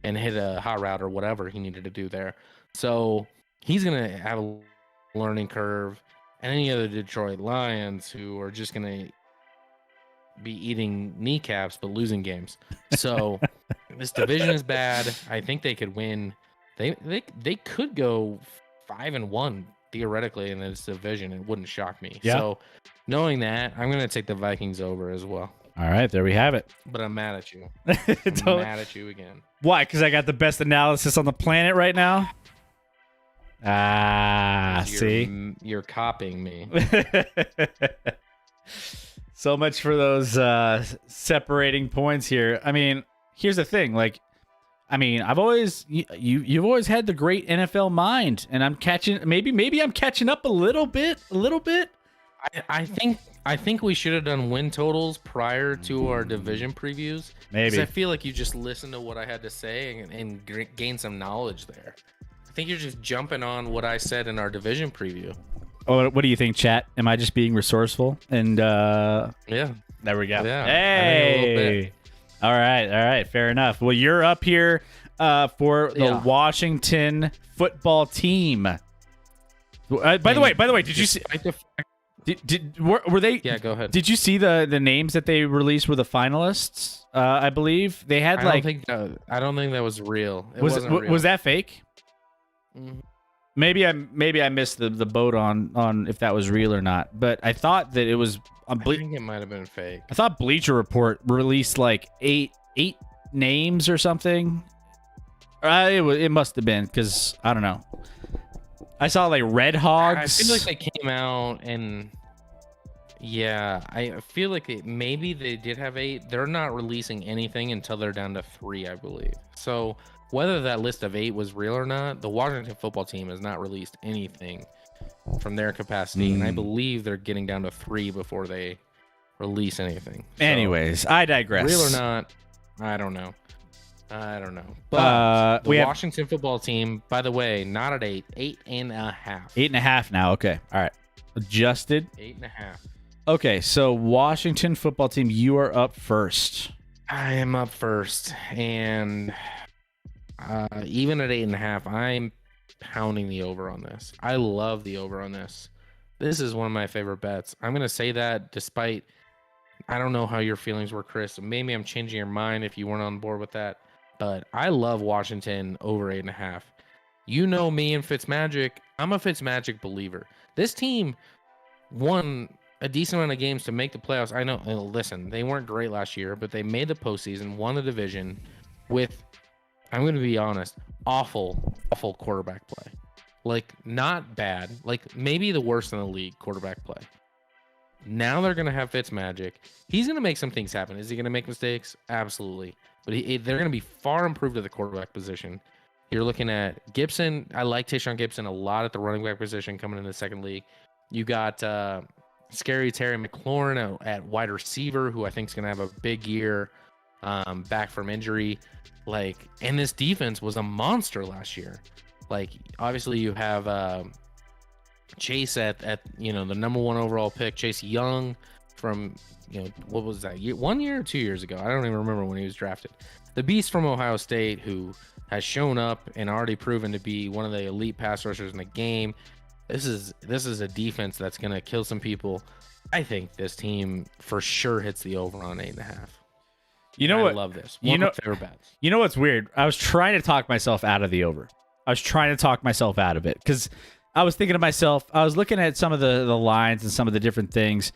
and hit a hot route or whatever he needed to do there. So he's going to have a learning curve. And any other Detroit Lions who are just going to be eating kneecaps but losing games. So this division is bad. I think they could win. They could go 5-1 theoretically in this division. It wouldn't shock me. Yeah. So knowing that, I'm going to take the Vikings over as well. All right, there we have it. But I'm mad at you. I'm mad at you again. Why? Because I got the best analysis on the planet right now? See? You're copying me. So much for those separating points here. I mean, here's the thing. Like, I mean, you've always had the great NFL mind, and I'm catching. Maybe I'm catching up a little bit. I think we should have done win totals prior to our division previews. Maybe. 'Cause I feel like you just listened to what I had to say and gain some knowledge there. I think you're just jumping on what I said in our division preview. Oh, what do you think, chat? Am I just being resourceful? And Yeah. there we go. Yeah, I think a little Hey. All right. Fair enough. Well, you're up here for the Washington football team. By the way, did you see? Were they? Yeah, go ahead. Did you see the names that they released were the finalists? I believe they had I don't think that was real. It wasn't real. Was that fake? Mhm. Maybe I missed the boat on if that was real or not. But I thought that it was. I think it might have been fake. I thought Bleacher Report released like eight names or something. It must have been, because I don't know. I saw like Red Hogs. I feel like they came out and I feel like maybe they did have 8. They're not releasing anything until they're down to 3, I believe. So whether that list of 8 was real or not, the Washington football team has not released anything from their capacity, and I believe they're getting down to 3 before they release anything. So, anyways, I digress. Real or not, I don't know. But the Washington football team, by the way, not at 8, 8.5. 8.5 now. Okay. All right. Adjusted. 8.5. Okay. So Washington football team, you are up first. I am up first, and even at 8.5, I'm pounding the over on this. I love the over on this. This is one of my favorite bets. I'm gonna say that despite, I don't know how your feelings were, Chris. Maybe I'm changing your mind if you weren't on board with that. But I love Washington over 8.5. You know me and Fitzmagic. I'm a Fitzmagic believer. This team won a decent amount of games to make the playoffs. I know. Listen, they weren't great last year, but they made the postseason, won the division with, I'm going to be honest, awful quarterback play. Like, not bad. Like, maybe the worst in the league quarterback play. Now they're going to have Fitzmagic. He's going to make some things happen. Is he going to make mistakes? Absolutely. But they're going to be far improved at the quarterback position. You're looking at Gibson. I like Tayshaun Gibson a lot at the running back position coming into the second league. You got Scary Terry McLaurin at wide receiver, who I think is going to have a big year back from injury. And this defense was a monster last year. Obviously you have Chase at the number 1 overall pick, Chase Young from, what was that, 1 year or 2 years ago? I don't even remember when he was drafted. The beast from Ohio State, who has shown up and already proven to be one of the elite pass rushers in the game. This is a defense that's going to kill some people. I think this team for sure hits the over on 8.5. You know what? I love this. One of my favorite bets. You know what's weird? I was trying to talk myself out of the over. I was trying to talk myself out of it because I was thinking to myself, I was looking at some of the lines and some of the different things.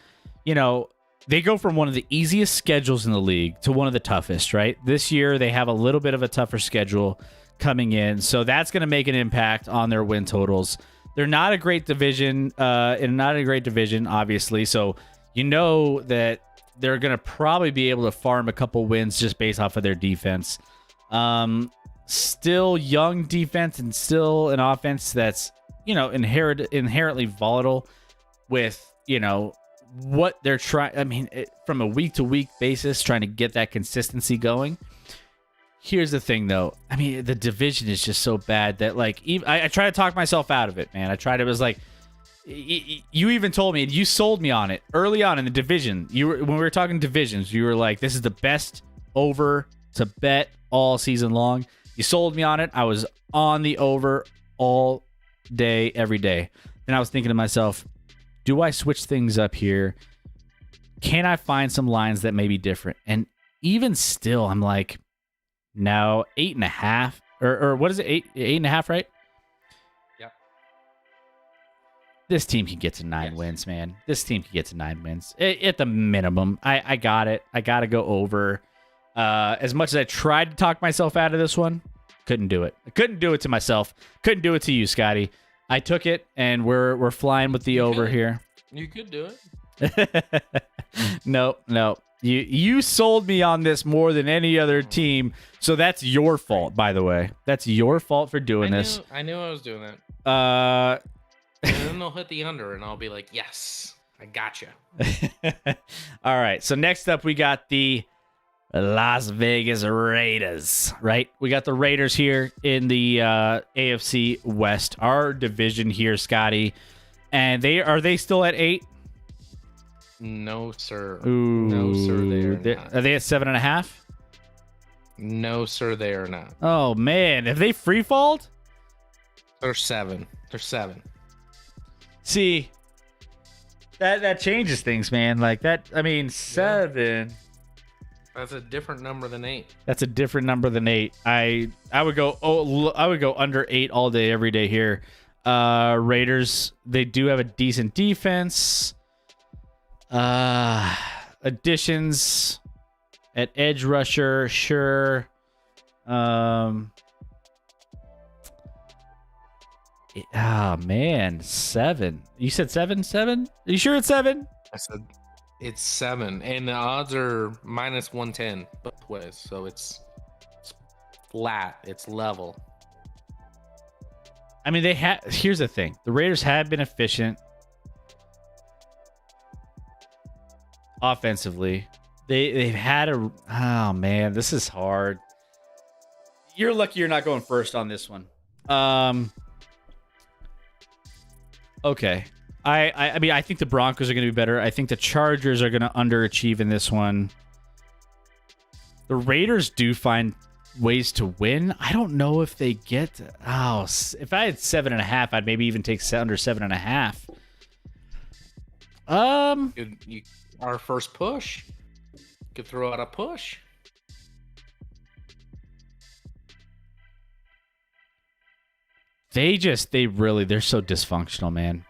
They go from one of the easiest schedules in the league to one of the toughest, right? This year, they have a little bit of a tougher schedule coming in. So that's going to make an impact on their win totals. They're not a great division, obviously. So you know that they're going to probably be able to farm a couple wins just based off of their defense. Still young defense and still an offense that's, inherently volatile with, what they're trying. I mean, from a week-to-week basis, trying to get that consistency going. Here's the thing, though. I mean, the division is just so bad that, I try to talk myself out of it, man. It was like, you even told me, you sold me on it early on in the division. When we were talking divisions, you were like, this is the best over to bet all season long. You sold me on it. I was on the over all day, every day. And I was thinking to myself, do I switch things up here? Can I find some lines that may be different? And even still, I'm like, no, 8.5 or what is it? 8.5, right? Yep. This team can get to 9 wins, man. This team can get to 9 wins at the minimum. I got it. I got to go over. As much as I tried to talk myself out of this one, couldn't do it. I couldn't do it to myself. Couldn't do it to you, Scotty. I took it, and we're flying with the over here. You could do it. No. You sold me on this more than any other team, so that's your fault, by the way. That's your fault for doing this. I knew I was doing that. Uh, And then they'll hit the under, and I'll be like, yes, I gotcha. all right. So next up, we got the Las Vegas Raiders, right? We got the Raiders here in the AFC West, our division here, Scotty. And are they still at 8? No, sir. Ooh, No, sir, they are not. Are they at 7.5? No, sir, they are not. Oh man, have they free falled? They're 7. They're 7. See, that changes things, man. Like that. I mean, 7. That's a different number than 8. That's a different number than 8. I would go. I would go under 8 all day, every day here. Raiders. They do have a decent defense. Additions at edge rusher, sure. Man, 7. You said 7? 7? Are you sure it's 7? I said it's 7, and the odds are minus 110 both ways, so it's flat. It's level. I mean, here's the thing: the Raiders have been efficient offensively. They've had oh man, this is hard. You're lucky you're not going first on this one. Okay. I mean, I think the Broncos are going to be better. I think the Chargers are going to underachieve in this one. The Raiders do find ways to win. I don't know if they get. Oh, if I had 7.5, I'd maybe even take under 7.5. Our first push. Could throw out a push. They're so dysfunctional, man.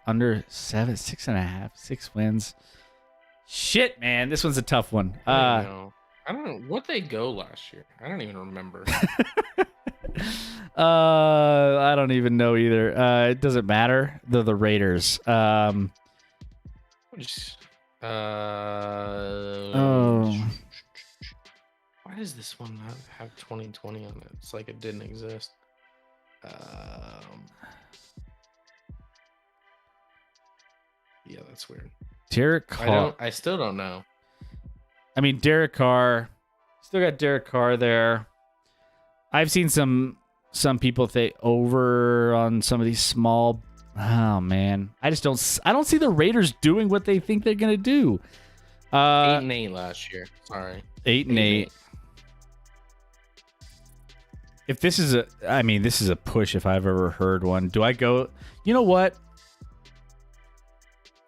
Under 7, 6.5, 6 wins. Shit, man, this one's a tough one. I don't know what they go last year. I don't even remember. I don't even know either. It doesn't matter. They're the Raiders. Oh. Why does this one not have 2020 on it? It's like it didn't exist. Yeah, that's weird. Derek Carr. I still don't know. I mean, Derek Carr. Still got Derek Carr there. I've seen some people think over on some of these small. Oh man, I don't see the Raiders doing what they think they're gonna do. 8-8 last year. Sorry. 8-8. If this is this is a push if I've ever heard one. Do I go? You know what?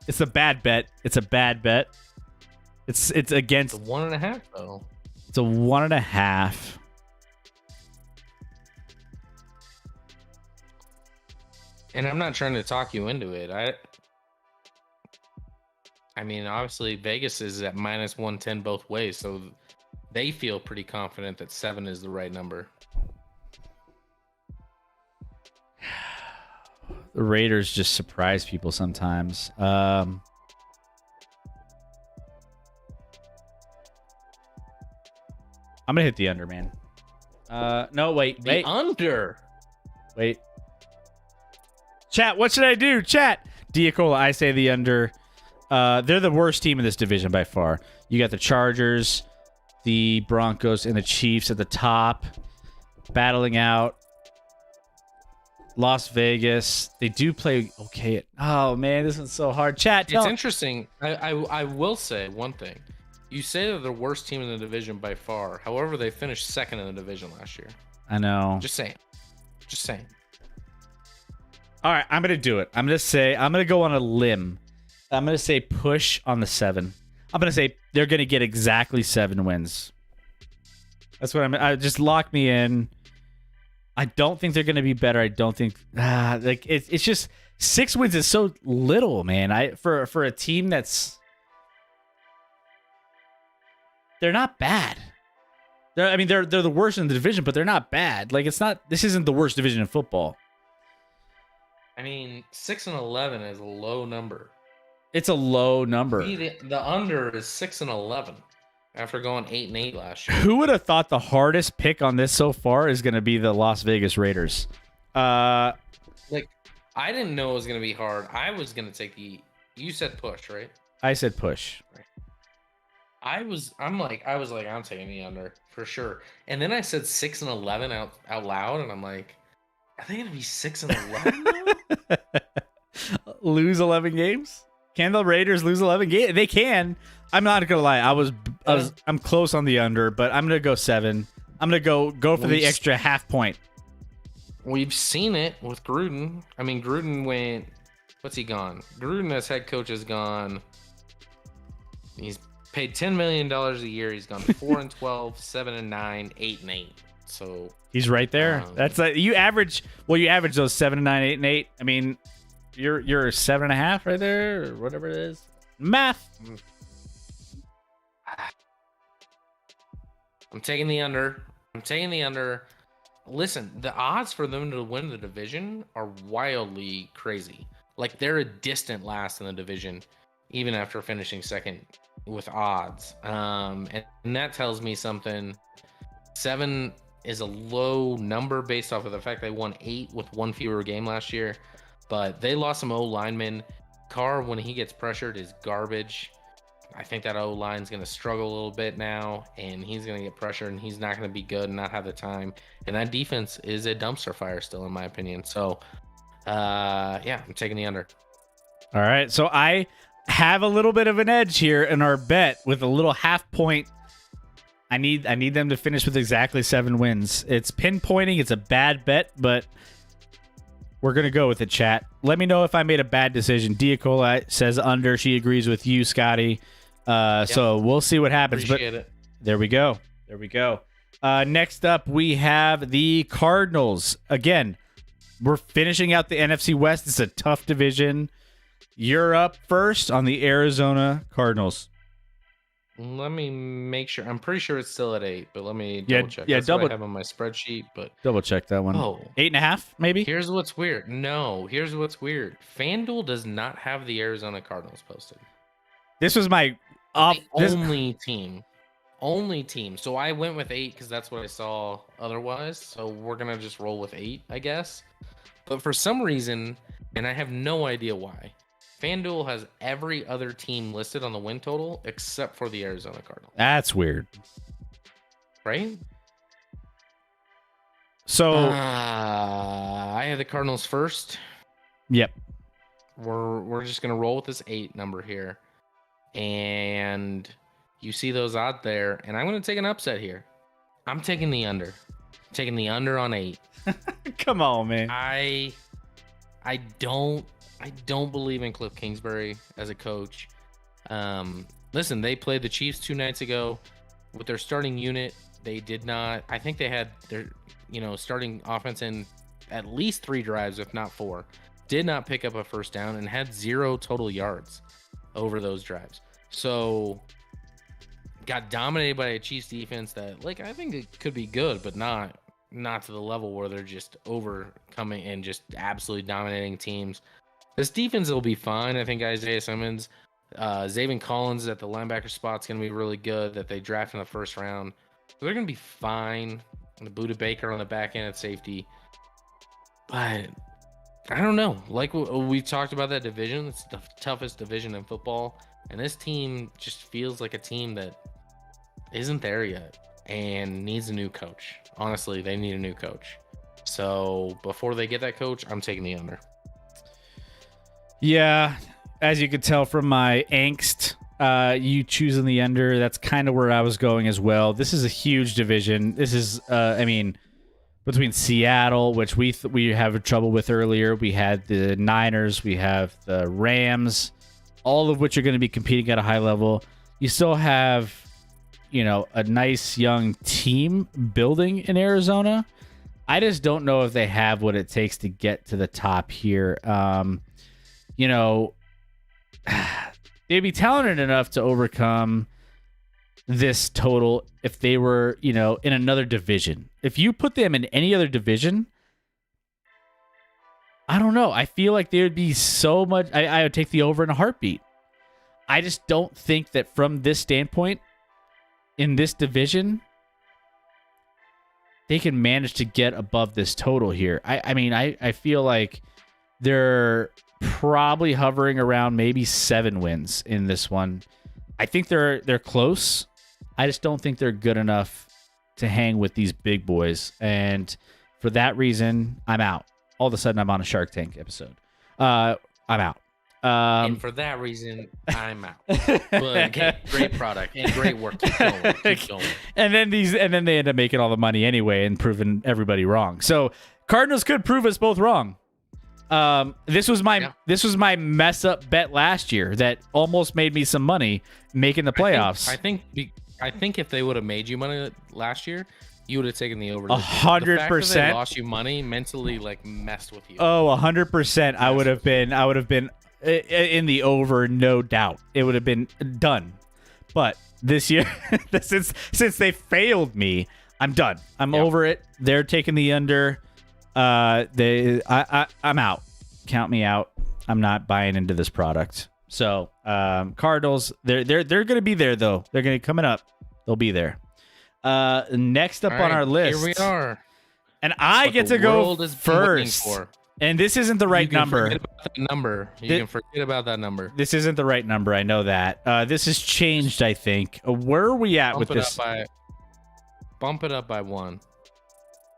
It's a bad bet. It's a bad bet. It's against. It's a 1.5 though. It's a 1.5. And I'm not trying to talk you into it. I mean, obviously Vegas is at minus 110 both ways, so they feel pretty confident that 7 is the right number. The Raiders just surprise people sometimes. I'm gonna hit the under, man. No, wait. The under. Wait. Chat, what should I do? Chat. Diacola, I say the under. They're the worst team in this division by far. You got the Chargers, the Broncos, and the Chiefs at the top, battling out. Las Vegas, they do play okay. Oh man, this one's so hard. Chat, It's interesting. I will say one thing. You say they're the worst team in the division by far. However, they finished second in the division last year. I know. Just saying. All right, I'm gonna do it. I'm gonna go on a limb. I'm gonna say push on the 7. I'm gonna say they're gonna get exactly 7 wins. That's what I just lock me in. I don't think they're going to be better. I don't think it's just 6 wins is so little, man. For a team they're not bad. They're the worst in the division, but they're not bad. Like this isn't the worst division in football. I mean, 6-11 is a low number. It's a low number. The under is 6-11 after going 8-8 last year. Who would have thought the hardest pick on this so far is going to be the Las Vegas Raiders? Like, I didn't know it was going to be hard. I was going to take the. You said push, right? I said push. I'm taking the under for sure. And then I said 6-11 out loud, and I'm like, are they going to be 6-11? Lose 11 games? Can the Raiders lose 11 games? They can. I'm not gonna lie. I'm close on the under, but I'm gonna go 7. I'm gonna go for the extra half point. We've seen it with Gruden. I mean, Gruden went. What's he gone? Gruden as head coach has gone. He's paid $10 million a year. He's gone 4-12, 7-9, 8-8. So he's right there. That's you average. Well, you average those 7-9, 8-8. I mean, you're 7.5 right there, or whatever it is. Math. I'm taking the under. Listen, the odds for them to win the division are wildly crazy. Like, they're a distant last in the division, even after finishing second with odds. And that tells me something. 7 is a low number based off of the fact they won 8 with one fewer game last year. But they lost some O-linemen. Carr, when he gets pressured, is garbage. I think that O-line is going to struggle a little bit now, and he's going to get pressured, and he's not going to be good and not have the time. And that defense is a dumpster fire still, in my opinion. So, yeah, I'm taking the under. All right, so I have a little bit of an edge here in our bet with a little half point. I need them to finish with exactly 7 wins. It's pinpointing. It's a bad bet, but we're going to go with it, chat. Let me know if I made a bad decision. Diacola says under. She agrees with you, Scotty. So we'll see what happens. Appreciate it. There we go. Next up, we have the Cardinals. Again, we're finishing out the NFC West. It's a tough division. You're up first on the Arizona Cardinals. Let me make sure. I'm pretty sure it's still at 8, but let me Yeah, double check. yeah, That's what I have on my spreadsheet, but double check that one. 8.5, maybe. Here's what's weird. No, here's what's weird. FanDuel does not have the Arizona Cardinals posted. This was my only team. So I went with 8 because that's what I saw otherwise. So we're gonna just roll with 8, I guess. But for some reason, and I have no idea why, FanDuel has every other team listed on the win total except for the Arizona Cardinals. That's weird. Right? So I have the Cardinals first. Yep. We're just gonna roll with this 8 number here. And you see those odds there, and I'm gonna take an upset here. I'm taking the under. Taking the under on 8. Come on, man. I don't believe in Cliff Kingsbury as a coach. Listen, they played the Chiefs 2 nights ago with their starting unit. They did not. I think they had their starting offense in at least 3 drives, if not 4. Did not pick up a first down and had 0 total yards over those drives. So got dominated by a Chiefs defense that, like, I think it could be good, but not to the level where they're just overcoming and just absolutely dominating teams. This defense will be fine. I think Isaiah Simmons, Zaven Collins at the linebacker spot's going to be really good that they draft in the first round. So they're going to be fine. And the Buda Baker on the back end at safety. But I don't know. Like we've talked about that division. It's the toughest division in football. And this team just feels like a team that isn't there yet and needs a new coach. Honestly, they need a new coach. So before they get that coach, I'm taking the under. Yeah, as you could tell from my angst, you choosing the under, that's kind of where I was going as well. This is a huge division. This is, between Seattle, which we have trouble with earlier. We had the Niners. We have the Rams, all of which are going to be competing at a high level. You still have, a nice young team building in Arizona. I just don't know if they have what it takes to get to the top here. They'd be talented enough to overcome this total if they were, in another division. If you put them in any other division, I don't know. I feel like there would be so much. I would take the over in a heartbeat. I just don't think that from this standpoint, in this division, they can manage to get above this total here. I mean, I feel like they're probably hovering around maybe 7 wins in this one. I think they're close. I just don't think they're good enough to hang with these big boys. And for that reason, I'm out. All of a sudden, I'm on a Shark Tank episode. I'm out. And for that reason, I'm out. But great product and great work. Keep going. Keep going. And then they end up making all the money anyway and proving everybody wrong. So Cardinals could prove us both wrong. This was my mess up bet last year that almost made me some money making the playoffs. I think if they would have made you money last year, you would have taken the over. 100%. They lost you money mentally, like messed with you. Oh, 100%. I would have been in the over, no doubt. It would have been done. But this year, since they failed me, I'm done. I'm over it. They're taking the under. I'm out. Count me out. I'm not buying into this product. So, Cardinals, they're going to be there though. They're going to coming up. They'll be there. Next up on our list. Here we are. And I get to go first. And this isn't the right number. You can forget about that number. This isn't the right number. I know that. This has changed, I think. Where are we at with this? Bump it up by 1.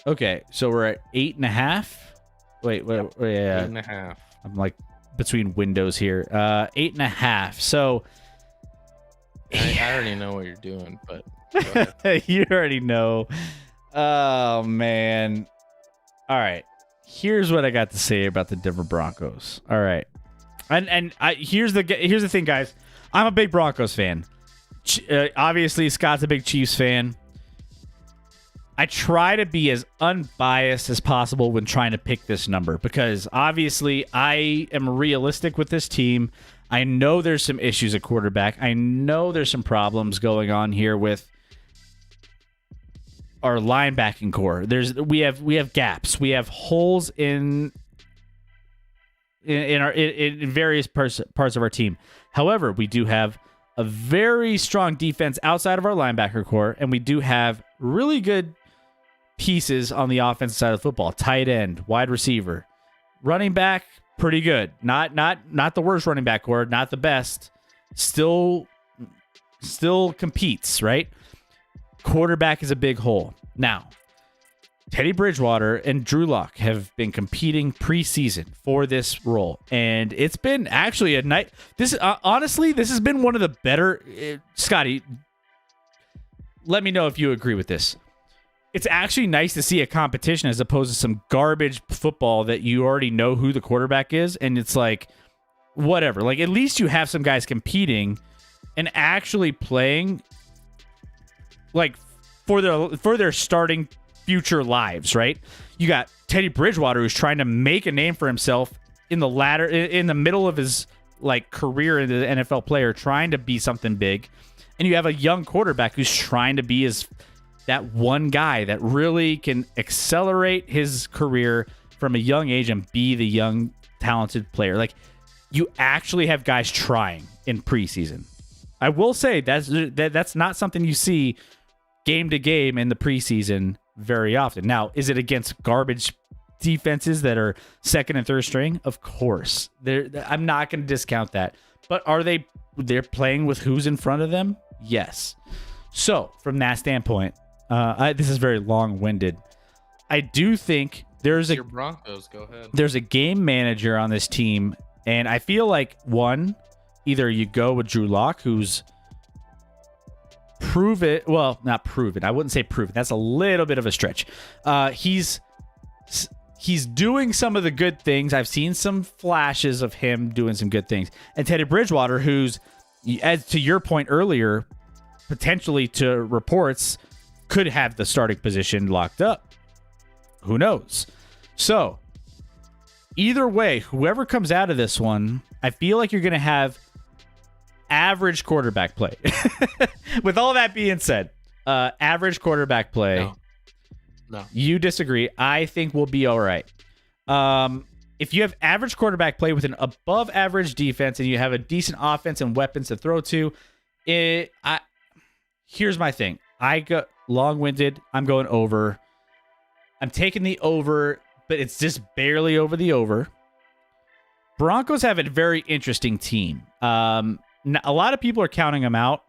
Okay, so we're at 8.5. Wait, yeah. 8.5. I'm like between windows here. 8.5. So I already know what you're doing, but go ahead. You already know. Oh man. All right. Here's what I got to say about the Denver Broncos. All right. And here's the thing, guys. I'm a big Broncos fan. Obviously, Scott's a big Chiefs fan. I try to be as unbiased as possible when trying to pick this number because obviously I am realistic with this team. I know there's some issues at quarterback. I know there's some problems going on here with our linebacking core. We have gaps. We have holes in various parts of our team. However, we do have a very strong defense outside of our linebacker core, and we do have really good pieces on the offensive side of football. Tight end, wide receiver, running back, pretty good. Not the worst running back core, not the best. Still competes, right? Quarterback is a big hole. Now, Teddy Bridgewater and Drew Lock have been competing preseason for this role, and it's been actually a night. Honestly, this has been one of the better. Scotty, let me know if you agree with this. It's actually nice to see a competition as opposed to some garbage football that you already know who the quarterback is, and it's like, whatever. Like, at least you have some guys competing and actually playing, like, for their starting future lives, right? You got Teddy Bridgewater, who's trying to make a name for himself in the middle of his like career as an NFL player, trying to be something big, and you have a young quarterback who's trying to be that one guy that really can accelerate his career from a young age and be the young talented player. Like, you actually have guys trying in preseason. I will say that's not something you see game to game in the preseason very often. Now, is it against garbage defenses that are second and third string? Of course. I'm not going to discount that. But they're playing with who's in front of them? Yes. So, from that standpoint, this is very long-winded. I do think there's your Broncos. Go ahead. There's a game manager on this team, and I feel like either you go with Drew Lock, who's not proven. I wouldn't say proven. That's a little bit of a stretch. He's doing some of the good things. I've seen some flashes of him doing some good things. And Teddy Bridgewater, who's, as to your point earlier, potentially to reports, could have the starting position locked up. Who knows? So, either way, whoever comes out of this one, I feel like you're going to have average quarterback play. With all that being said, average quarterback play. No. You disagree. I think we'll be all right. if you have average quarterback play with an above average defense and you have a decent offense and weapons to throw to, here's my thing. I got long-winded. I'm going over. I'm taking the over, but it's just barely over the over. Broncos have a very interesting team. A lot of people are counting them out.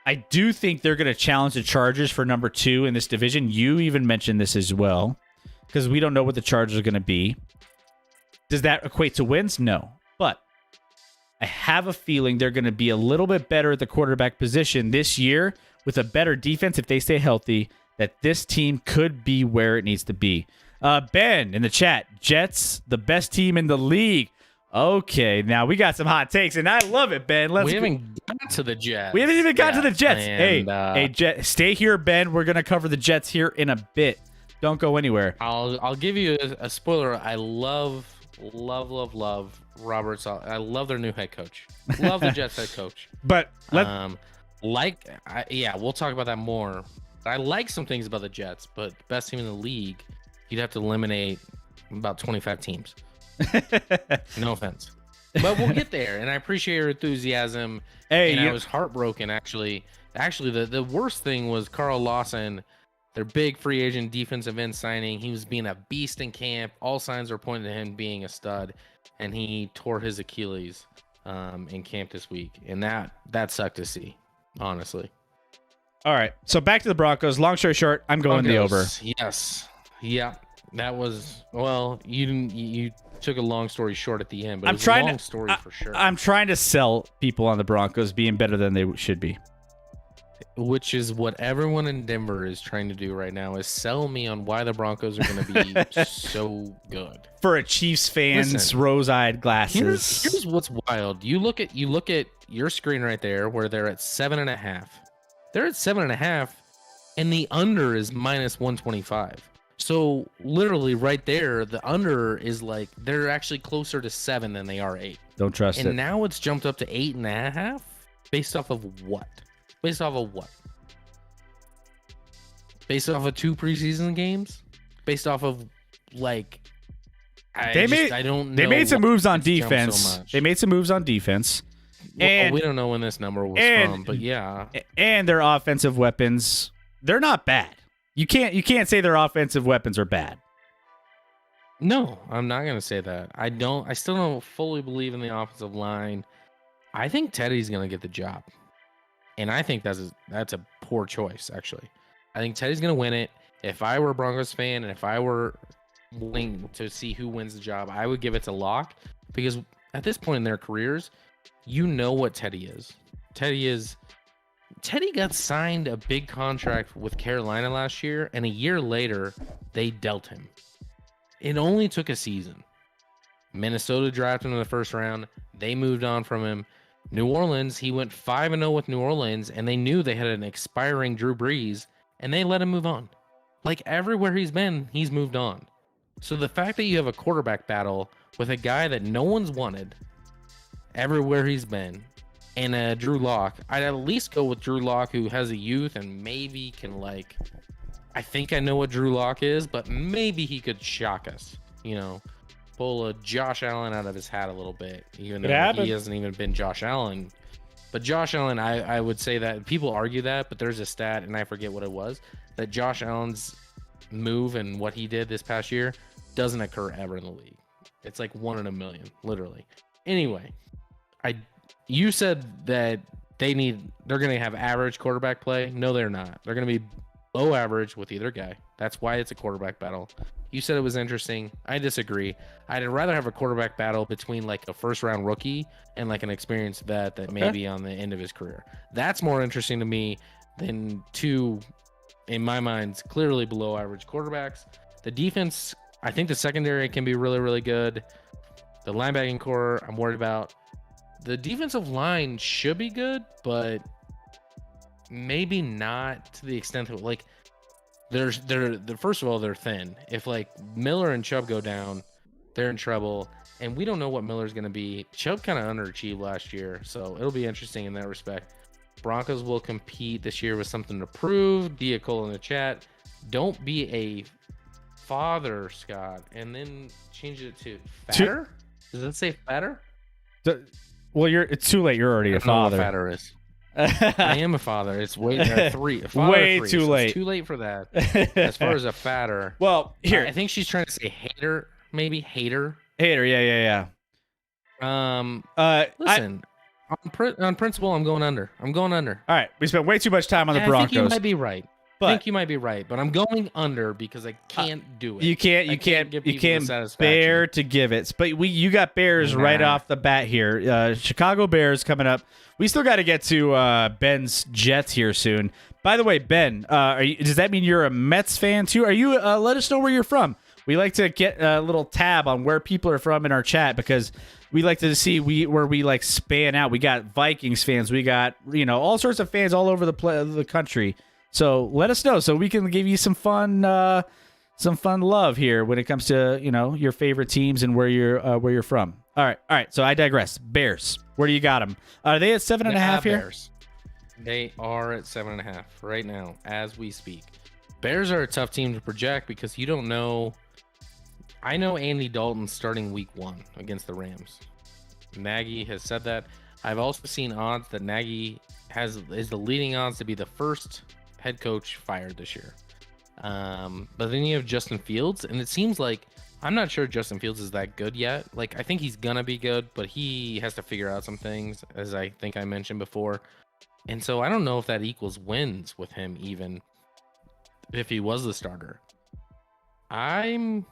I do think they're going to challenge the Chargers for number 2 in this division. You even mentioned this as well, because we don't know what the Chargers are going to be. Does that equate to wins? No. But I have a feeling they're going to be a little bit better at the quarterback position this year with a better defense if they stay healthy, that this team could be where it needs to be. Ben in the chat, Jets, the best team in the league. Okay, now we got some hot takes, and I love it, Ben. We haven't got to the Jets. We haven't even got to the Jets. And, hey, Jet, stay here, Ben. We're gonna cover the Jets here in a bit. Don't go anywhere. I'll give you a spoiler. I love Robert Saleh. I love their new head coach. Love the Jets head coach. But we'll talk about that more. I like some things about the Jets, but best team in the league, you'd have to eliminate about 25 teams. No offense, but we'll get there. And I appreciate your enthusiasm. Hey, I was heartbroken actually. The worst thing was Carl Lawson, their big free agent defensive end signing. He was being a beast in camp. All signs are pointing to him being a stud, and he tore his Achilles in camp this week, and that sucked to see, honestly. All right, so back to the Broncos. Long story short, I'm going the over. Yes, yeah, that was you took a long story short at the end, but it was a long story for sure. I'm trying to sell people on the Broncos being better than they should be. Which is what everyone in Denver is trying to do right now, is sell me on why the Broncos are going to be so good. For a Chiefs fan's rose-eyed glasses. Here's what's wild. You look at your screen right there where they're at 7.5. They're at 7.5, and the under is -125. So literally right there, the under is like they're actually closer to 7 than they are 8. Don't trust it. And now it's jumped up to 8.5. Based off of what? Based off of 2 preseason games? Based off of they made some moves on defense. They made some moves on defense. And we don't know when this number was from, but yeah. And their offensive weapons, they're not bad. You can't say their offensive weapons are bad. No, I'm not gonna say that. I still don't fully believe in the offensive line. I think Teddy's gonna get the job. And I think that's a poor choice, actually. I think Teddy's gonna win it. If I were a Broncos fan and if I were willing to see who wins the job, I would give it to Locke, because at this point in their careers, you know what Teddy is. Teddy got signed a big contract with Carolina last year, and a year later, they dealt him. It only took a season. Minnesota drafted him in the first round. They moved on from him. New Orleans, he went 5-0 with New Orleans, and they knew they had an expiring Drew Brees, and they let him move on. Like everywhere he's been, he's moved on. So the fact that you have a quarterback battle with a guy that no one's wanted everywhere he's been, and Drew Lock, I'd at least go with Drew Lock, who has a youth and maybe can I think I know what Drew Lock is, but maybe he could shock us, pull a Josh Allen out of his hat a little bit, even though he hasn't even been Josh Allen. But Josh Allen, I would say that people argue that, but there's a stat, and I forget what it was, that Josh Allen's move and what he did this past year doesn't occur ever in the league. It's like 1 in a million, literally. Anyway, you said that they're going to have average quarterback play. No, they're not. They're going to be below average with either guy. That's why it's a quarterback battle. You said it was interesting. I disagree. I'd rather have a quarterback battle between a first round rookie and an experienced vet that may be on the end of his career. That's more interesting to me than 2, in my mind, clearly below average quarterbacks. The defense, I think the secondary can be really, really good. The linebacking core, I'm worried about. The defensive line should be good, but maybe not to the extent that they're first of all, they're thin. If Miller and Chubb go down, they're in trouble, and we don't know what Miller's going to be. Chubb kind of underachieved last year, so it'll be interesting in that respect. Broncos will compete this year with something to prove. Diacole in the chat, don't be a father, Scott, and then change it to fatter? Does it say fatter? Well, it's too late. You're already a I don't know what father. fatter is. I am a father. It's way three. Way three, too so late. It's too late for that. As far as a fatter. Well, here. I think she's trying to say hater, maybe hater. Hater, yeah. Listen, on principle, I'm going under. All right, we spent way too much time on the Broncos. I think you might be right. But But I'm going under because I can't do it. You can't bear to give it. But you got Bears right off the bat here. Chicago Bears coming up. We still got to get to Ben's Jets here soon. By the way, Ben, does that mean you're a Mets fan too? Are you? Let us know where you're from. We like to get a little tab on where people are from in our chat because we like to see where we like span out. We got Vikings fans. We got all sorts of fans all over the country. So let us know so we can give you some fun love here when it comes to your favorite teams and where you're from. All right. So I digress. Bears, where do you got them? Are they at 7.5 here? Bears. They are at 7.5 right now as we speak. Bears are a tough team to project because you don't know. I know Andy Dalton's starting week 1 against the Rams. Nagy has said that. I've also seen odds that Nagy is the leading odds to be the first head coach fired this year. But then you have Justin Fields, and it seems like I'm not sure Justin Fields is that good yet. Like, I think he's gonna be good, but he has to figure out some things, as I think I mentioned before. And so I don't know if that equals wins with him, even if he was the starter. I'm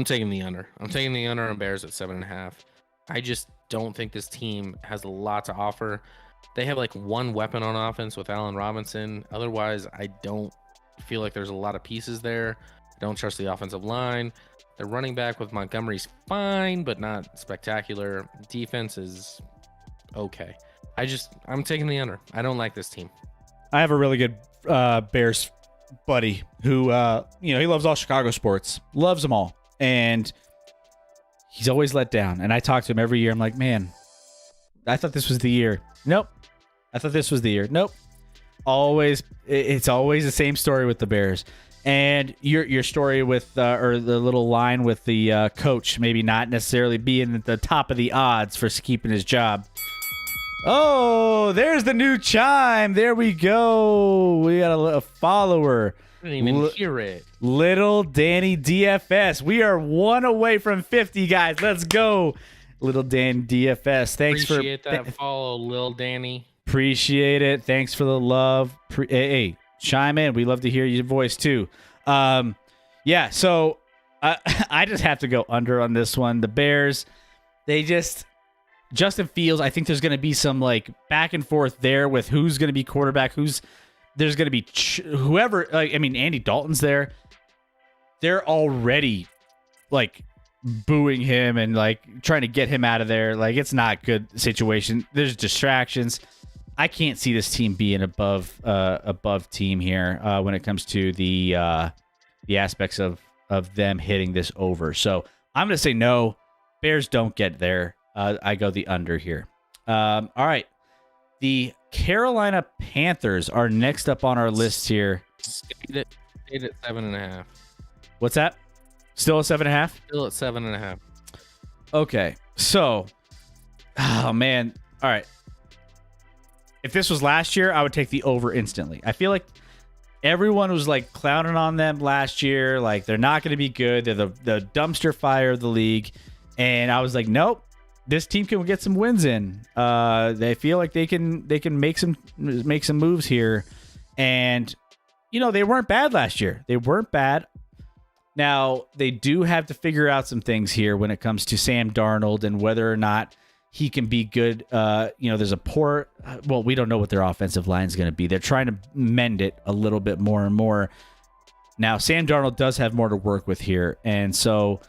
taking the under. I'm taking the under on Bears at 7.5. I just don't think this team has a lot to offer. They have like one weapon on offense with Allen Robinson. Otherwise, I don't feel like there's a lot of pieces there. I don't trust the offensive line. The running back with Montgomery's fine, but not spectacular. Defense is okay. I'm taking the under. I don't like this team. I have a really good Bears buddy who, he loves all Chicago sports, loves them all. And he's always let down. And I talk to him every year. I'm like, man, I thought this was the year. Nope. I thought this was the year. Nope. It's always the same story with the Bears. And your story with, or the little line with the coach, maybe not necessarily being at the top of the odds for keeping his job. Oh, there's the new chime. There we go. We got a follower. I didn't even hear it. Little Danny DFS. We are 1 away from 50, guys. Let's go. Little Danny DFS. Appreciate that follow, Lil Danny. Appreciate it. Thanks for the love. Hey, chime in. We love to hear your voice too. Yeah, so I just have to go under on this one. The Bears, Justin Fields, I think there's going to be some like back and forth there with who's going to be quarterback, there's going to be whoever, Andy Dalton's there. They're already like booing him and like trying to get him out of there. Like, it's not a good situation. There's distractions. I can't see this team being above team here when it comes to the aspects of them hitting this over. So I'm going to say no. Bears don't get there. I go the under here. All right. The Carolina Panthers are next up on our list here. Stayed at 7.5. What's that? Still at 7.5? Still at 7.5. Okay. So, oh man. All right. If this was last year, I would take the over instantly. I feel like everyone was like clowning on them last year. Like, they're not going to be good. They're the dumpster fire of the league. And I was like, nope. This team can get some wins in. They feel like they can make some moves here, and they weren't bad last year. They weren't bad. Now they do have to figure out some things here when it comes to Sam Darnold and whether or not he can be good. There's a poor. Well, we don't know what their offensive line is going to be. They're trying to mend it a little bit more and more. Now Sam Darnold does have more to work with here, and so.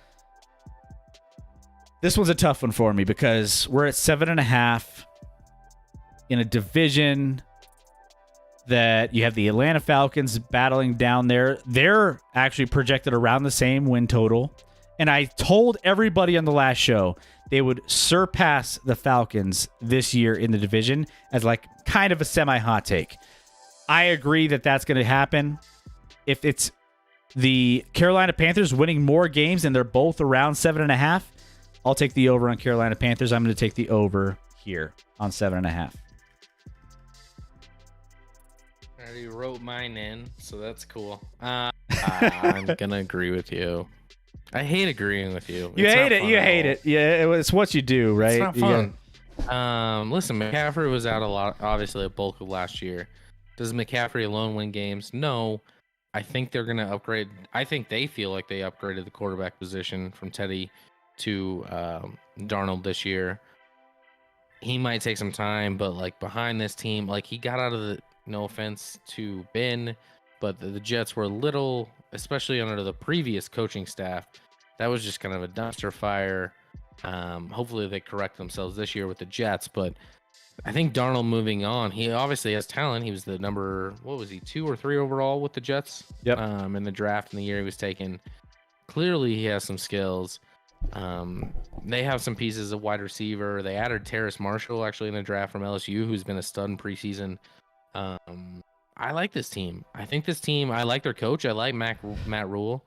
This one's a tough one for me because we're at 7.5 in a division that you have the Atlanta Falcons battling down there. They're actually projected around the same win total. And I told everybody on the last show they would surpass the Falcons this year in the division as like kind of a semi-hot take. I agree that that's going to happen. If it's the Carolina Panthers winning more games, and they're both around 7.5. I'll take the over on Carolina Panthers. I'm going to take the over here on 7.5. I already wrote mine in, so that's cool. I'm gonna agree with you. I hate agreeing with you. You hate it. You hate it. Yeah, it's what you do, right? It's not fun. Listen, McCaffrey was out a lot, obviously a bulk of last year. Does McCaffrey alone win games? No. I think they're gonna upgrade. I think they feel like they upgraded the quarterback position from Teddy to Darnold this year. He might take some time, but like behind this team, like he got out of the. No offense to Ben, but the Jets were a little, especially under the previous coaching staff, that was just kind of a dumpster fire. Hopefully they correct themselves this year with the Jets, but I think Darnold moving on, he obviously has talent. He was the number, 2 or 3 overall with the Jets? Yep. In the draft in the year he was taken. Clearly he has some skills. They have some pieces of wide receiver. They added Terrace Marshall actually in the draft from LSU, who's been a stud in preseason. I like this team. I think this team, I like their coach. I like Matt Rule,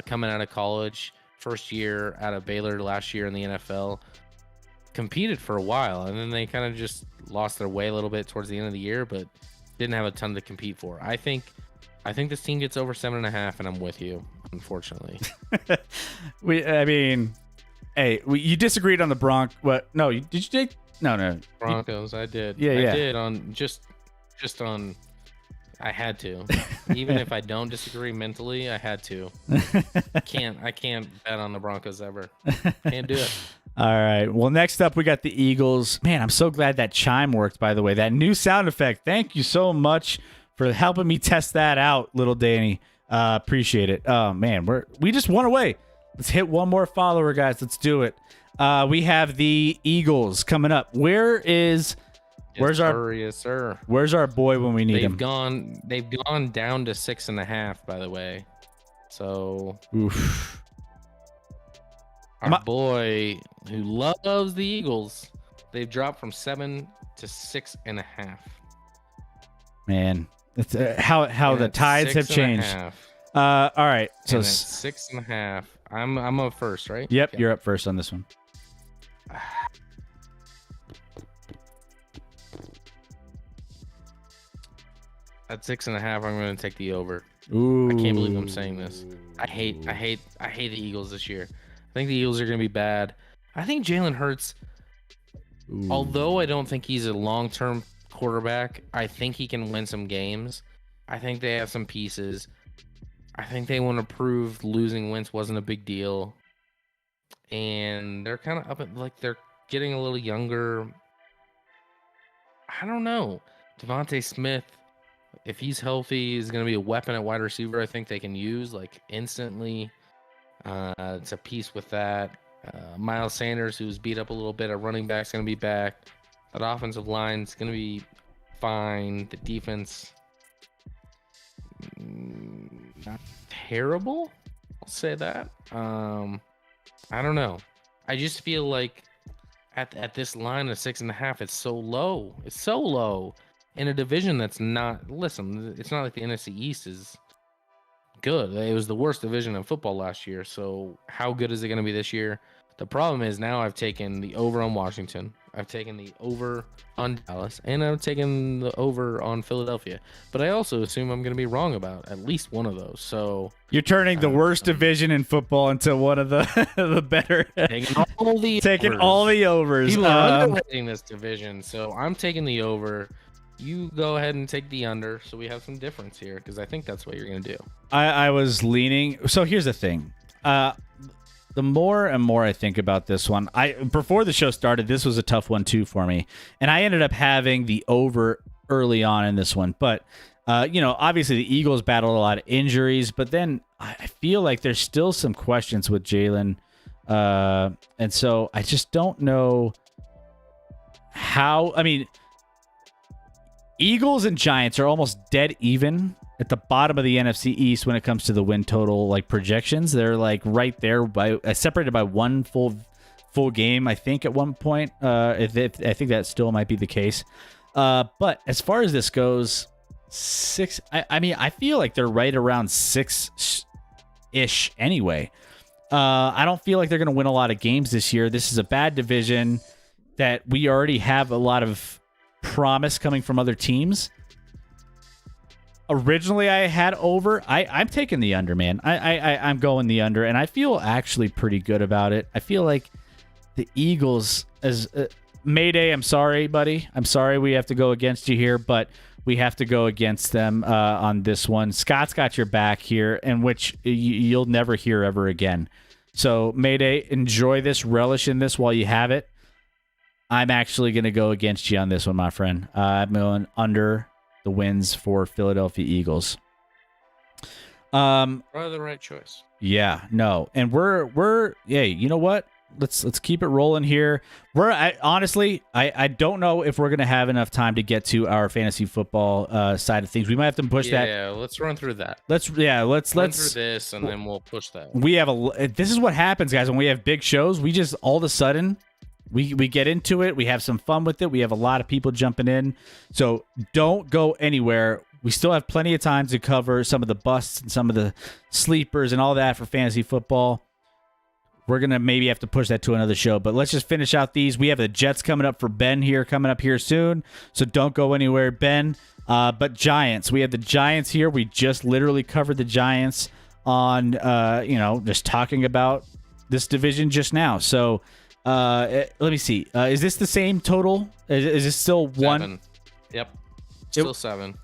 coming out of college, first year out of Baylor last year in the NFL, competed for a while, and then they kind of just lost their way a little bit towards the end of the year, but didn't have a ton to compete for. I think this team gets over 7.5, and I'm with you, unfortunately. You disagreed on the Bronx. What? No, did you take? No. Broncos. I did. Yeah. I did on just on. I had to. Even if I don't disagree mentally, I had to. I can't bet on the Broncos ever. Can't do it. All right. Well, next up we got the Eagles. Man, I'm so glad that chime worked, by the way. That new sound effect. Thank you so much for helping me test that out, little Danny. Appreciate it. Oh man, we just won away. Let's hit one more follower, guys. Let's do it. We have the Eagles coming up. Where's our yes, sir. Where's our boy when we need him? They've gone down to 6.5, by the way. So oof. Our boy who loves the Eagles, they've dropped from 7 to 6.5. Man, it's how the tides have changed. All right, so 6.5. I'm up first, right? Yep, you're up first on this one. At 6.5, I'm going to take the over. Ooh. I can't believe I'm saying this. I hate the Eagles this year. I think the Eagles are going to be bad. I think Jalen Hurts, although I don't think he's a long-term quarterback, I think he can win some games. I think they have some pieces. I think they want to prove losing Wentz wasn't a big deal. And they're kind of they're getting a little younger. I don't know. Devontae Smith, if he's healthy, is going to be a weapon at wide receiver. I think they can use instantly. It's a piece with that. Miles Sanders, who's beat up a little bit at running back, is going to be back. That offensive line is going to be fine. The defense, not terrible. I'll say that. I don't know. I just feel like at this line of 6.5, it's so low. It's so low in a division that's not. Listen, it's not like the NFC East is good. It was the worst division in football last year. So how good is it going to be this year? The problem is now I've taken the over on Washington. I've taken the over on Dallas, and I've taken the over on Philadelphia. But I also assume I'm going to be wrong about at least one of those. So you're turning the worst division in football into one of the better. Taking all the overs. People are underrating this division, so I'm taking the over. You go ahead and take the under, so we have some difference here, because I think that's what you're going to do. I was leaning. So here's the thing. The more and more I think about this one, before the show started, this was a tough one too for me, and I ended up having the over early on in this one. But obviously the Eagles battled a lot of injuries, but then I feel like there's still some questions with Jalen, and so I just don't know how. I mean, Eagles and Giants are almost dead even at the bottom of the NFC East when it comes to the win total projections. They're right there separated by one full game, I think, at one point. I think that still might be the case. But as far as this goes, 6. I mean, I feel like they're right around 6 ish anyway. I don't feel like they're going to win a lot of games this year. This is a bad division that we already have a lot of promise coming from other teams. Originally, I had over. I'm taking the under, man. I'm going the under, and I feel actually pretty good about it. I feel like the Eagles, as Mayday, I'm sorry, buddy. I'm sorry we have to go against you here, but we have to go against them on this one. Scott's got your back here, and which you'll never hear ever again. So, Mayday, enjoy this, relish in this while you have it. I'm actually going to go against you on this one, my friend. I'm going under the wins for Philadelphia Eagles. Probably the right choice. Yeah, no. And we're yeah, you know what? Let's keep it rolling here. Honestly, I don't know if we're gonna have enough time to get to our fantasy football side of things. We might have to push that. Yeah, let's run through that. Let's run through this, and then we'll push that. We have this is what happens, guys, when we have big shows. We just all of a sudden we get into it. We have some fun with it. We have a lot of people jumping in. So don't go anywhere. We still have plenty of time to cover some of the busts and some of the sleepers and all that for fantasy football. We're going to maybe have to push that to another show, but let's just finish out these. We have the Jets coming up for Ben here, coming up here soon, so don't go anywhere, Ben. But Giants, we have the Giants here. We just literally covered the Giants on, just talking about this division just now. So let me see. Is this the same total? Is this still 1? 7. Yep. Still 7.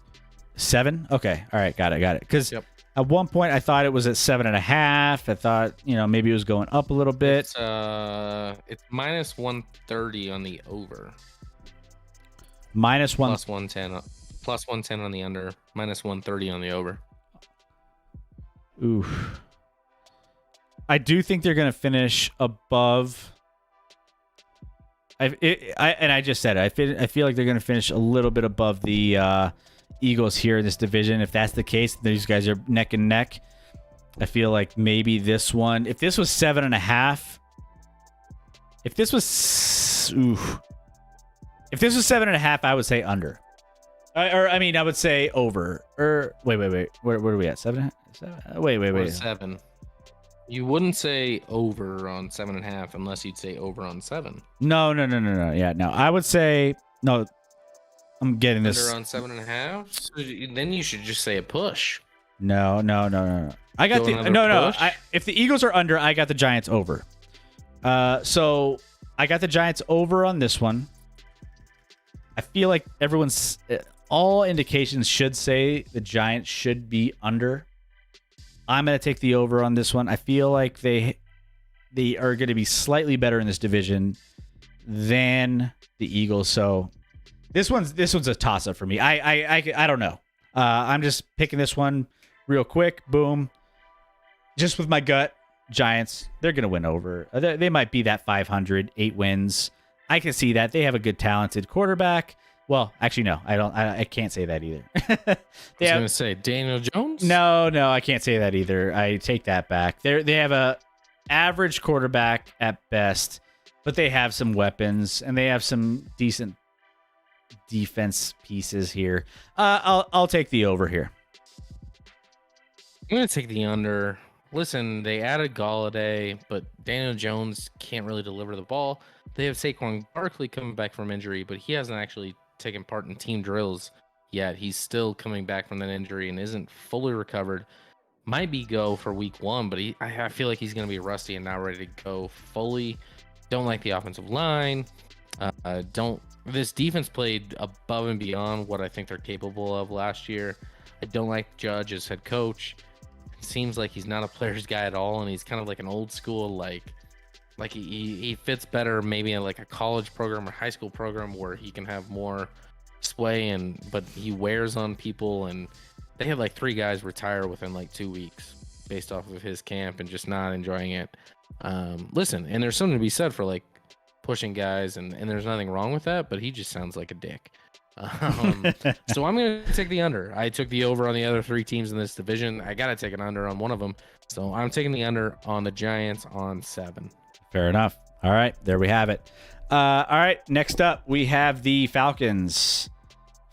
7? Okay. All right. Got it. Because at one point I thought it was at 7.5. I thought, maybe it was going up a little bit. It's minus 130 on the over. Minus 1. Plus 110. Plus 110 on the under. Minus 130 on the over. Oof. I do think they're going to finish above. I just said it. I feel like they're going to finish a little bit above the Eagles here in this division. If that's the case, these guys are neck and neck. I feel like maybe this one, if this was 7.5, if this was 7.5, I would say under. I would say over. Wait. Where are we at? 7? Wait. 7. You wouldn't say over on 7.5 unless you'd say over on 7. No. Yeah, no. I would say no. I'm getting this. Under on 7.5. So then you should just say a push. No. I got no. If the Eagles are under, I got the Giants over. So I got the Giants over on this one. I feel like all indications should say the Giants should be under. I'm going to take the over on this one. I feel like they are going to be slightly better in this division than the Eagles. So this one's a toss up for me. I don't know. I'm just picking this one real quick. Boom. Just with my gut, Giants, they're going to win over. They might be that 500, 8 wins. I can see that. They have a good, talented quarterback. Well, actually, no. I can't say that either. I was going to say Daniel Jones? No, I can't say that either. I take that back. They have a average quarterback at best, but they have some weapons and they have some decent defense pieces here. I'll take the over here. I'm going to take the under. Listen, they added Galladay, but Daniel Jones can't really deliver the ball. They have Saquon Barkley coming back from injury, but he hasn't actually taken part in team drills yet. He's still coming back from that injury and isn't fully recovered. Might be go for week 1, but I feel like he's going to be rusty and not ready to go fully. Don't like the offensive line. This defense played above and beyond what I think they're capable of last year. I don't like Judge as head coach. It seems like he's not a player's guy at all, and he's kind of like an old school, like he fits better maybe in like a college program or high school program where he can have more sway, but he wears on people, and they had like 3 guys retire within like 2 weeks based off of his camp and just not enjoying it. Listen, and there's something to be said for like pushing guys, and there's nothing wrong with that, but he just sounds like a dick. So I'm going to take the under. I took the over on the other 3 teams in this division. I got to take an under on one of them. So I'm taking the under on the Giants on 7. Fair enough. All right, there we have it. All right, next up we have the Falcons.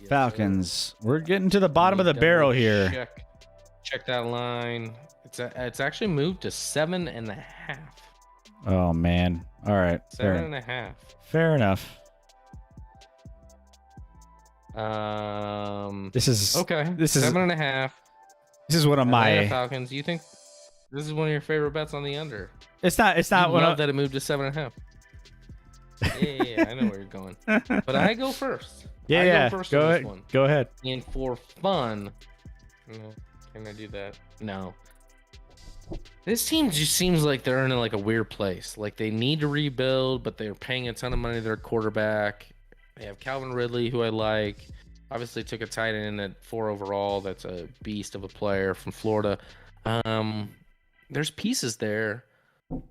Falcons. We're getting to the bottom of the barrel here. Check that line. It's actually moved to 7.5. Oh man. All right. 7.5. Fair enough. This is okay. This is 7.5. This is one of Atlanta my. Falcons. You think this is one of your favorite bets on the under? It's not. It's You not one love of. that it moved to 7.5. Yeah, I know where you're going. But I go first. I Yeah. go first Go on this ahead. one. Go ahead. And for fun, no, can I do that? No. This team just seems like they're in like a weird place. Like they need to rebuild, but they're paying a ton of money to their quarterback. They have Calvin Ridley, who I like. Obviously took a tight end at 4 overall. That's a beast of a player from Florida. There's pieces there.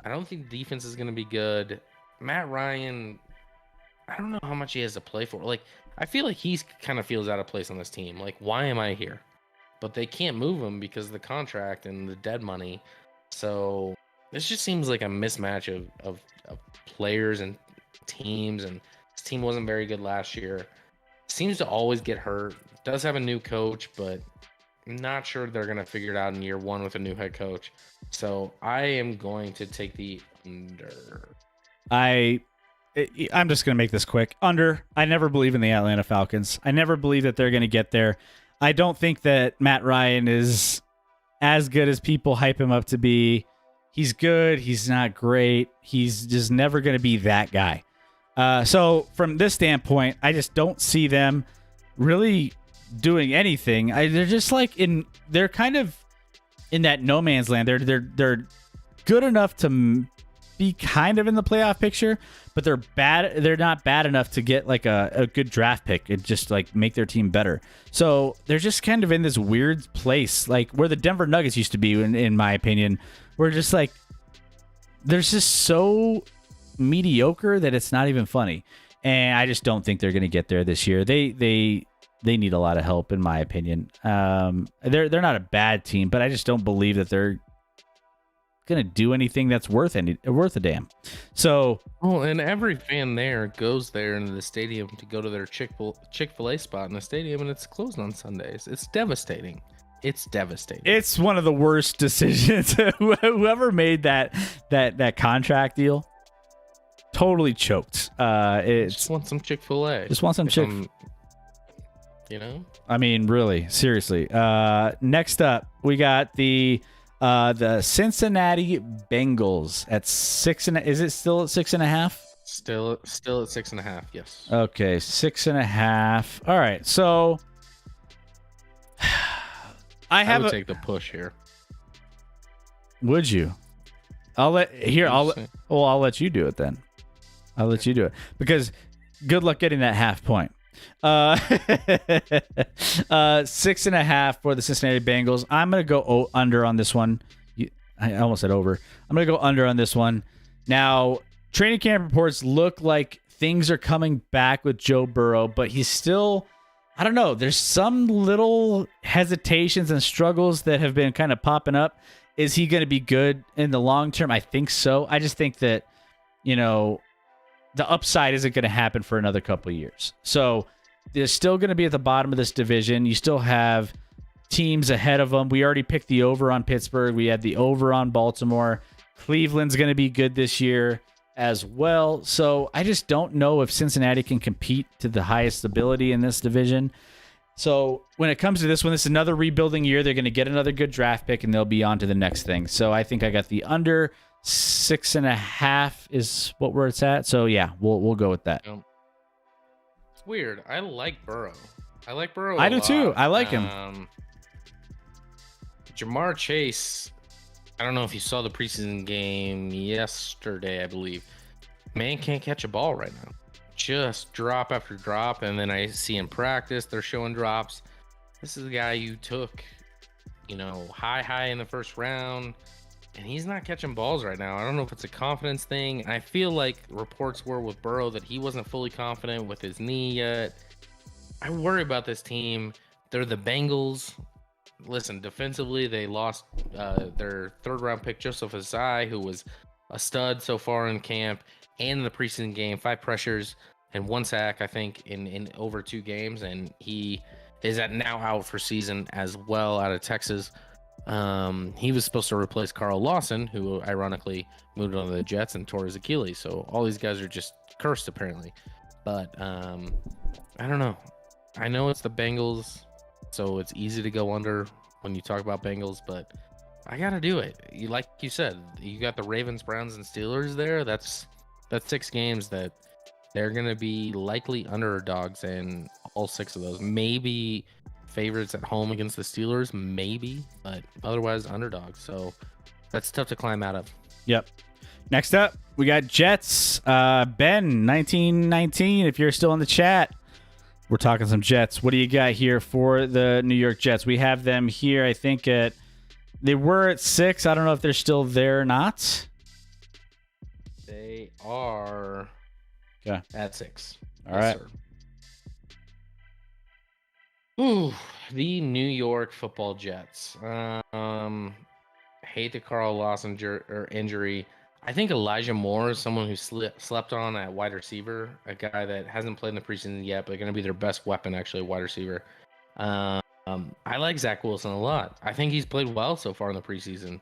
I don't think the defense is going to be good. Matt Ryan, I don't know how much he has to play for. Like, I feel like he's kind of feels out of place on this team. Like, why am I here? But they can't move him because of the contract and the dead money. So this just seems like a mismatch of players and teams. And this team wasn't very good last year. Seems to always get hurt. Does have a new coach, but I'm not sure they're going to figure it out in year 1 with a new head coach. So I am going to take the under. I'm just going to make this quick. Under. I never believe in the Atlanta Falcons. I never believe that they're going to get there. I don't think that Matt Ryan is as good as people hype him up to be. He's good. He's not great. He's just never going to be that guy. So from this standpoint, I just don't see them really doing anything. They're just like they're kind of in that no man's land. They're good enough to be kind of in the playoff picture, but they're bad. They're not bad enough to get like a good draft pick and just like make their team better. So they're just kind of in this weird place, like where the Denver Nuggets used to be, in my opinion. We're just like, they're just so mediocre that it's not even funny. And I just don't think they're going to get there this year. They need a lot of help, in my opinion. They're not a bad team, but I just don't believe that they're going to do anything that's worth a damn. So, and every fan there goes there into the stadium to go to their Chick-fil-A spot in the stadium, and it's closed on Sundays. It's devastating. It's devastating. It's one of the worst decisions. Whoever made that contract deal totally choked. Just want some Chick-fil-A. Just want some Chick. You know? I mean, really, seriously. Next up, we got the Cincinnati Bengals at 6 and. Is it still at 6.5? Still at 6.5. Yes. Okay, 6.5. All right, so I would take the push here. Would you? I'll let you do it then. I'll let you do it because good luck getting that half point. 6.5 for the Cincinnati Bengals. I'm gonna go under on this one. I almost said over. I'm gonna go under on this one. Now, training camp reports look like things are coming back with Joe Burrow, but he's still, I don't know. There's some little hesitations and struggles that have been kind of popping up. Is he going to be good in the long term? I think so. I just think that, the upside isn't going to happen for another couple of years. So they're still going to be at the bottom of this division. You still have teams ahead of them. We already picked the over on Pittsburgh. We had the over on Baltimore. Cleveland's going to be good this year as well. So I just don't know if Cincinnati can compete to the highest ability in this division. So when it comes to this one, this is another rebuilding year. They're going to get another good draft pick and they'll be on to the next thing. So I think I got the under. 6.5 is what where it's at. So yeah, we'll go with that. It's weird. I like Burrow. I do too. I like him. Jamar Chase. I don't know if you saw the preseason game yesterday. I believe man can't catch a ball right now. Just drop after drop, and then I see in practice they're showing drops. This is the guy you took, high in the first round. And he's not catching balls right now. I don't know if it's a confidence thing. I feel like reports were with Burrow that he wasn't fully confident with his knee yet. I worry about this team. They're the Bengals. Listen, defensively, they lost their third-round pick, Joseph Asai, who was a stud so far in camp and in the preseason game. 5 pressures and 1 sack, I think, in over 2 games. And he is now out for season as well out of Texas. He was supposed to replace Carl Lawson, who ironically moved on to the Jets and tore his Achilles. So all these guys are just cursed apparently. But I don't know. I know it's the Bengals, so it's easy to go under when you talk about Bengals, but I gotta do it. Like you said, you got the Ravens, Browns, and Steelers there. That's 6 games that they're gonna be likely underdogs in all 6 of those. Maybe favorites at home against the Steelers, maybe, but otherwise underdogs. So that's tough to climb out of. Yep. Next up, we got Jets. Ben, 1919, if you're still in the chat, we're talking some Jets. What do you got here for the New York Jets? We have them here, I think, they were at 6. I don't know if they're still there or not. They are at 6. All right. Sir. Ooh, the New York Football Jets. Hate the Carl Lawson injury. I think Elijah Moore is someone who slept on at wide receiver, a guy that hasn't played in the preseason yet, but going to be their best weapon, actually, wide receiver. I like Zach Wilson a lot. I think he's played well so far in the preseason.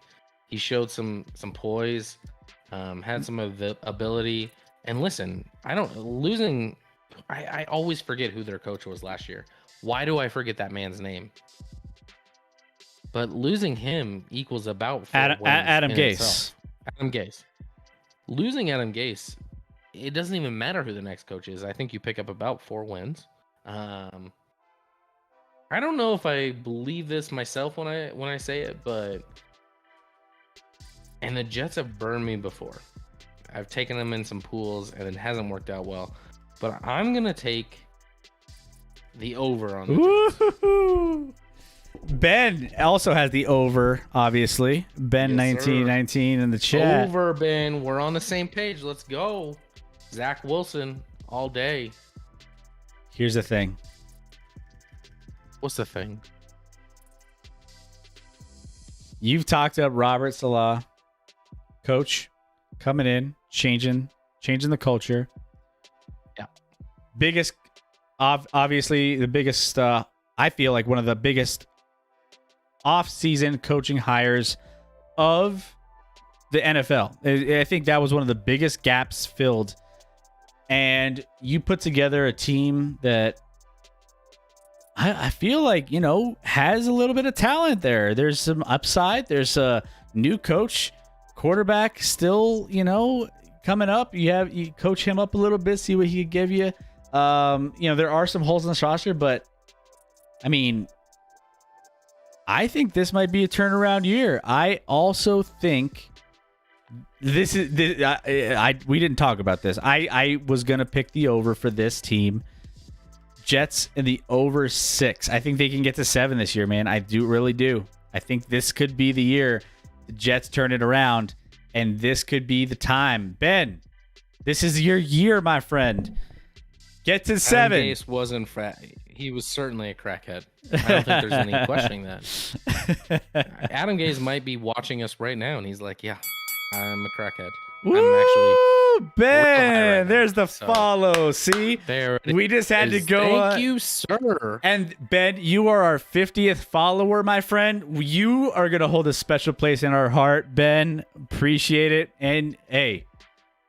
He showed some poise, had some ability. And listen, I always forget who their coach was last year. Why do I forget that man's name? But losing him equals about Adam Gase. Adam Gase. Losing Adam Gase, it doesn't even matter who the next coach is. I think you pick up about 4 wins. I don't know if I believe this myself when I say it, but the Jets have burned me before. I've taken them in some pools and it hasn't worked out well. But I'm gonna take the over on the Jets. Ben also has the over, obviously. Ben, Yes, 1919 in the chat. Over, Ben. We're on the same page. Let's go. Zach Wilson all day. Here's the thing. What's the thing? You've talked up Robert Salah, coach, coming in, changing the culture. Yeah. Biggest, obviously the biggest, I feel like one of the biggest off-season coaching hires of the NFL. I think that was one of the biggest gaps filled. And you put together a team that I feel like, has a little bit of talent there. There's some upside. There's a new coach, quarterback still, coming up. You coach him up a little bit, see what he could give you. There are some holes in the roster, but I mean, I think this might be a turnaround year. I also think we didn't talk about this. I was going to pick the over for this team. Jets in the over 6. I think they can get to 7 this year, man. I really do. I think this could be the year the Jets turn it around, and this could be the time. Ben, this is your year, my friend. Get to 7. Adam Gase wasn't he was certainly a crackhead. I don't think there's any questioning that. Adam Gase might be watching us right now, and he's like, "Yeah, I'm a crackhead. Woo! I'm actually Ben, right there's now, the follow. See, there. We just had to go. Thank you, sir. And Ben, you are our 50th follower, my friend. You are gonna hold a special place in our heart, Ben. Appreciate it. And hey,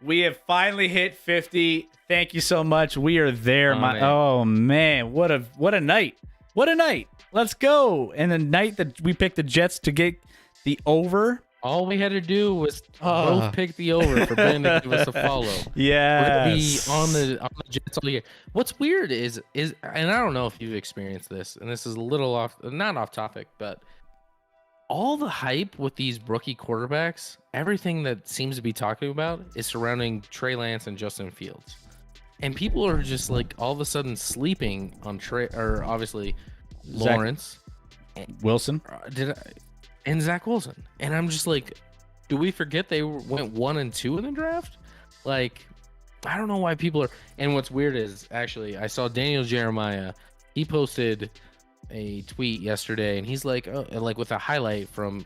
we have finally hit 50. Thank you so much. We are there, Oh man, what a night! What a night! Let's go. And the night that we picked the Jets to get the over. All we had to do was both pick the over for Ben to give us a follow. Yeah, we're gonna be on the Jets all year. What's weird is, and I don't know if you've experienced this, and this is a little not off topic, but all the hype with these rookie quarterbacks, everything that seems to be talking about is surrounding Trey Lance and Justin Fields. And people are just like all of a sudden sleeping on obviously Lawrence, Wilson, and Zach Wilson. And I'm just like, do we forget they went 1 and 2 in the draft? Like, I don't know why people are. And what's weird is actually I saw Daniel Jeremiah. He posted a tweet yesterday, and he's like, like with a highlight from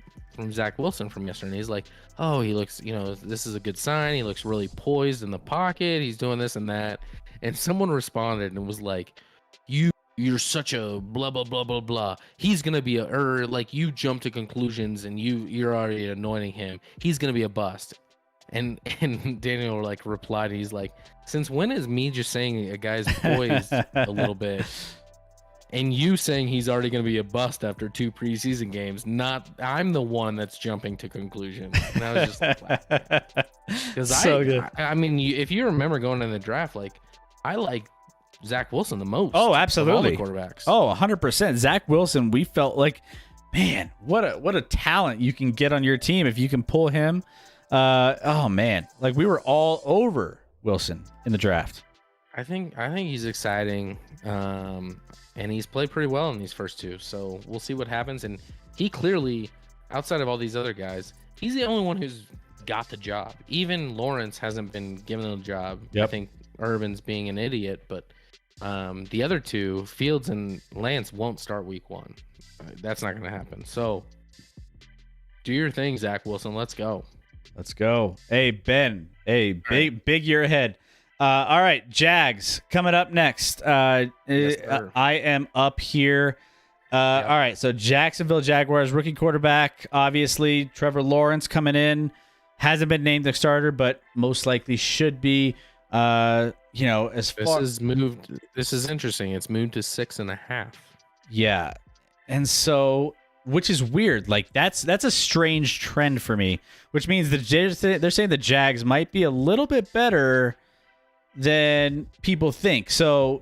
Zach Wilson from yesterday. And he's like, oh, he looks, this is a good sign. He looks really poised in the pocket. He's doing this and that. And someone responded and was like, you you're such a blah blah blah blah blah. He's gonna be or like you jump to conclusions and you're already anointing him. He's gonna be a bust. And Daniel like replied, he's like, since when is me just saying a guy's poised a little bit, and you saying he's already gonna be a bust after 2 preseason games? Not I'm the one that's jumping to conclusions. And I was just like, because I mean, if you remember going in the draft, like I like Zach Wilson the most. Oh, absolutely. Of all the quarterbacks. Oh, 100%. Zach Wilson, we felt like, man, what a talent you can get on your team if you can pull him. Oh man, like we were all over Wilson in the draft. I think he's exciting, and he's played pretty well in these first 2. So we'll see what happens. And he clearly, outside of all these other guys, he's the only one who's got the job. Even Lawrence hasn't been given a job. Yep. I think Urban's being an idiot, but the other 2, Fields and Lance, won't start week 1. That's not going to happen. So do your thing, Zach Wilson. Let's go. Let's go. Hey, Ben. Hey, big year ahead. All right, Jags coming up next. Yes, I am up here. All right, so Jacksonville Jaguars rookie quarterback, obviously Trevor Lawrence coming in. Hasn't been named the starter, but most likely should be. As far this is interesting. It's moved to 6.5. Yeah, and so, which is weird. Like that's a strange trend for me, which means they're saying the Jags might be a little bit better than people think. So,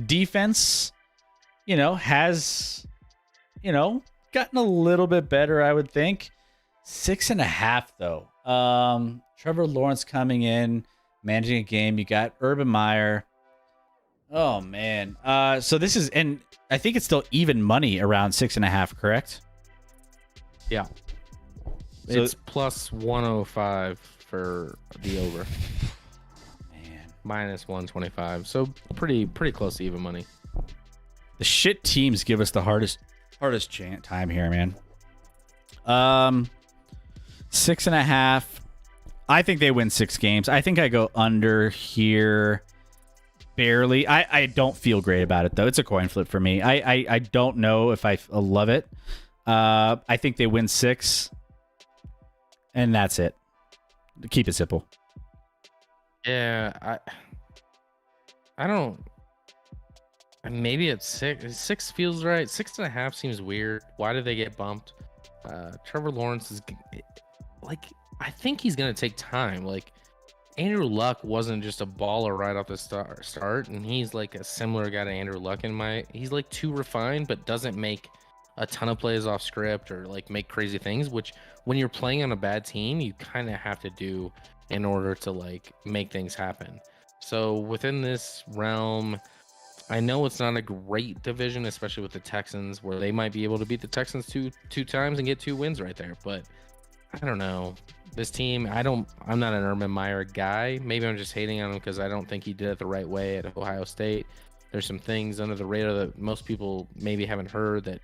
defense, has, gotten a little bit better, I would think. 6.5 though. Trevor Lawrence coming in, managing a game. You got Urban Meyer. Oh man. So this is, and I think it's still even money around 6.5, correct? Yeah. So, it's plus 105 for the over. Man. Minus 125. So pretty close to even money. The shit teams give us the hardest time here, man. 6.5. I think they win 6 games. I think I go under here. Barely. I don't feel great about it though. It's a coin flip for me. I don't know if I love it. I think they win 6, and that's it. Keep it simple. Yeah, I don't. Maybe it's 6. 6 feels right. 6.5 seems weird. Why did they get bumped? Trevor Lawrence is like, I think he's gonna take time. Like, Andrew Luck wasn't just a baller right off the start, and he's like a similar guy to Andrew Luck he's like too refined, but doesn't make a ton of plays off script or like make crazy things, which when you're playing on a bad team, you kind of have to do in order to like make things happen. So within this realm, I know it's not a great division, especially with the Texans, where they might be able to beat the Texans two times and get 2 wins right there. But I don't know. This team, I'm not an Urban Meyer guy. Maybe I'm just hating on him because I don't think he did it the right way at Ohio State. There's some things under the radar that most people maybe haven't heard, that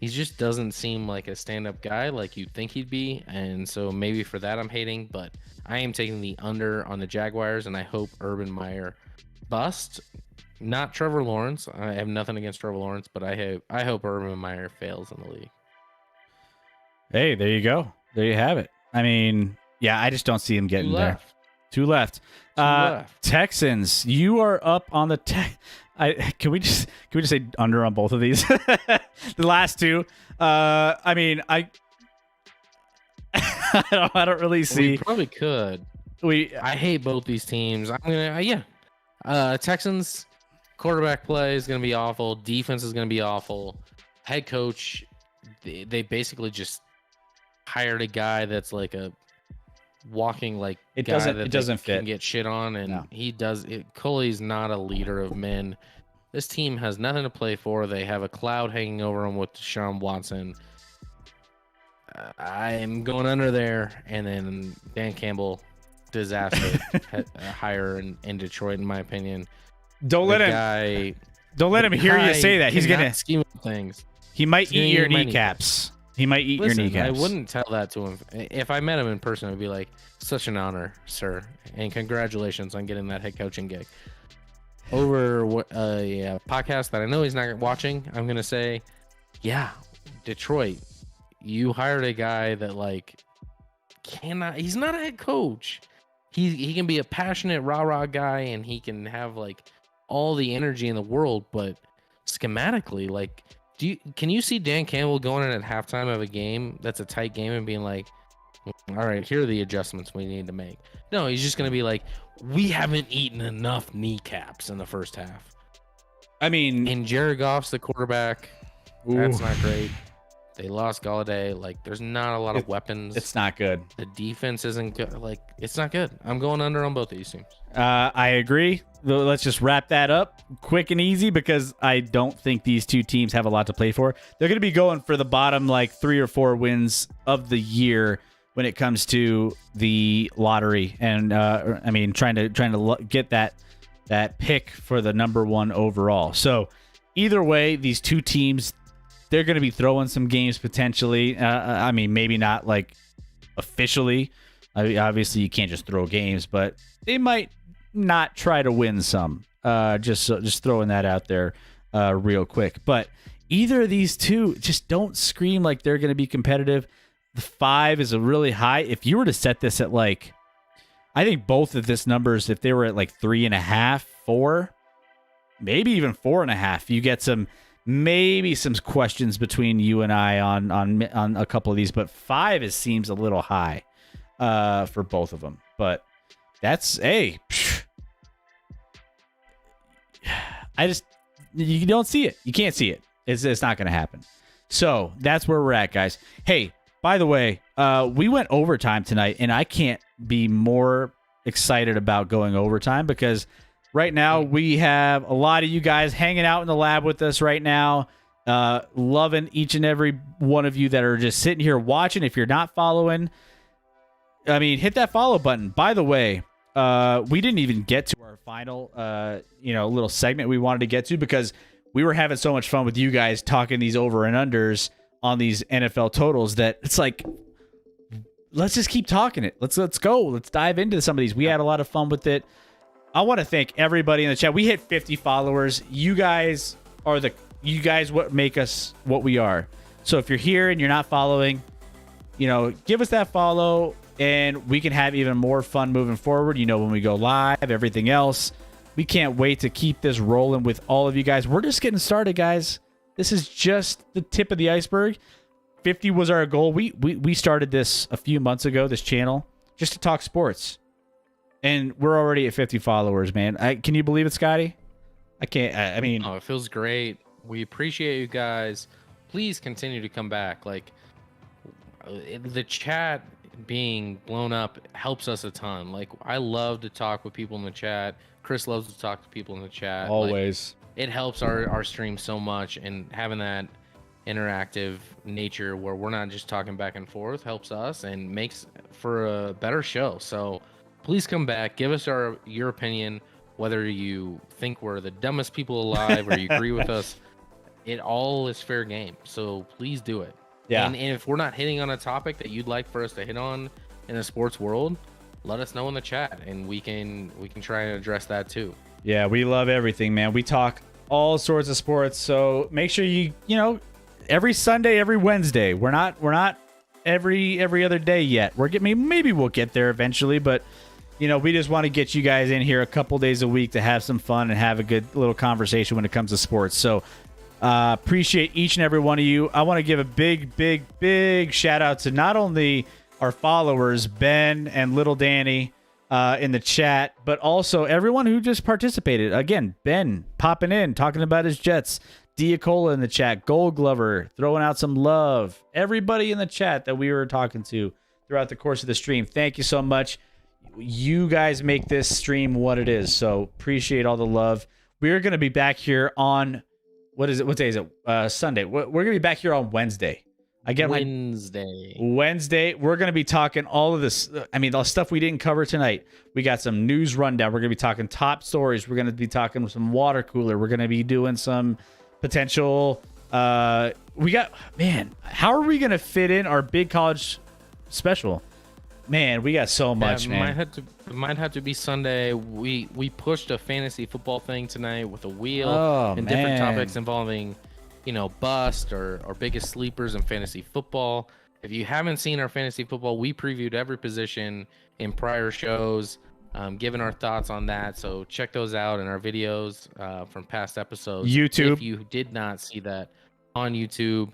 he just doesn't seem like a stand-up guy like you'd think he'd be. And so maybe for that I'm hating, but I am taking the under on the Jaguars, and I hope Urban Meyer bust. Not Trevor Lawrence. I have nothing against Trevor Lawrence, but I hope Urban Meyer fails in the league. Hey, there you go. There you have it. I mean, yeah, I just don't see him getting there. 2 left. Texans, you are up on the Can we just say under on both of these? The last 2. I mean, I don't really see. We probably could. I hate both these teams. I'm gonna Texans quarterback play is gonna be awful. Defense is gonna be awful. Head coach, they basically just hired a guy that's like a walking like it guy doesn't that it doesn't fit. Can get shit on, and No. he does it. Coley's not a leader of men. This team has nothing to play for. They have a cloud hanging over them with Deshaun Watson. I am going under there, and then Dan Campbell, disaster hire in Detroit, in my opinion. Don't let him hear you say that. He's gonna scheme up things. He might eat your kneecaps. He might eat your kneecaps. I wouldn't tell that to him. If I met him in person, I'd be like, such an honor, sir. And congratulations on getting that head coaching gig. a podcast that I know he's not watching, I'm gonna say, yeah, Detroit, you hired a guy that like cannot. He's not a head coach. He can be a passionate rah guy, and he can have like all the energy in the world, but schematically, like, can you see Dan Campbell going in at halftime of a game that's a tight game and being like, all right, here are the adjustments we need to make? No, he's just going to be like, we haven't eaten enough kneecaps in the first half. I mean, and Jared Goff's the quarterback. Ooh. That's not great. They lost Galladay. Like, there's not a lot of weapons. It's not good. The defense isn't good. Like, it's not good. I'm going under on both of these teams. I agree. Let's just wrap that up quick and easy, because I don't think these two teams have a lot to play for. They're going to be going for the bottom like 3 or 4 wins of the year when it comes to the lottery, and I mean trying to get that pick for the number 1 overall. So either way, these two teams, they're going to be throwing some games potentially. I mean, maybe not like officially. I mean, obviously, you can't just throw games, but they might not try to win some. Just throwing that out there real quick. But either of these two just don't scream like they're going to be competitive. The 5 is a really high. If you were to set this at like, I think both of this numbers, if they were at like 3.5, 4, maybe even 4.5, you get maybe some questions between you and I on a couple of these, but 5 seems a little high for both of them. But that's you don't see it. You can't see it. It's not going to happen. So that's where we're at, guys. Hey, by the way, we went overtime tonight, and I can't be more excited about going overtime, because right now we have a lot of you guys hanging out in the lab with us right now. Loving each and every one of you that are just sitting here watching. If you're not following, I mean, hit that follow button. By the way, we didn't even get to our final little segment we wanted to get to, because we were having so much fun with you guys talking these over and unders on these NFL totals that it's like, let's just keep talking it. Let's go. Let's dive into some of these. We had a lot of fun with it. I want to thank everybody in the chat. We hit 50 followers. You guys what make us what we are. So if you're here and you're not following, give us that follow, and we can have even more fun moving forward. When we go live, everything else. We can't wait to keep this rolling with all of you guys. We're just getting started, guys. This is just the tip of the iceberg. 50 was our goal. We started this a few months ago, this channel, just to talk sports. And we're already at 50 followers, man. Can you believe it, Scotty? I can't. I mean, it feels great. We appreciate you guys. Please continue to come back. Like, the chat being blown up helps us a ton. Like, I love to talk with people in the chat. Chris loves to talk to people in the chat. Always. Like, it helps our stream so much, and having that interactive nature where we're not just talking back and forth helps us and makes for a better show. So please come back, give us your opinion, whether you think we're the dumbest people alive or you agree with us. It all is fair game, so please do it. Yeah. And if we're not hitting on a topic that you'd like for us to hit on in the sports world, let us know in the chat, and we can try and address that too. Yeah, we love everything, man. We talk all sorts of sports, so make sure you every Sunday, every Wednesday. We're not every other day yet. Maybe we'll get there eventually, but we just want to get you guys in here a couple days a week to have some fun and have a good little conversation when it comes to sports. So appreciate each and every one of you. I want to give a big shout out to not only our followers, Ben and Little Danny, in the chat, but also everyone who just participated. Again, Ben popping in, talking about his Jets. Diacola in the chat. Gold Glover throwing out some love. Everybody in the chat that we were talking to throughout the course of the stream. Thank you so much. You guys make this stream what it is. So appreciate all the love. We're going to be back here on, what is it? What day is it? Sunday. We're going to be back here on Wednesday. Wednesday. We're going to be talking all of this. I mean, the stuff we didn't cover tonight. We got some news rundown. We're going to be talking top stories. We're going to be talking some water cooler. We're going to be doing some potential. How are we going to fit in our big college special? Man, we got so much, man. Might have to It might have to be Sunday. We pushed a fantasy football thing tonight with a wheel and different topics involving, bust or biggest sleepers in fantasy football. If you haven't seen our fantasy football, we previewed every position in prior shows, giving our thoughts on that. So check those out in our videos from past episodes. YouTube. If you did not see that on YouTube,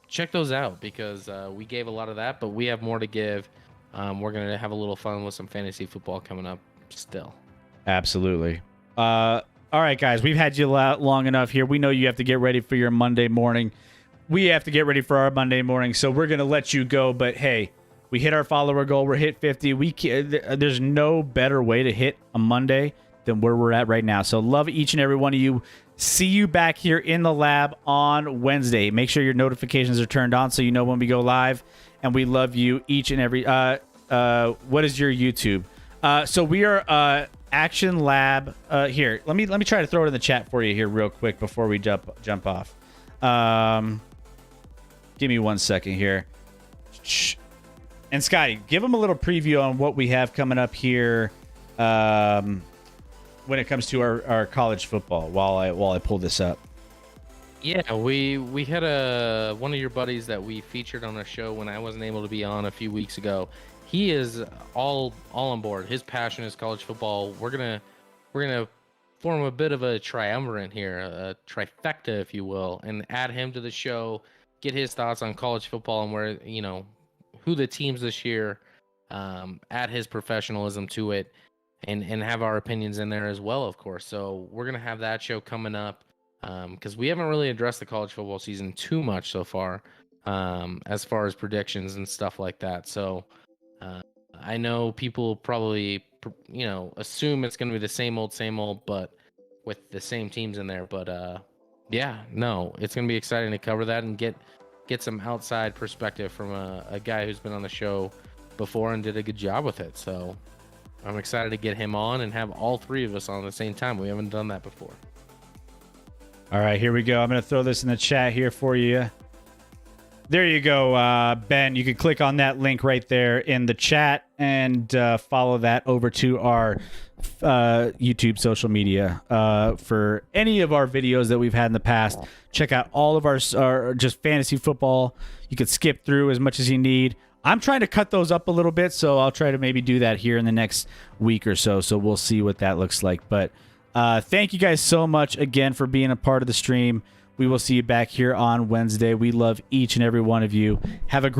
check those out because we gave a lot of that, but we have more to give. We're going to have a little fun with some fantasy football coming up still. Absolutely. All right, guys, we've had you long enough here. We know you have to get ready for your Monday morning. We have to get ready for our Monday morning, so we're going to let you go. But, hey, we hit our follower goal. We're hit 50. There's no better way to hit a Monday than where we're at right now. So love each and every one of you. See you back here in the lab on Wednesday. Make sure your notifications are turned on so you know when we go live. And we love you each and every. What is your YouTube? So we are Action Lab. Here, let me try to throw it in the chat for you here real quick before we jump off. Give me 1 second here. And Scotty, give them a little preview on what we have coming up here when it comes to our college football while I pull this up. Yeah, we had one of your buddies that we featured on our show when I wasn't able to be on a few weeks ago. He is all on board. His passion is college football. We're gonna form a bit of a triumvirate here, a trifecta, if you will, and add him to the show, get his thoughts on college football and where who the teams this year, add his professionalism to it, and have our opinions in there as well, of course. So we're gonna have that show coming up. Because we haven't really addressed the college football season too much so far, as far as predictions and stuff like that. So I know people probably, assume it's going to be the same old, but with the same teams in there. But yeah, no, it's going to be exciting to cover that and get some outside perspective from a guy who's been on the show before and did a good job with it. So I'm excited to get him on and have all three of us on at the same time. We haven't done that before. All right, here we go. I'm going to throw this in the chat here for you. There you go, Ben. You can click on that link right there in the chat and follow that over to our YouTube social media for any of our videos that we've had in the past. Check out all of our just fantasy football. You could skip through as much as you need. I'm trying to cut those up a little bit, so I'll try to maybe do that here in the next week or so. So we'll see what that looks like. But thank you guys so much again for being a part of the stream. We will see you back here on Wednesday. We love each and every one of you. Have a great